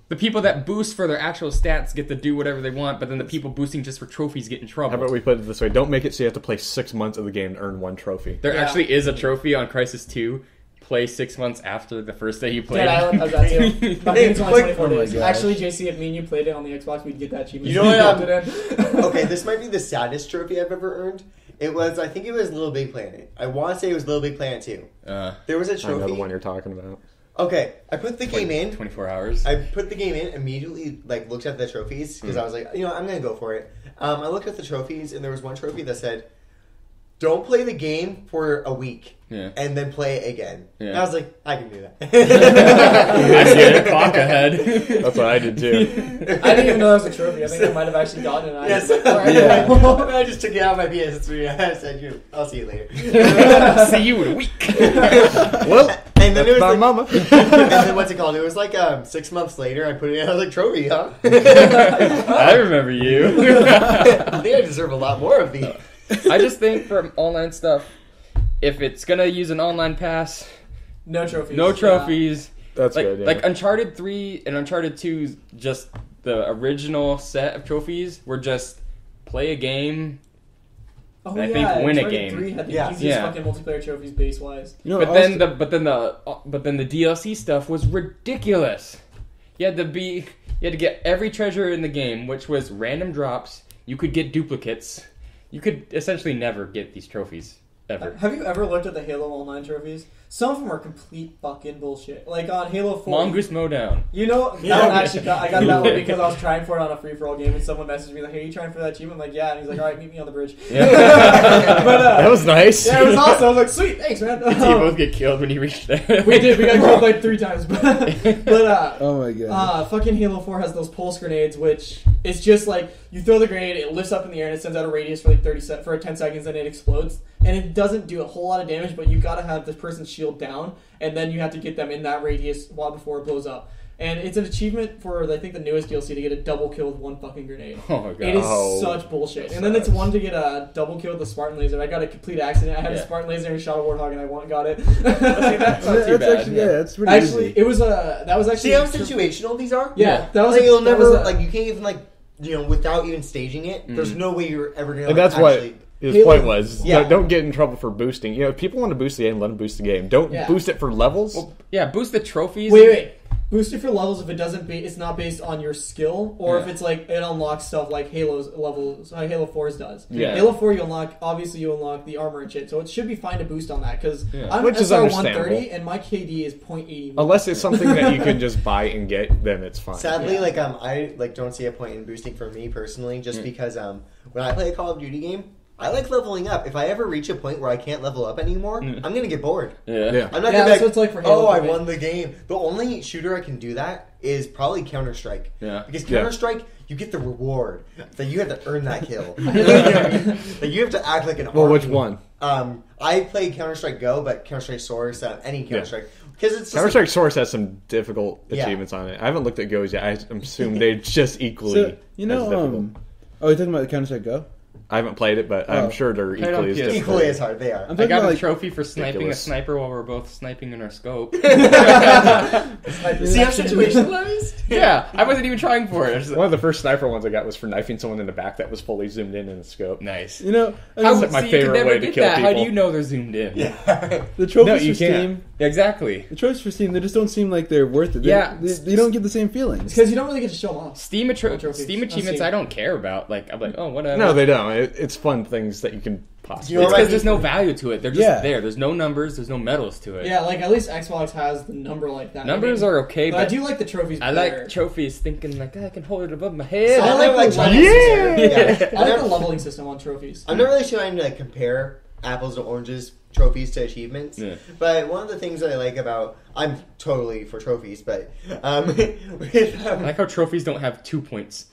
The people that boost for their actual stats get to do whatever they want, but then the people boosting just for trophies get in trouble.
How about we put it this way? Don't make it so you have to play 6 months of the game to earn 1 trophy.
There
Yeah.
actually is a trophy on Crisis 2. Play 6 months after the first day you played.
Dead Island has that too. I think it's only
Like-
24
oh my
days.
gosh.
Actually, JC, if me and you played it on the Xbox, we'd get that achievement.
You know what,
Put it in.
Okay, this might be the saddest trophy I've ever earned. I think it was Little Big Planet. I want to say it was Little Big Planet 2. There was a
I know the
trophy.
one you're talking about.
Okay, I put the game in.
24 hours.
I put the game in, immediately like looked at the trophies because I was like, I'm gonna go for it. I looked at the trophies and there was one trophy that said don't play the game for a week.
Yeah.
And then play it again.
Yeah.
And I was like, I can do that.
I see a clock ahead.
That's what I did too.
I didn't even know that was a trophy. I think I might have actually gotten it. And I
Yes.
was like, all right.
Yeah. I just took it out of my PS3 and I said, I'll see you later.
See you in a week.
Well,
And then it was
my
like,
mama.
and then what's it called? It was like 6 months later. I put it in. I was like, trophy, huh?
I remember you.
I think I deserve a lot more of these.
I just think for online stuff, if it's gonna use an online pass,
No trophies.
no trophies.
That's
like,
good. Yeah.
Like Uncharted 3 and Uncharted 2, just the original set of trophies were just play a game.
Oh,
I
yeah,
think win a
Uncharted
game.
3 had the
Yeah.
easiest
Yeah.
fucking multiplayer trophies base wise.
You know,
But
also-
then the DLC stuff was ridiculous. You had to get every treasure in the game, which was random drops. You could get duplicates. You could essentially never get these trophies ever.
Have you ever looked at the Halo Online trophies? Some of them are complete fucking bullshit. Like on Halo 4.
Mongoose Mowdown.
You know, that one actually I got that one because I was trying for it on a free-for-all game and someone messaged me like, hey, you trying for that achievement? I'm like, yeah. And he's like, alright, meet me on the bridge.
Yeah.
But,
that was nice.
yeah, it was awesome. I was like, sweet, thanks, man.
Did you both get killed when you reached there?
We did. We got killed like 3 times.
oh my god.
Fucking Halo 4 has those pulse grenades, which is just like you throw the grenade, it lifts up in the air, and it sends out a radius for like 10 seconds, and it explodes. And it doesn't do a whole lot of damage, but you gotta have this person's shield down, and then you have to get them in that radius while before it blows up. And it's an achievement for, I think, the newest DLC to get a double kill with one fucking grenade.
Oh my god.
It is such bullshit. And then it's one to get a double kill with the Spartan laser. I got a complete accident. I had a Spartan laser and shot a warthog, and I got it.
That's not too bad.
Actually, that's pretty
Actually,
easy.
it was that was actually
See how situational these are?
Yeah, that was
Like, you'll
that
never,
was a-
like, you can't even, like, without even staging it, there's no way you're ever going to,
And that's
actually...
what his
Halo-
point was.
Yeah.
Don't get in trouble for boosting. You know, if people want to boost the game, let them boost the game. Don't
Yeah.
boost it for levels.
Yeah, boost the trophies.
Wait. Boost it for levels if it doesn't it's not based on your skill, or if it's like it unlocks stuff like Halo's levels, Halo 4's does.
Yeah.
Halo 4 you unlock the armor and shit, so it should be fine to boost on that because I'm
Which is
SR
understandable.
130 and my KD is 0.80.
Unless it's something that you can just buy and get, then it's fine.
Sadly,
Yeah.
like I like don't see a point in boosting for me personally, just because when I play a Call of Duty game, I like leveling up. If I ever reach a point where I can't level up anymore, I'm gonna get bored.
Yeah.
I'm not
Yeah,
gonna be
that's
like,
what it's like for Halo
oh, I
for me.
won the game. The only shooter I can do that is probably Counter-Strike.
Yeah.
Because
Yeah.
Counter-Strike, you get the reward that you have to earn that kill. You know what I mean? Like, you have to act like an
Well,
army.
which one?
I play Counter-Strike Go, but Counter-Strike Source, any Counter-Strike. Because it's just
Counter-Strike Source has some difficult
Yeah.
achievements on it. I haven't looked at Go's yet. I assume they're just equally
So, you
as difficult.
know, oh, you're talking about Counter-Strike Go?
I haven't played it, but I'm
Oh.
sure they're
Played on
equally as
PS4.
difficult.
equally as hard. They are.
I'm
I
talking
got
about
a
like,
trophy for sniping
ridiculous.
a sniper while we were both sniping in our scope.
See how situationalized?
Yeah, I wasn't even trying for it. I was
One of the first sniper ones I got was for knifing someone in the back that was fully zoomed in the scope.
nice.
you know, I
How,
mean,
That's my
see, you could
favorite
never
way to
get
kill
that. How do
people.
you know they're zoomed in?
Yeah.
the trophies
No, you
for
can't.
Steam.
Exactly.
The trophies for Steam, they just don't seem like they're worth it.
Yeah.
They don't get the same feelings.
because you don't really get to show them off.
Steam
trophies.
Steam
On
achievements
Steam.
I don't care about. Like I'm like, oh whatever.
No, they don't. It's fun things that you can possibly.
You know
It's
what?
because there's no value to it. They're just
Yeah.
there. There's no numbers. There's no medals to it.
Yeah, like at least Xbox has the number like that.
Numbers
I mean,
are okay,
but I
but
do like the trophies.
I
better.
like trophies. Thinking like I can hold it above my head.
I like the
trying to
leveling
compare-
system. I like the leveling system on trophies.
I'm not really trying to compare apples to oranges, trophies to achievements.
Yeah.
But one of the things that I like about I'm totally for trophies, but
I like how trophies don't have 2 points.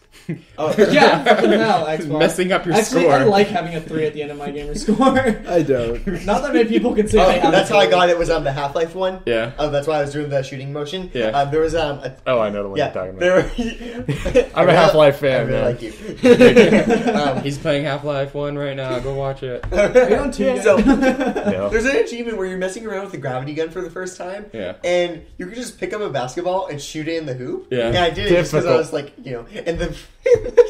oh,
Yeah, fucking hell, Xbox.
Messing up your
Actually,
score.
I like having a 3 at the end of my gamer score.
I don't.
Not that many people can say they have
that's
a
how I
3.
got it. Was on the Half-Life one.
Yeah.
That's why I was doing the shooting motion.
Yeah.
There was a
Oh, I know the one
yeah.
you're talking about.
There.
I'm a Half-Life fan,
I really
man.
like you.
He's playing Half-Life 1 right now. Go watch it.
Are you on 2 yet?
So
No.
there's an achievement where you're messing around with the gravity gun for the first time.
Yeah.
And you can just pick up a basketball and shoot it in the hoop.
Yeah.
And I did it just because I
Difficult.
was like, and the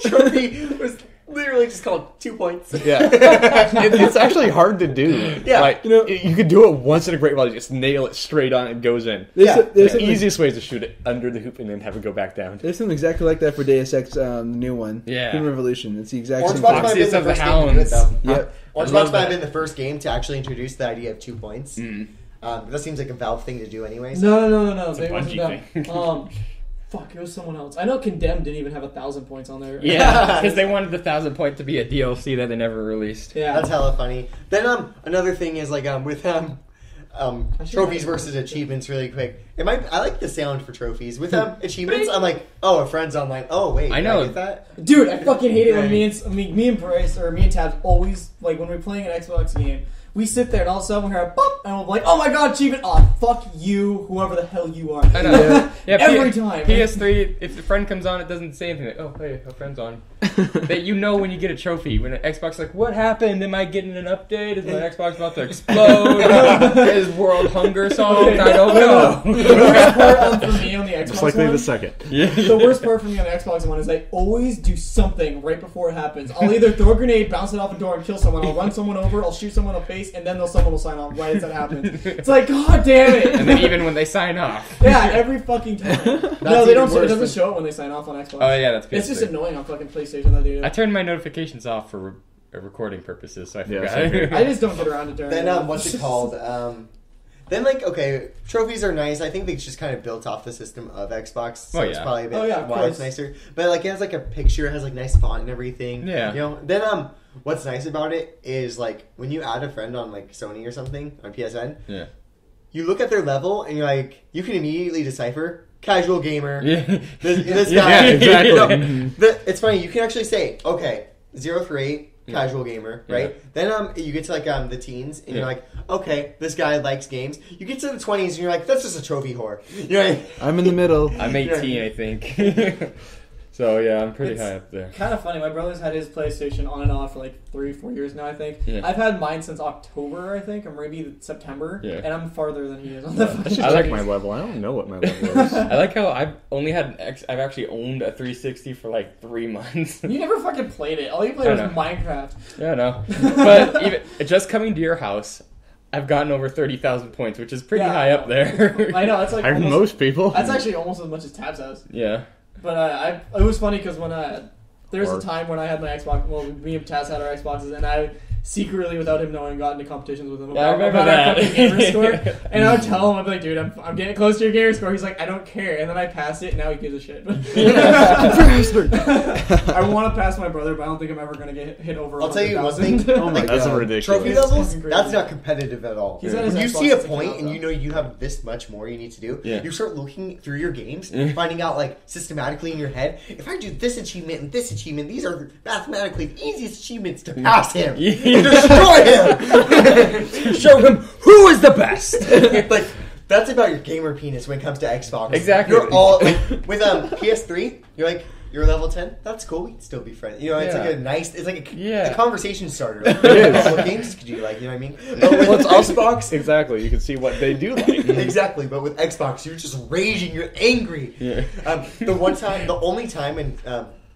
trophy was literally just called 2 points.
Yeah, it's actually hard to do.
Yeah.
Like you could do it once in a great while. You just nail it straight on. It goes in.
There's,
Yeah.
there's,
The
something,
easiest way is to shoot it under the hoop and then have it go back down.
there's something exactly like that for Deus Ex, the new one.
Yeah.
Human Revolution. It's the exact
Orange
same
Box
thing.
might have been
Foxiest
the
of the
first game to do it,
Hounds.
though.
Yep.
Orange
I
Box
love
might have
that.
been the first game to actually introduce the idea of 2 points.
Mm.
That seems like a Valve thing to do anyways.
No.
It's a
They wasn't
Bungie
them. Fuck, it was someone else. I know Condemned didn't even have 1,000 points on there.
Yeah, because they wanted the 1,000 point to be a DLC that they never released.
Yeah.
That's hella funny. Then another thing is like with trophies versus achievements really quick. I like the sound for trophies. With achievements, I'm like, oh, a friend's online. Oh wait,
I know.
Did I get that?
Dude, I fucking hate it when me and Bryce or me and Tabs always like when we're playing an Xbox game. We sit there and all of a sudden we hear a bump and we're like, oh my god, achievement! Oh, fuck you, whoever the hell you are.
I know. Yeah,
Every time.
PS3, if the friend comes on, it doesn't say anything. Like, oh, hey, a friend's on. That you know when you get a trophy. When an Xbox like, what happened? Am I getting an update? Is my Xbox about to explode? Is world hunger solved? I don't know.
The worst part for me on the Xbox
Just like the
one,
second.
Yeah.
the worst part for me on the Xbox One is I always do something right before it happens. I'll either throw a grenade, bounce it off a door, and kill someone. I'll run someone over, I'll shoot someone in the face, and then someone will sign off right as that happens. It's like, god damn it!
And then even when they sign off.
Yeah, every fucking time. No, they don't. It doesn't show it when they sign off on Xbox.
Oh yeah, that's
It's just
PS3.
annoying on fucking PlayStation that they do.
I turned my notifications off for recording purposes, so I
Yeah,
forgot.
same here.
I just don't get around to turning it
Then
off.
what's it called? Then like okay, trophies are nice. I think they just kind of built off the system of Xbox, so
Oh,
it's
yeah.
probably a bit
Oh, yeah, of
why it's
course.
nicer. But like it has like a picture, it has like nice font and everything.
Yeah.
You know. Then what's nice about it is like when you add a friend on like Sony or something on PSN,
Yeah.
you look at their level and you're like, you can immediately decipher casual gamer.
Yeah.
This
Yeah,
guy.
exactly.
It's funny. You can actually say, okay, 0 through 8, casual gamer, right? Then you get to like the teens, and you're like, okay, this guy likes games. You get to the 20s, and you're like, that's just a trophy whore. You know what I mean?
I'm in the middle.
I'm 18, I think. So yeah, I'm pretty
It's
high up there.
Kind of funny. My brother's had his PlayStation on and off for like 3-4 years now, I think.
Yeah.
I've had mine since October, I think, or maybe September.
Yeah.
And I'm farther than he is on the fucking
I like
trophies.
my level. I don't know what my level is.
I like how I've only had I've actually owned a 360 for like 3 months.
You never fucking played it. All you played was
I know.
Minecraft.
Yeah, I know. But even just coming to your house, I've gotten over 30,000 points, which is pretty
Yeah,
high up there.
I know, it's like
I
almost,
most people.
that's actually almost as much as Tabs has.
Yeah.
But it was funny because when there was
Or-
a time when I had my Xbox, well, me and Taz had our Xboxes, and I secretly, without him knowing, got into competitions with him
Yeah, I remember
about
that.
our fucking gamer score. And I would tell him, I'd be like, dude, I'm getting close to your gamer score. He's like, I don't care. And then I passed it, and now he gives a shit. I want to pass my brother, but I don't think I'm ever going to get hit over
I'll tell you one
100,000.
thing.
Oh my
That's
god.
ridiculous.
Trophy
It's
levels,
fucking crazy.
that's not competitive at all.
He's at his
When you
Xbox
see a
sticking
point
out,
and
though.
you know you have this much more you need to do,
Yeah.
you start looking through your games,
Yeah.
finding out like systematically in your head, if I do this achievement and this achievement, these are mathematically the easiest achievements to pass him
Yeah.
and destroy him.
Show him who is the best.
Like that's about your gamer penis when it comes to Xbox.
Exactly.
You're all like, with PS3. You're like. You're level 10? That's cool. We can still be friends. You know, it's
Yeah.
like a nice, it's like a
Yeah.
conversation starter. Like,
It is.
what games could you like? You know what I mean? But with
Well, it's also
Xbox,
exactly. You can see what they do like.
exactly. But with Xbox, you're just raging. You're angry.
Yeah.
The only time in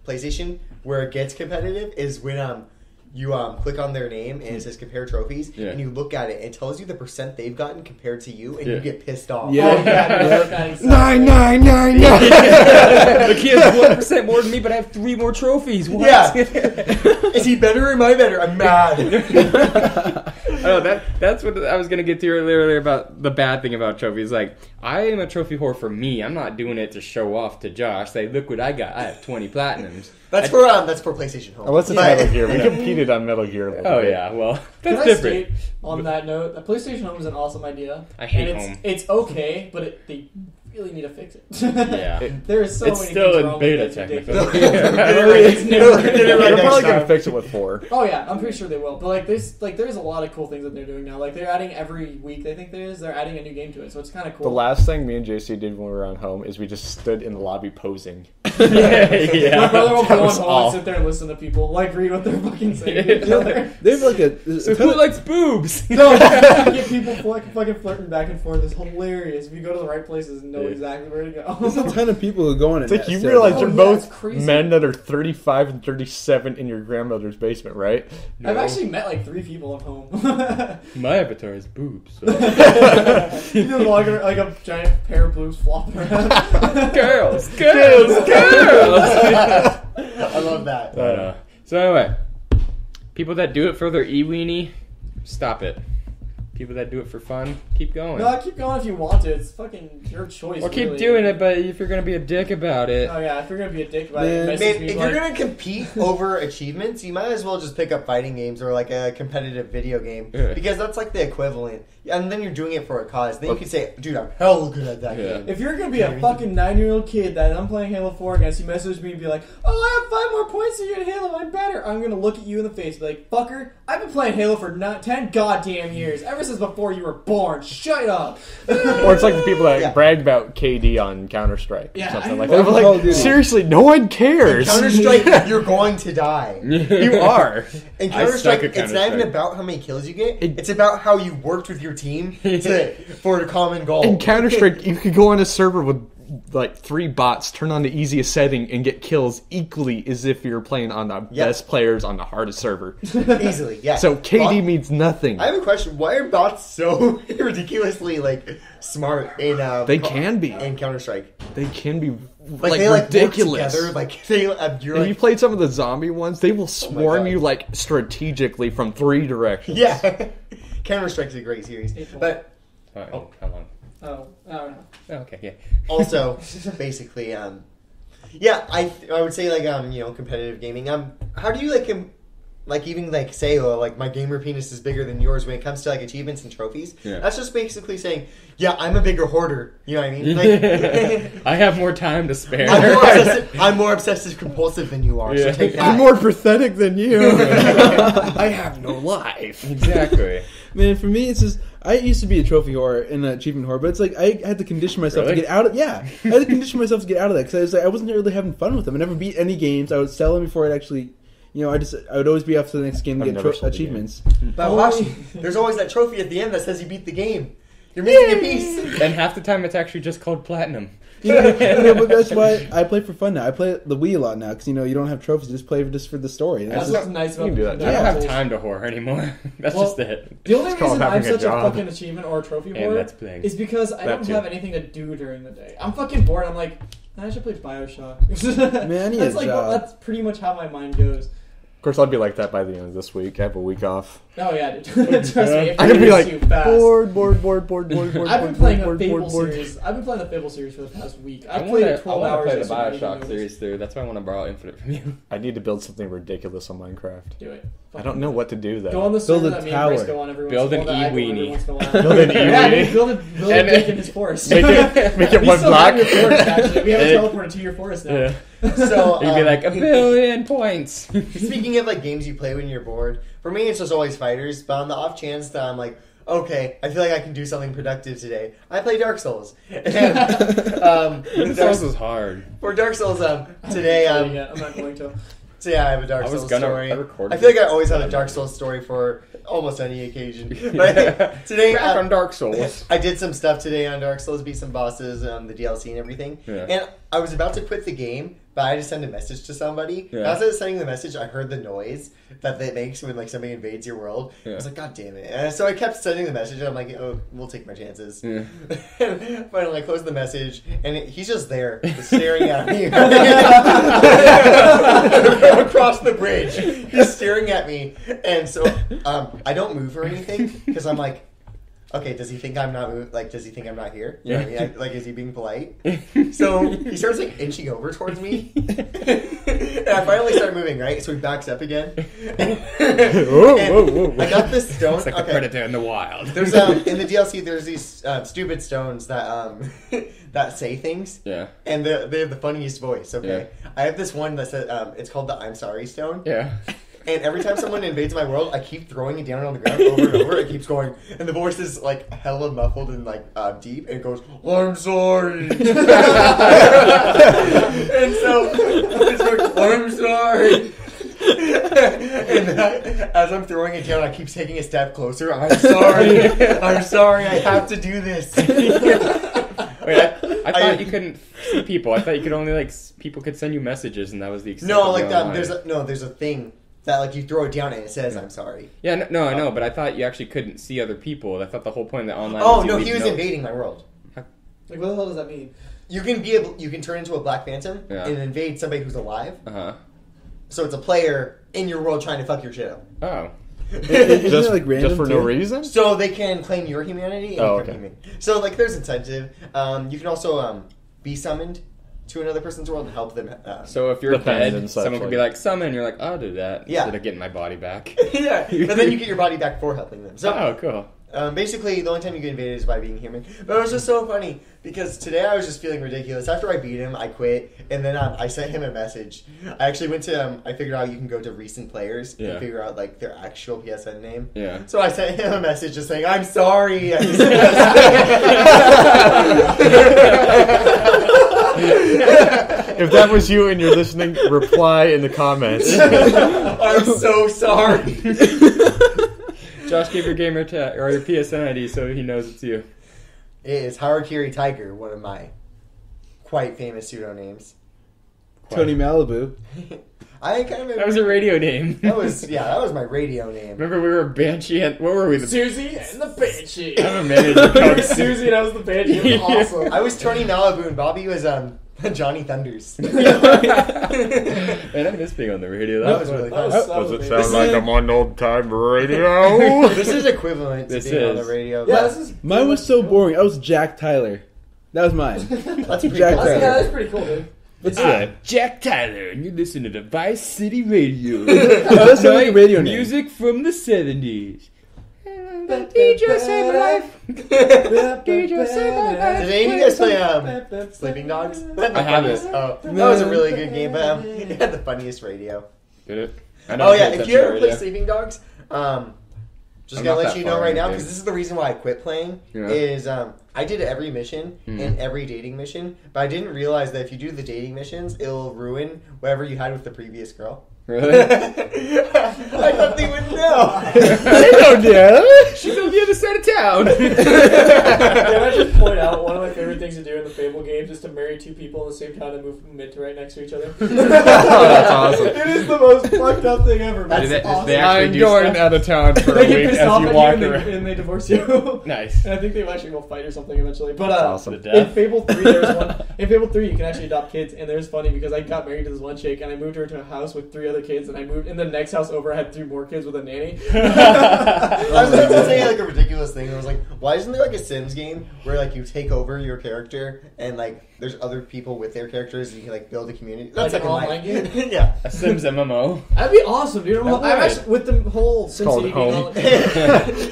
PlayStation where it gets competitive is when you click on their name and it says compare trophies,
Yeah.
and you look at it. It tells you the percent they've gotten compared to you, and
Yeah.
you get pissed off.
Yeah.
Oh, yeah.
9,999.
The kid has 1% more than me, but I have 3 more trophies. What?
Yeah. Is he better or am I better? I'm mad.
I know that's what I was gonna get to earlier about the bad thing about trophies. Like, I am a trophy whore for me. I'm not doing it to show off to Josh. Say, look what I got. I have 20 platinums.
That's for PlayStation Home.
Unless it's
But-
Metal Gear. We competed on Metal Gear a little
Oh
bit.
yeah, well
Can
that's
I
different.
state on that note, the PlayStation Home is an awesome idea.
I hate
and
Home.
It's okay, but they really need to fix it.
Yeah.
There is so
It's
many
still
things
in
wrong
beta,
with it. It's
technically.
ridiculous. It's never
Get it
They're
right next
probably gonna
time.
fix it with 4.
Oh yeah, I'm pretty sure they will. But like there's a lot of cool things that they're doing now. Like they're adding every week. I think they're adding a new game to it, so it's kind of cool.
The last thing me and JC did when we were on home is we just stood in the lobby posing.
Yeah.
My brother will
That
go on
was
home
all.
and sit there and listen to people, like read what they're fucking saying to each other.
They have like a
So
ton
who
of-
likes boobs?
No, get people fucking flirting back and forth is hilarious. If you go to the right places and know
Yeah.
exactly where to
there's a
go.
ton of people who go on it.
It's like you realize
Oh,
you're
yeah,
both
it's crazy.
men that are 35 and 37 in your grandmother's basement, right?
I've actually met like 3 people at home.
My avatar is boobs. So.
You just walk around, like a giant pair of boobs flopping around.
girls.
I love that.
So anyway, people that do it for their e-weenie, stop it. People that do it for fun, keep going.
No, keep going if you want to. It's fucking your choice.
Or keep
really.
doing it, but if you're gonna be a dick about it.
Oh yeah, if you're gonna be a dick about
Man,
it, message me
if
like,
you're gonna compete over achievements, you might as well just pick up fighting games or like a competitive video game
Yeah.
because that's like the equivalent. And then you're doing it for a cause. Then you can say, "Dude, I'm hell good at that
Yeah.
game."
if you're gonna be a fucking 9-year-old kid that I'm playing Halo 4 against, you message me and be like, "Oh, I have 5 more points than you in Halo. I'm better." I'm gonna look at you in the face, and be like, "Fucker, I've been playing Halo for 10 goddamn years, ever since before you were born. Shut up."
Or it's like the people that
Yeah.
brag about KD on Counter-Strike.
Yeah,
Or something
I
like
know.
that. They're
Call of
like,
Duty.
seriously, no one cares.
Counter Strike, you're going to die.
You are.
In
I
Counter
suck
Strike,
at
it's not even
Counter-Strike.
about how many kills you get.
It-
It's about how you worked with your team for a common goal.
In Counter-Strike, you could go on a server with like 3 bots, turn on the easiest setting, and get kills equally as if you're playing on the
Yeah.
best players on the hardest server.
Easily, yeah.
So KD
Bot-
means nothing.
I have a question. Why are bots so ridiculously smart in
They can be.
in Counter Strike?
They can be
Like they
ridiculous.
work together. Like they, you're
If you
like,
played some of the zombie ones, they will swarm
God.
you like strategically from 3 directions.
yeah. Counter Strike's a great series, but
Oh, how long?
Oh, I don't know.
Oh, okay, yeah.
also basically, yeah, I would say like competitive gaming. How do you even say like my gamer penis is bigger than yours when it comes to like achievements and trophies?
Yeah.
That's just basically saying, yeah, I'm a bigger hoarder. You know what I mean? Like,
I have more time to spare.
I'm more obsessive compulsive than you are.
Yeah.
So take that.
I'm more pathetic than you. I have no life.
Exactly.
Man, for me, it's just I used to be a trophy whore and an achievement whore, but it's like I had to condition myself
Really?
to get out of. Yeah, I had to condition myself to get out of that because I wasn't really having fun with them. I never beat any games. I would sell them before I'd actually. I would always be off to the next game to
I've
get
never sold a
achievements.
But watch, there's always that trophy at the end that says you beat the game. You're missing a piece.
And half the time it's actually just called platinum.
But that's why I play for fun now. I play the Wii a lot now because you don't have trophies. You just play just for the story. And
That's
that's
what's
just,
nice about
you can do that,
the
too.
I don't have
consoles.
time to whore anymore. That's
Well,
just it.
The only
It's called
reason I'm
having a
such a
job.
fucking achievement or a trophy
And
whore
that's playing.
is because I
That
don't
too.
have anything to do during the day. I'm fucking bored. I'm like, I should play BioShock.
Man, I need
that's
a
like
job.
that's pretty much how my mind goes.
Of course, I'll be like that by the end of this week. I have a week off.
Oh yeah, dude. Trust me. It
I'm gonna be
moves
like
you fast.
bored.
I've been playing the Fable series. I've been playing the Fable series for the past week. I played it 12 hours.
play the
yesterday, I didn't
Bioshock
even
series through. That's why I want to borrow Infinite from you.
I need to build something ridiculous on Minecraft.
Do it.
I don't know what to do though.
Go on the server
Build a
that me and Grace
tower.
go on every
Build
once in a
an
while. that I go on
e-weenie.
every once in a while.
Build an
Yeah,
e-weenie.
dude, build a
And-
dick in his forest.
Make it
We
one
still
block.
have your forest, actually. We haven't
Yeah.
teleported to your forest now.
Yeah.
So
You'd be like, 1,000,000,000 points.
speaking of like games you play when you're bored, for me it's just always fighters. But on the off chance that I'm like, okay, I feel like I can do something productive today, I play Dark Souls. And,
Dark Souls is hard.
for Dark Souls, today
I'm not going to.
So yeah, I have a Dark
I was
Souls
gonna-
story.
I recorded
I feel like I
it.
always have a Dark Souls story for almost any occasion. But today,
Back on Dark Souls.
I did some stuff today on Dark Souls, beat some bosses, the DLC and everything.
Yeah.
And I was about to quit the game, but I just sent a message to somebody.
Yeah.
And as I was sending the message, I heard the noise that it makes when like somebody invades your world. I
Yeah.
was like, God damn it! And so I kept sending the message, and I'm like, oh, we'll take my chances.
Yeah.
And finally, I closed the message, and he's just there, just staring at me across the bridge. He's staring at me, and so I don't move or anything because I'm like, okay, does he think I'm not does he think I'm not here? You know what I mean? Like, is he being polite? So he starts like inching over towards me, and I finally start moving. Right, so he backs up again. And I got this stone.
It's like a
okay.
predator in the wild.
There's in the DLC. There's these stupid stones that that say things.
Yeah.
And they have the funniest voice. Okay, I have this one that says it's called the I'm sorry stone.
Yeah.
And every time someone invades my world, I keep throwing it down on the ground over and over. It keeps going, and the voice is like hella muffled and like deep, and it goes, "I'm sorry." And so it's like, "I'm sorry." And as I'm throwing it down, I keep taking a step closer. I'm sorry. I'm sorry. I have to do this.
Wait, I thought you couldn't see people. I thought you could only people could send you messages, and that was the extent.
No,
of
like
the
that.
online.
There's a thing that like you throw it down and it says I'm sorry.
Yeah, no, I know, but I thought you actually couldn't see other people. I thought the whole point of the online.
Oh
was you
no,
leave
he was
notes.
invading my world.
Like, what the hell does that mean?
You can turn into a Black Phantom
Yeah.
and invade somebody who's alive.
Uh huh.
So it's a player in your world trying to fuck your shit up.
Oh.
Isn't it like random
just for no
too?
reason?
So they can claim your humanity and
Oh,
your
okay.
human. So like there's incentive. You can also be summoned to another person's world and help them.
So if you're
Depends
dead,
and such,
someone could be like, summon, you're like, I'll do that.
Yeah.
Instead of getting my body back.
yeah, but then you get your body back for helping them. So
Oh, cool.
basically, the only time you get invaded is by being human. But it was just so funny because today I was just feeling ridiculous. After I beat him, I quit, and then I sent him a message. I actually went to I figured out you can go to recent players
Yeah.
and figure out like their actual PSN name.
Yeah.
So I sent him a message just saying, "I'm sorry."
If that was you and you're listening, reply in the comments.
I'm so sorry.
Josh, give your gamer tag or your PSN ID so he knows it's you.
It is Harakiri Tiger, one of my quite famous pseudonames.
Tony Malibu.
I kind of
That was a radio name.
that was my radio name.
Remember we were Banshee and what were we? The
Susie and the Banshee.
I have a manager
It
called
was Susie and I was the Banshee. It was awesome.
I was Tony Malibu and Bobby was Johnny Thunders.
Man, I miss being on the radio.
That was really fun.
That was so
Does it
amazing.
sound
This
like
is-
I'm on old time radio?
This is equivalent to
This
being on
is.
the radio.
Yeah,
but
this is.
Mine was so boring. I was Jack Tyler. That was mine.
that's pretty
Jack
cool.
Tyler.
Yeah, that's pretty cool, dude.
I'm Jack Tyler, and you listen to Vice City Radio.
That's like a radio name.
Music from the 70s. DJ saved my life. DJ saved my life.
Did any of you guys play Sleeping Dogs?
I haven't.
Oh, that was a really good game, but it had the funniest radio.
Did it?
Oh yeah, if you ever play
radio.
Sleeping Dogs, just
I'm
gonna
not
let
that
you know
far
right
in the
now
game.
because this is the reason why I quit playing.
Yeah.
Is I did every mission and every dating mission, but I didn't realize that if you do the dating missions, it'll ruin whatever you had with the previous girl.
Really?
I thought they would know.
They don't know.
She's on the other side of town.
Can I just point out one of my favorite things to do in the Fable games is to marry two people at the same time and move mid to right next to each other.
Oh, that's awesome.
It is the most fucked up thing ever. But
That's
it's awesome.
they actually
I'm
do
going
stuff?
out of town for
They
a
get
week
pissed
as
off
you
at
walk
you
around.
and they divorce you.
Nice.
And I think they actually will fight or something eventually. But
That's awesome.
The
in
death.
Fable 3, there's one. In Fable 3, you can actually adopt kids, and there's funny because I got married to this one chick, and I moved her to a house with 3 other kids, and I moved in the next house over. I had 3 more kids with a nanny.
I was going to say like a ridiculous thing. I was like, why isn't there like a Sims game where like you take over your character and like there's other people with their characters and you can like build a community?
Like an
in
online
life.
game?
Yeah.
A Sims MMO.
That'd be awesome, dude.
That
I'm
would.
actually, with the whole
called
SimCity being
Home.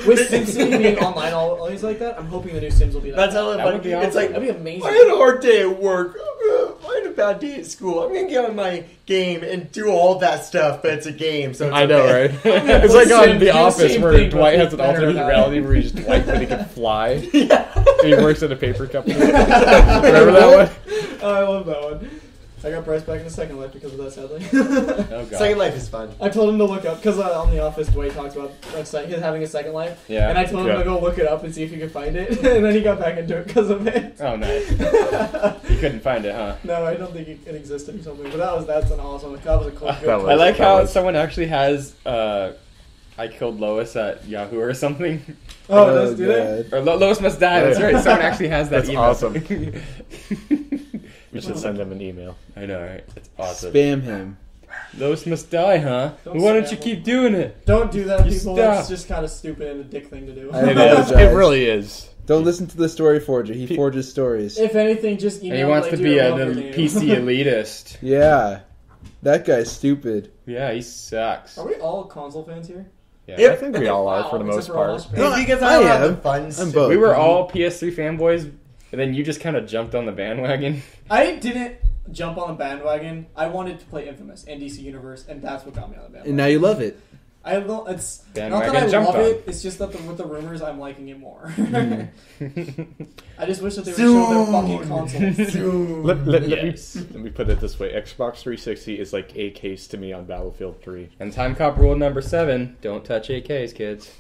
with SimCity being online always like that, I'm hoping the new Sims will be that.
That's how
That
funny.
would be
It's like
That'd be amazing.
I had a hard day at work. I had a bad day at school. I'm gonna get on my game and do all that stuff, but it's a game, so it's
I know,
okay.
right? It's like on
Sims,
The
do the
Office
same
where
thing,
Dwight
but
has an
better
alternate
now.
reality where he's Dwight but he can fly.
Yeah.
And he works at a paper company. Remember that one?
Oh, I love that one. I got Bryce back in the second life because of that, sadly.
Oh god.
Second Life is fun.
I told him to look up because on The Office, Dwight talks about him having a second life.
Yeah.
And I told him
Yeah.
to go look it up and see if he could find it, and then he got back into it because of it.
Oh nice. You couldn't find it, huh?
No, I don't think it existed or something. But that's an awesome. That was a cool.
That was-
I like how
was-
someone actually has I killed Lois at Yahoo or something.
Oh, does do that?
God.
Or Lois must die. That's right. Someone actually has that
That's
email.
awesome. We should send him an email.
I know, right? That's awesome.
Spam him.
Lois must die, huh?
Don't
Well, why don't
spam
you
him.
keep doing it?
Don't do that,
You
people.
stop.
That's just kind of stupid and a dick thing to do.
I
It
apologize.
is. It really is.
Don't listen to the story forger. He forges stories.
If anything, just email.
And he wants
like,
to
do
be
your
a
love
the
name.
PC elitist.
Yeah. That guy's stupid.
Yeah, he sucks.
Are we all console fans here?
Yeah.
I think we all are
Wow,
for the
except
most
for
part.
Ross.
No,
It's because
I
I don't have
am.
the funds.
I'm
to-
both.
We were all PS3 fanboys, and then you just kind of jumped on the bandwagon.
I didn't jump on the bandwagon. I wanted to play Infamous and DC Universe, and that's what got me on the
And
bandwagon.
now you love it.
I don't. It's
Bandwagon
not that I
jumped
love
on.
it. It's just that with the rumors, I'm liking it more.
Mm-hmm.
I just wish that they would show their fucking consoles.
Let me put it this way: Xbox 360 is like a case to me on Battlefield 3.
And Time Cop rule number 7: don't touch AKs, kids.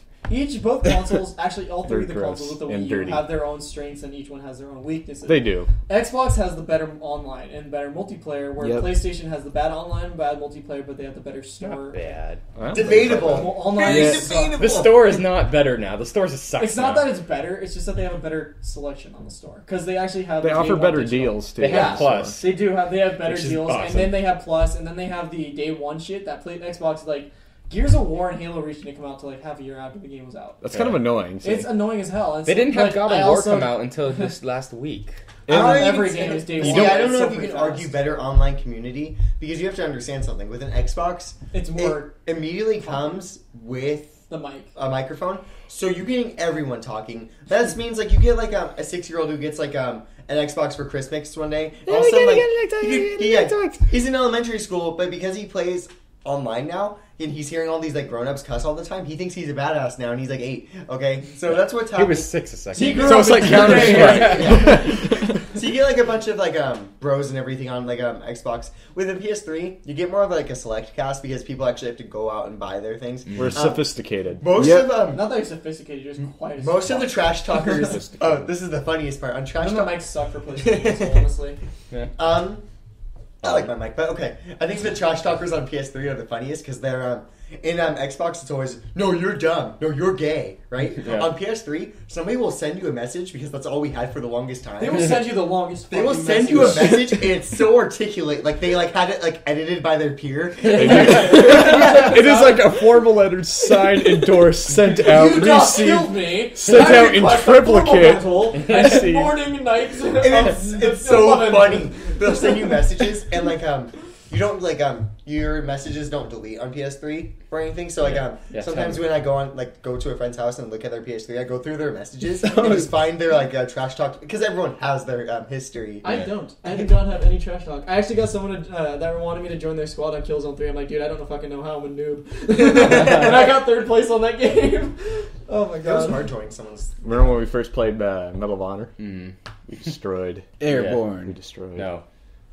Both consoles, actually all 3 of the
They're
consoles with the
gross and
Wii U
dirty.
have their own strengths and each one has their own weaknesses.
They do.
Xbox has the better online and better multiplayer, where
Yep.
PlayStation has the bad online and bad multiplayer, but they have the better store.
Not bad.
I don't think so.
Debatable.
Well, online
Yeah.
is
Debatable.
The store is not better now. The store's a suck.
It's not that it's better. It's just that they have a better selection on the store because they actually have.
They
the
offer
Day One
better
digital.
deals too.
They have
Yeah.
Plus.
They do have. They have better
Which is
deals,
awesome.
and then they have Plus, and then they have the Day One shit that Xbox like Gears of War and Halo Reach didn't come out till like half a year after the game was out.
That's kind of annoying.
It's annoying as hell.
They didn't have God of War
also,
come out until this last week.
Every game is day one.
I don't know
So
if you can
fast.
argue better online community because you have to understand something. With an Xbox,
It's more
it immediately comes with
the mic.
a microphone, so you're getting everyone talking. That means like you get like a 6-year-old who gets like an Xbox for Christmas one day. All of a sudden, like he's in elementary school, but because he plays online now and he's hearing all these like grown-ups cuss all the time, he thinks he's a badass now, and he's like 8. Okay, so that's what's
He
happening.
was 6 a second.
So it's like Counter Strike.
So you get like a bunch of like bros and everything on like Xbox. With a PS3, you get more of like a select cast because people actually have to go out and buy their things.
We're sophisticated.
Most
Yep.
of
Not that you're sophisticated, you're just quiet as
most of the
fuck.
trash talkers. Oh, this is the funniest part on trash
None of
talk.
the mics suck for PlayStation, honestly.
I like my mic, but okay. I think the trash talkers on PS3 are the funniest because they're in Xbox. It's always no, you're dumb, no, you're gay, right?
Yeah.
On PS3, somebody will send you a message because that's all we had for the longest time.
They will send you the longest.
They will
fucking
send you a message, and it's so articulate, like they like had it like edited by their peer.
It is like a formal letter signed, endorsed, sent out,
You just killed
received,
me.
sent
I
out in
request a formal
triplicate.
rental
I
at
see.
morning and night.
And it's so funny. They'll send you messages, and like you don't like your messages don't delete on PS3 or anything. So like
Yeah,
sometimes
same.
when I go to a friend's house and look at their PS3, I go through their messages and just find their like trash talk because everyone has their history.
I don't. I do not have any trash talk. I actually got someone that wanted me to join their squad on Killzone 3. I'm like, dude, I don't fucking know how. I'm a noob. And I got 3rd place on that game. Oh my
It was
god.
hard joining someone's.
Remember when we first played Medal of Honor?
Mm.
We destroyed. We
Airborne.
destroyed.
No.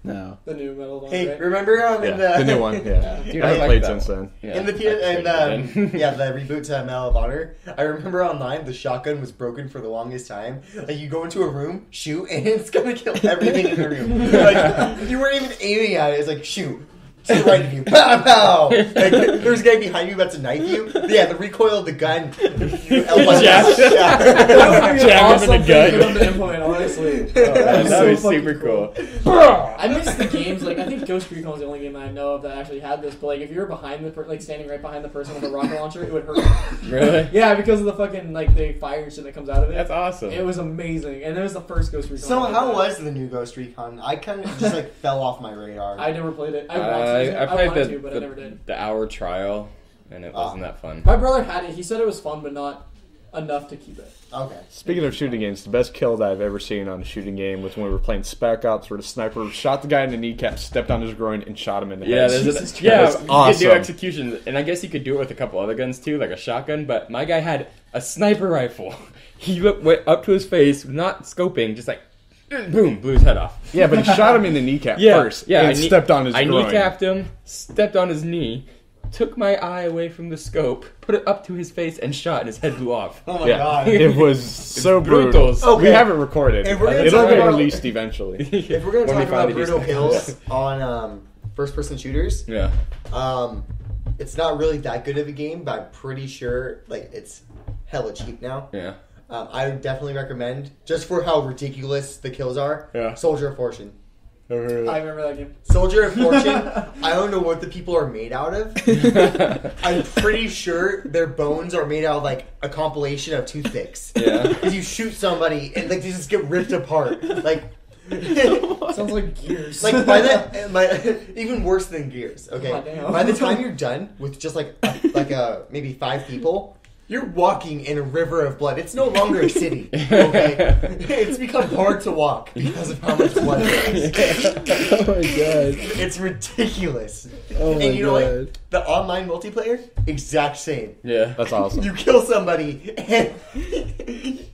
No.
The new Medal of Honor.
Hey,
right?
remember in
Yeah, the new one. Yeah,
Dude,
I
I
haven't
like
played
that
since
one.
then.
Yeah,
in the the reboot to Medal of Honor, I remember online the shotgun was broken for the longest time. Like you go into a room, shoot, and it's gonna kill everything in the room. Like you weren't even aiming at it. It's like shoot. To the right of you, pow pow. Like, there's a guy behind you about to knife you. Yeah, the recoil of the gun.
Jab.
That would be an
Jab him in
awesome
the
thing
gut.
for them to implement, honestly.
That'd
so
be
fucking
super cool.
I miss the games. Like I think Ghost Recon is the only game that I know of that actually had this. But like if you were behind the like standing right behind the person with a rocket launcher, it would hurt.
Really?
Yeah, because of the fucking like the fire and shit that comes out of it.
That's awesome.
It was amazing, and it was the first Ghost Recon.
So
I
how
played.
was the new Ghost Recon? I kind of just like fell off my radar.
I never played it. I wanted to.
I played
wanted to, but I never did.
the hour trial, and it wasn't that fun.
My brother had it. He said it was fun, but not enough to keep it.
Okay.
Speaking of shooting games, the best kill that I've ever seen on a shooting game was when we were playing Spec Ops, where the sniper shot the guy in the kneecap, stepped on his groin, and shot him in the
Yeah,
head.
there's yeah,
That's
you could
awesome.
do execution, and I guess you could do it with a couple other guns too, like a shotgun. But my guy had a sniper rifle. He went up to his face, not scoping, just like boom, blew his head off.
Yeah, but he shot him in the kneecap first.
Yeah,
and stepped on his
I
groin.
kneecapped him, stepped on his knee, took my eye away from the scope, put it up to his face, and shot, and his head blew off.
Oh my
Yeah,
god.
it was so
brutal.
brutal.
Okay.
We haven't recorded.
If we're gonna
It'll
talk
get
about-
released eventually.
If we're gonna
When we
talk about
finally do
brutal
stuff.
kills on first-person shooters,
Yeah.
it's not really that good of a game, but I'm pretty sure like it's hella cheap now.
Yeah.
I would definitely recommend, just for how ridiculous the kills are,
Yeah.
Soldier of Fortune.
I remember that game.
Soldier of Fortune, I don't know what the people are made out of. I'm pretty sure their bones are made out of like a compilation of toothpicks.
Yeah.
Because you shoot somebody and like they just get ripped apart. Like
Sounds like Gears.
Like by the even worse than Gears. Okay,
God damn.
by the time you're done with just like maybe 5 people, you're walking in a river of blood. It's no longer a city. Okay, it's become hard to walk because of how much blood there is.
Oh my god.
It's ridiculous.
Oh my
And you know
god.
what? The online multiplayer, exact same.
Yeah.
That's awesome.
You kill somebody and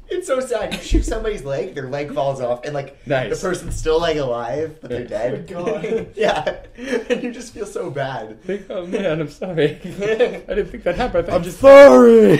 it's so sad. You shoot somebody's leg, their leg falls off, and like
Nice.
the person's still like alive, but they're dead.
Oh my God.
Yeah, and you just feel so bad.
Like, oh man, I'm sorry. I didn't think that happened. I thought
I'm
just
sorry.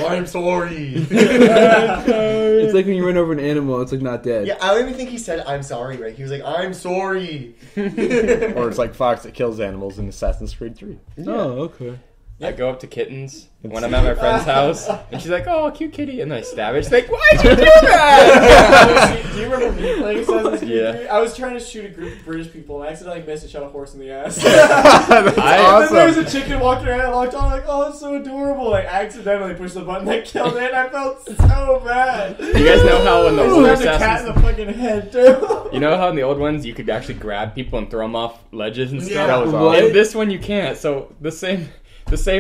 I'm sorry.
It's like when you run over an animal, it's like not dead.
Yeah, I don't even think he said I'm sorry, right? He was like, I'm sorry.
Or it's like Fox that kills animals in Assassin's Creed 3.
Oh, okay.
I go up to kittens when I'm at my friend's house, and she's like, "Oh, cute kitty," and then I stab it. She's like, "Why'd you do that?"
Do you remember me playing Assassin's Creed?
Yeah.
I was trying to shoot a group of British people, and I accidentally missed and shot a horse in the ass.
That's
And then there was
awesome.
a chicken walking around, I locked on, like, oh, it's so adorable. I accidentally pushed the button that killed it, and I felt so bad.
You guys know how in the
I
older
stabbed the cat in
Assassins,
the fucking head, too.
you know how in the old ones you could actually grab people and throw them off ledges and stuff.
Yeah.
That was
What?
awesome.
In this one you can't. So the same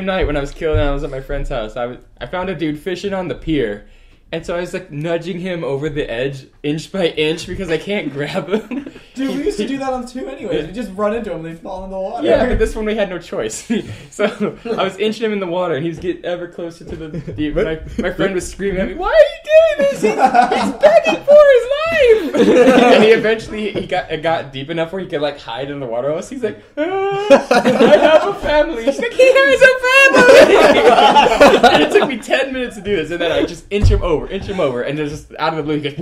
night when I was killing, I was at my friend's house. I found a dude fishing on the pier, and so I was like nudging him over the edge inch by inch because I can't grab him.
Dude, we used to do that on 2 anyways. We just run into them, they fall in the water.
Yeah, but this one we had no choice. So I was inching him in the water, and he was getting ever closer to the. My friend was screaming at me, "Why are you doing this? He's begging for his life!" And he eventually it got deep enough where he could like hide in the water. He's like, "I have a family." She's like, "He has a family." And it took me 10 minutes to do this, and then I just inch him over, and then just out of the blue, he goes,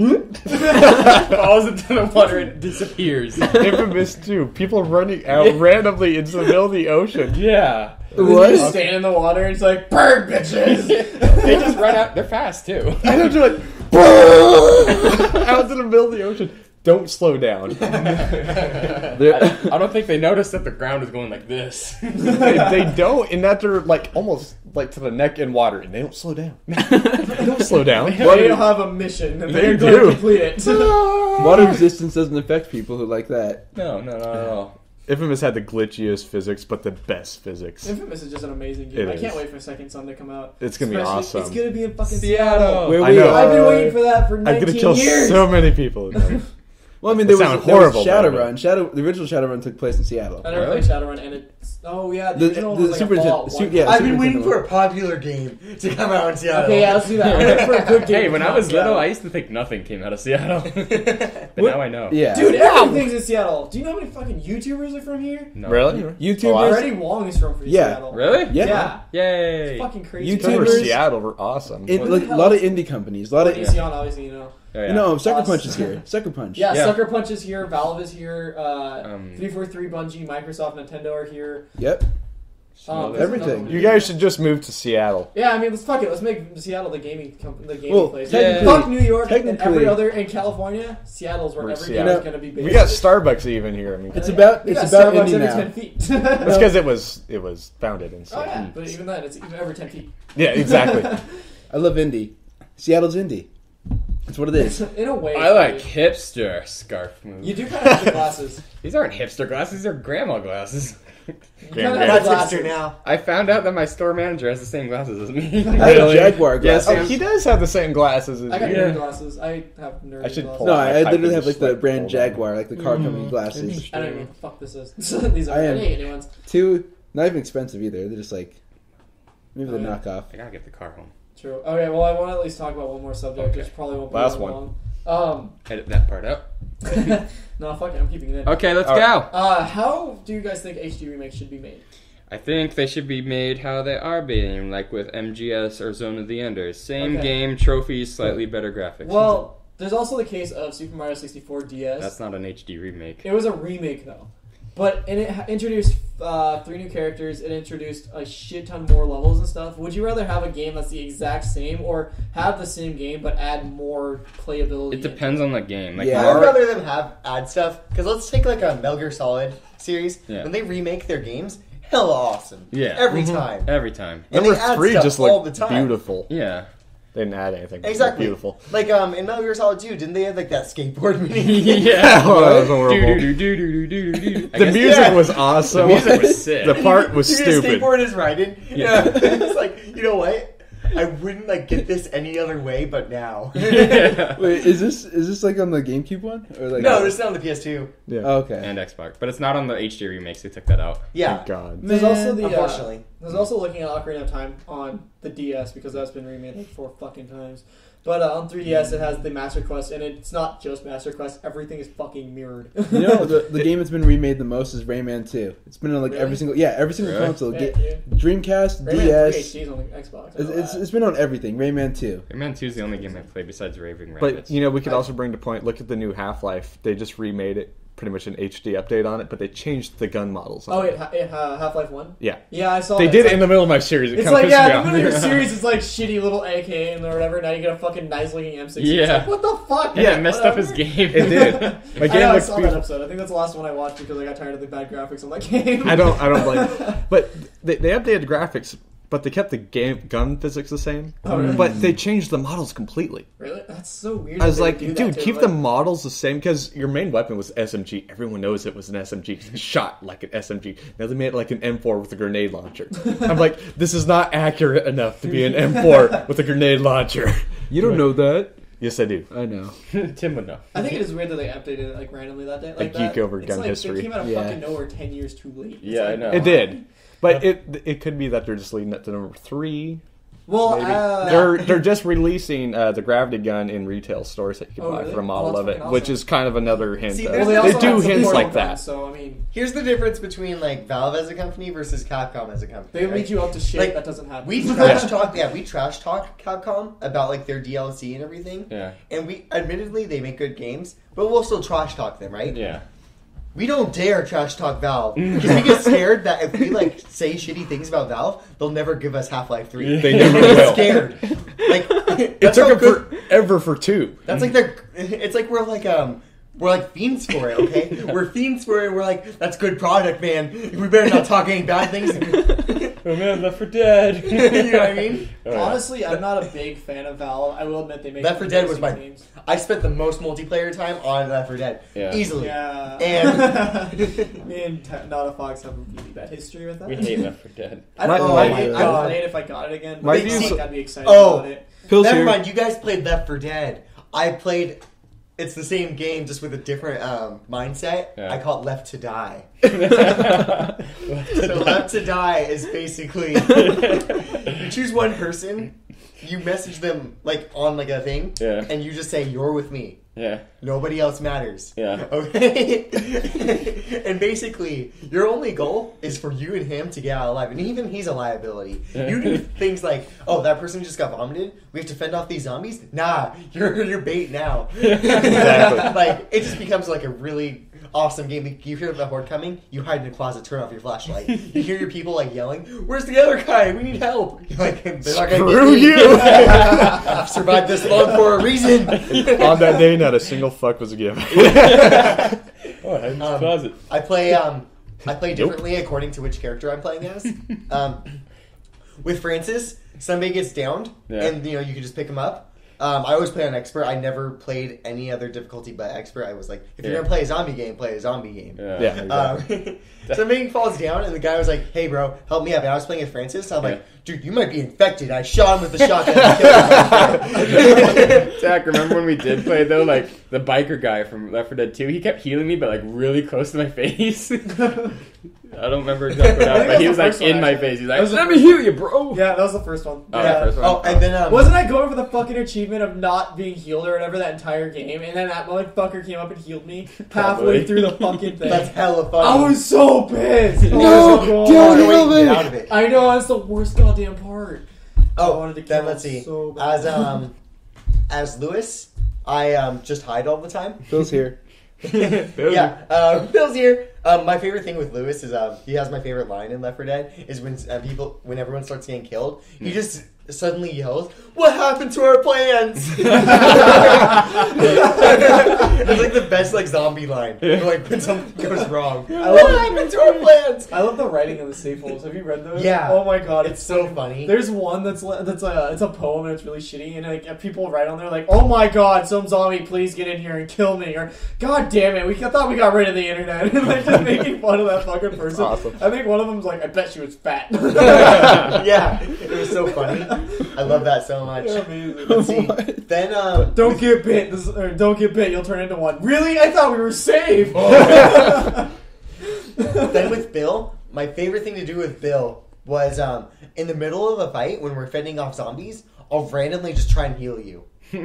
falls into the water and disappears.
Infamous too. People running out randomly into the middle of the ocean.
Yeah.
What?
You just stand in the water and it's like, bird bitches!
They just run out. They're fast too.
I don't do it. Out to the middle of the ocean. Don't slow down.
I don't think they noticed that the ground is going like this.
they don't, and that they're like almost like to the neck in water, and they don't slow down. They don't slow down.
They don't have a mission, and
They
they're going
do.
to complete it.
Water resistance doesn't affect people who like that.
No, not at all.
Infamous had the glitchiest physics, but the best physics.
Infamous is just an amazing game.
It
I can't
is.
wait for Second Son to come out.
It's gonna be
Especially-
awesome.
It's going to be in fucking
Seattle.
Seattle.
Where
I
we
know.
I've been
are-
waiting for that for
I'm
19
gonna kill
years.
so many people.
Well, I mean,
It
there was
sounded horrible,
Shadowrun. The original Shadowrun took place in Seattle.
I never
Really?
played Shadowrun, and it's... Oh, yeah, the original was like
Super
a Fallout
Nintendo-
1.
yeah,
I've
Super
been waiting
Nintendo.
for a popular game to come out in Seattle.
Okay, yeah, let's do that. I'm waiting for a good game.
Hey, when
to
I
come
was
out.
little, I used to think nothing came out of Seattle. But
What?
now I know.
Yeah.
Dude, everything's in Seattle. Do you know how many fucking YouTubers are from here?
No.
Really?
YouTubers.
Freddie Wong is from
Yeah.
Seattle.
Really?
Yeah.
Yay.
It's fucking crazy.
YouTubers-
Remember Seattle were awesome.
It,
What
like
the
a
hell
lot of
is-
indie companies. A lot of
Easy on, obviously, you know.
Oh, yeah.
you know, Sucker
Us.
Punch is here. Sucker Punch.
Yeah,
Yeah.
Sucker Punch is here, Valve is here,
343
343 Bungie, Microsoft, Nintendo are here.
Yep.
There's
Everything.
another one.
You guys should just move to Seattle.
Yeah, I mean, fuck it. Let's make Seattle the gaming
Well,
place.
technically-
Fuck New York and every
technically-
other in California. Seattle's where
We're
every
Seattle.
game is going to be based.
We got Starbucks even here. I mean,
It's
Yeah,
about
we
it's
got
about
Starbucks
indie
every
now.
10 feet.
it's because it was founded in
Oh
Seattle.
yeah, but even then, it's every 10 feet.
Yeah, exactly.
I love indie. Seattle's indie. That's what it is.
In a way,
I like hipster scarf moves.
You do kind of have the glasses.
These aren't hipster glasses, they're grandma glasses.
You
Damn
kinda
right.
have
That's
the
hipster
glasses.
now.
I found out that my store manager has the same glasses as me.
I have Jaguar
Yes,
glasses.
Oh, he does have the same glasses as
I got
you.
nerd glasses. I have nerd
I should
glasses.
pull
No,
out my
I
pipe
literally
and
have like
just,
the
like,
brand
pull them.
Jaguar, like the car company glasses.
I don't even know what the fuck this is. These are
I am-
any new ones.
Two, not even expensive either. They're just like maybe the
Oh, yeah.
knockoff.
I gotta get the car home.
True. Okay, well, I want to at least talk about one more subject,
Okay.
which probably won't be
Last
that
one.
long.
Edit that part out.
No, fuck it, I'm keeping it in.
Okay, let's
All
go.
How do you guys think HD remakes should be made?
I think they should be made how they are being, like with MGS or Zone of the Enders. Same
Okay.
game, trophies, slightly better graphics.
Well, there's also the case of Super Mario 64 DS.
That's not an HD remake.
It was a remake, though. But and it introduced 3 new characters. It introduced a shit ton more levels and stuff. Would you rather have a game that's the exact same, or have the same game but add more playability?
It depends on the game. Like
Yeah.
I would
Mario-
rather them have add stuff because let's take like a Metal Gear Solid series.
Yeah.
When they remake their games, hella awesome.
Yeah.
every time.
every time.
And they
Number
add
3
stuff
just
all
looked
the time.
beautiful.
Yeah.
They didn't add anything. It looked
Exactly.
beautiful.
Like in Metal Gear Solid 2, didn't they have like that skateboard mini?
Yeah.
Oh, that was horrible.
Do-do-do-do-do-do-do-do. I
The
guess-
music
Yeah.
was awesome.
The music was sick.
The part was
You
stupid.
skateboard is riding.
Yeah.
It's like, you know what? I wouldn't like get this any other way, but now.
Yeah.
Wait, is this like on the GameCube one or like
No, this is on the PS2.
Yeah.
Oh, okay.
And Xbox. But it's not on the HD remakes. They took that out.
Yeah.
Thank God.
There's also the
Unfortunately.
there's also looking at Ocarina of Time on the DS because that's been remade like 4 fucking times. But on 3DS it has the Master Quest, and it's not just Master Quest. Everything is fucking mirrored.
You know, the game that's been remade the most is Rayman 2. It's been on like every
Really?
single every single
Really?
console.
Yeah,
Dreamcast,
Rayman 3
DS.
HD is on the Xbox. I know that.
It's been on everything. Rayman 2.
Rayman 2 is the only game I played besides Raving
But
Rabbits.
you know, we could also bring to point. Look at the new Half-Life. They just remade it. pretty much an HD update on it, but they changed the gun models.
Oh,
On it.
Half-Life 1?
Yeah.
Yeah, I saw
They
that.
did
It's
it in the middle of my series. It
It's
kinda
like,
pissed
yeah,
me
the
off.
middle of your series is like shitty little AK and or whatever. Now you get a fucking nice-looking M16.
Yeah.
It's like, what the fuck?
Yeah, it messed up his
Whatever.
game.
It did. My
I
game
know, I
looks
saw that
beautiful.
episode. I think that's the last one I watched because I got tired of the bad graphics on that game.
I don't blame it. But they updated the graphics, but they kept the gun physics the same.
Oh, really?
But they changed the models completely.
Really? That's so weird.
I was
that they
like,
do that
dude,
too.
keep
Like,
the models the same because your main weapon was SMG. Everyone knows it was an SMG. It shot like an SMG. Now they made it like an M4 with a grenade launcher. I'm like, this is not accurate enough to be an M4 with a grenade launcher.
You don't know that.
Yes, I do.
I know.
Tim would know.
I think it is weird that they updated it like randomly that day. Like
A geek
that.
over
It's
gun
like
history.
It came out of
Yeah.
fucking nowhere 10 years too late. It's
Yeah,
like,
I know.
It did. But it could be that they're just leading it to number 3.
Well,
They're just releasing the gravity gun in retail stores that you can
Oh,
buy
really?
for a model
Oh,
of
that's
it,
fucking
which
awesome.
is kind of another hint.
See,
of,
there's-
well,
they
also
do
had some
hints
portal
like that.
guns, so I mean,
Here's the difference between like Valve as a company versus Capcom as a company.
they
right?
lead you up to shit
Like,
that doesn't happen.
We trash talk, we trash talk Capcom about like their DLC and everything.
Yeah.
And we admittedly they make good games, but we'll still trash talk them, right?
Yeah.
We don't dare trash talk Valve because we get scared that if we like say shitty things about Valve, they'll never give us Half-Life 3.
They never
We're
will.
scared. Like
It
that's
took
how
them
good.
forever for 2.
That's like it's like we're like fiends for it, okay? We're fiends for it. We're like, that's good product, man. We better not talk any bad things.
Oh man, Left 4 Dead.
You know what I mean?
Oh, yeah.
Honestly, I'm not a big fan of Valve. I will admit they make
Left 4 Dead was my.
games.
I spent the most multiplayer time on Left 4 Dead,
Yeah.
easily.
Yeah.
And
Me and Nada Fox have a really bad history with that.
We hate Left 4 Dead.
I don't know.
My-
I'd
God.
play it if I got it again. But
My
I
views-
think I'd be excited
Oh.
about it.
Phil's
never
here.
mind, you guys played Left 4 Dead. I played. It's the same game, just with a different mindset.
Yeah.
I call it Left to Die. So Left to Die is basically you choose one person, you message them like on like a thing,
Yeah.
and you just say you're with me.
Yeah.
Nobody else matters.
Yeah.
Okay. And basically, your only goal is for you and him to get out alive, and even he's a liability. You do things like, oh, that person just got vomited. We have to fend off these zombies. Nah, you're bait now.
Exactly.
Like it just becomes like a really awesome game. You hear the horde coming, you hide in the closet, turn off your flashlight. You hear your people like yelling, "Where's the other guy? We need help!" You're like, they're not gonna
Screw
get me.
you.
I've survived this long for a reason.
On that day, not a single fuck was given.
Oh, I hide in the
Um,
closet.
I play differently according to which character I'm playing as. With Francis, somebody gets downed,
Yeah.
and you can just pick him up. I always play on expert. I never played any other difficulty but expert. I was like, if you're
Yeah.
gonna play a zombie game, play a zombie game.
Yeah.
Yeah.
Somebody falls down, and the guy was like, "Hey, bro, help me up." And I was playing as Francis. So I'm
Yeah.
like, "Dude, you might be infected." I shot him with the shotgun. And killed him.
Zach, remember when we did play though? Like the biker guy from Left 4 Dead 2, he kept healing me, but like really close to my face. I don't remember exactly what
I think
happened, but he
that's
was
the
like
first one,
in my
actually.
face. He's
That
like,
was the
"Let me
first
heal you, bro."
Yeah, that was the first one.
Oh,
Yeah.
the first one.
Oh, and then
Wasn't I going for the fucking achievement of not being healed or whatever that entire game? And then that motherfucker came up and healed me halfway
Probably.
through the fucking thing.
that's hella funny.
I was so pissed.
No,
Oh,
don't
God.
Wait,
heal
get
me.
out of it.
I know that's the worst goddamn part. I
Oh,
wanted to
then
kill
let's
him
see.
so bad.
As Lewis, I just hide all the time.
Phil's here.
Yeah, Bill's here. My favorite thing with Lewis is he has my favorite line in Left 4 Dead is when everyone starts getting killed, he just suddenly yells, "What happened to our plans?" It's like the best like zombie line. Like when something goes wrong.
I
What
love-
happened to our plans?
I love the writing of the safe holes. Have you read those?
Yeah.
Oh my god,
It's so funny.
There's one that's it's a poem and it's really shitty and like people write on there like, "Oh my god, some zombie, please get in here and kill me," or "God damn it, I thought we got rid of the internet," and like just making fun of that fucking person.
awesome.
I think one of them's like, "I bet she was fat."
Yeah, it was so funny. I love that so much.
They're amazing.
Let's see. Then
Don't get bit. Don't get bit. You'll turn into one. Really? I thought we were safe.
Then with Bill, my favorite thing to do with Bill was in the middle of a fight when we're fending off zombies, I'll randomly just try and heal you. Like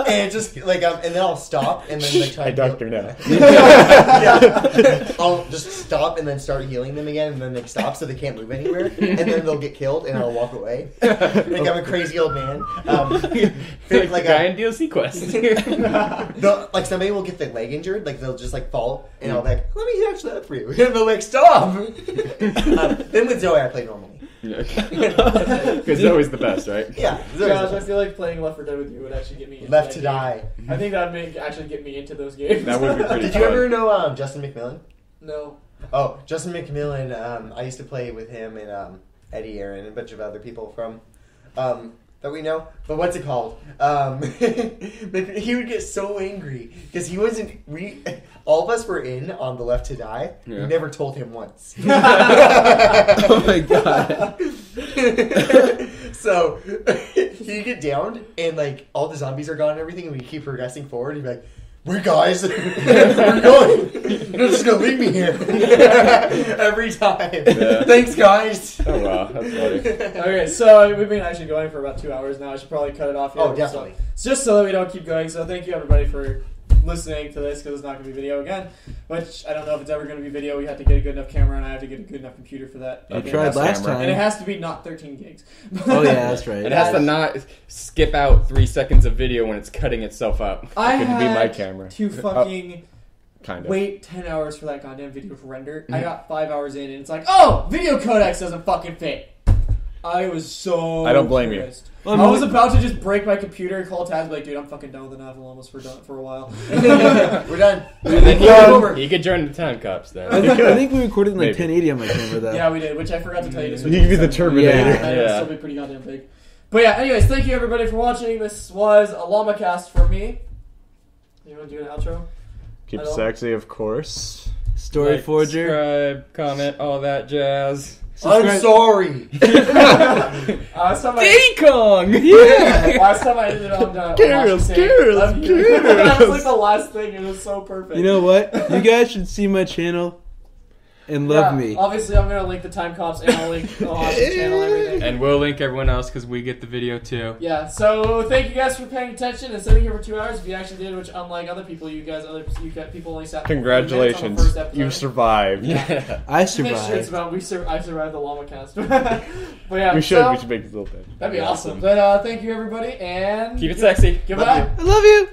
And it just like and then I'll stop and then like try.
I
to
doctor now.
Yeah. I'll just stop and then start healing them again, and then they stop so they can't move anywhere, and then they'll get killed, and I'll walk away. Like I'm a crazy old man.
Like a guy in DLC Quest.
Like somebody will get their leg injured, like they'll just like fall, and I'll be like, let me catch that for you, and they'll like stop. Then with Zoe, I play normally.
Because Zoe's the best, right?
Yeah,
Josh, I feel like playing Left 4 Dead with you would actually get me into
Left
that
to
game.
Die.
I think that would actually get me into those games.
That would be pretty
Did you
fun.
ever know Justin McMillan?
No.
Oh, Justin McMillan. I used to play with him and Eddie Aaron and a bunch of other people from that we know. But what's it called? He would get so angry because he wasn't. All of us were in on the Left to Die.
Yeah.
We never told him once.
Oh my god.
So he'd get downed and like all the zombies are gone and everything, and we keep progressing forward. He'd be like, "We're guys, we're going. You're just gonna leave me here." Every time.
Yeah.
Thanks, guys.
Oh wow, that's funny.
Okay, so we've been actually going for about 2 hours now. I should probably cut it off here.
Oh, definitely.
So, just so that we don't keep going. So thank you everybody for listening to this, because it's not going to be video again. Which I don't know if it's ever going to be video. We have to get a good enough camera, and I have to get a good enough computer for that.
I
And it
tried
has to-
last
And it
time.
has to be not 13 gigs.
Oh yeah, that's right.
It has to not skip out 3 seconds of video when it's cutting itself up.
I
Could
had
be my camera.
to fucking
Kind of.
wait 10 hours for that goddamn video to render. I got 5 hours in, and it's like, oh, video codecs doesn't fucking fit. I was so
I don't blame you.
pissed.
Well,
I was about to just break my computer, call Taz, be like, dude, I'm fucking done with the novel almost for a while.
We're done.
And then
Over.
you could join the time cops then.
I think we recorded in like
Maybe.
1080 on my camera though.
Yeah, we did, which I forgot to tell you.
You could be the Terminator.
Yeah.
And it would still be pretty goddamn big. But yeah, anyways, thank you everybody for watching. This was a LlamaCast for me. You want to do an outro?
Keep
I don't-
sexy, of course.
Story
Like,
Forger.
subscribe, comment, all that jazz.
I'm sorry.
Last time
Kong!
last time I ended on
Carols,
saying,
carols,
"Love you."
carols.
That was like the last thing. It was so perfect.
You know what? You guys should see my channel and love
Yeah,
me.
Obviously, I'm gonna link the time cops and I'll link the Austin channel, everything.
And we'll link everyone else because we get the video too.
Yeah, so thank you guys for paying attention and sitting here for 2 hours. If you actually did, which unlike other people, you people only sat for 40 minutes on the
Congratulations.
first episode.
You survived.
Yeah.
I
Make sure it's
survived.
about I survived the LlamaCast. But yeah,
We should.
so,
We should make it a little bit.
that'd be awesome. But thank you everybody and
Keep it sexy.
goodbye.
I love you.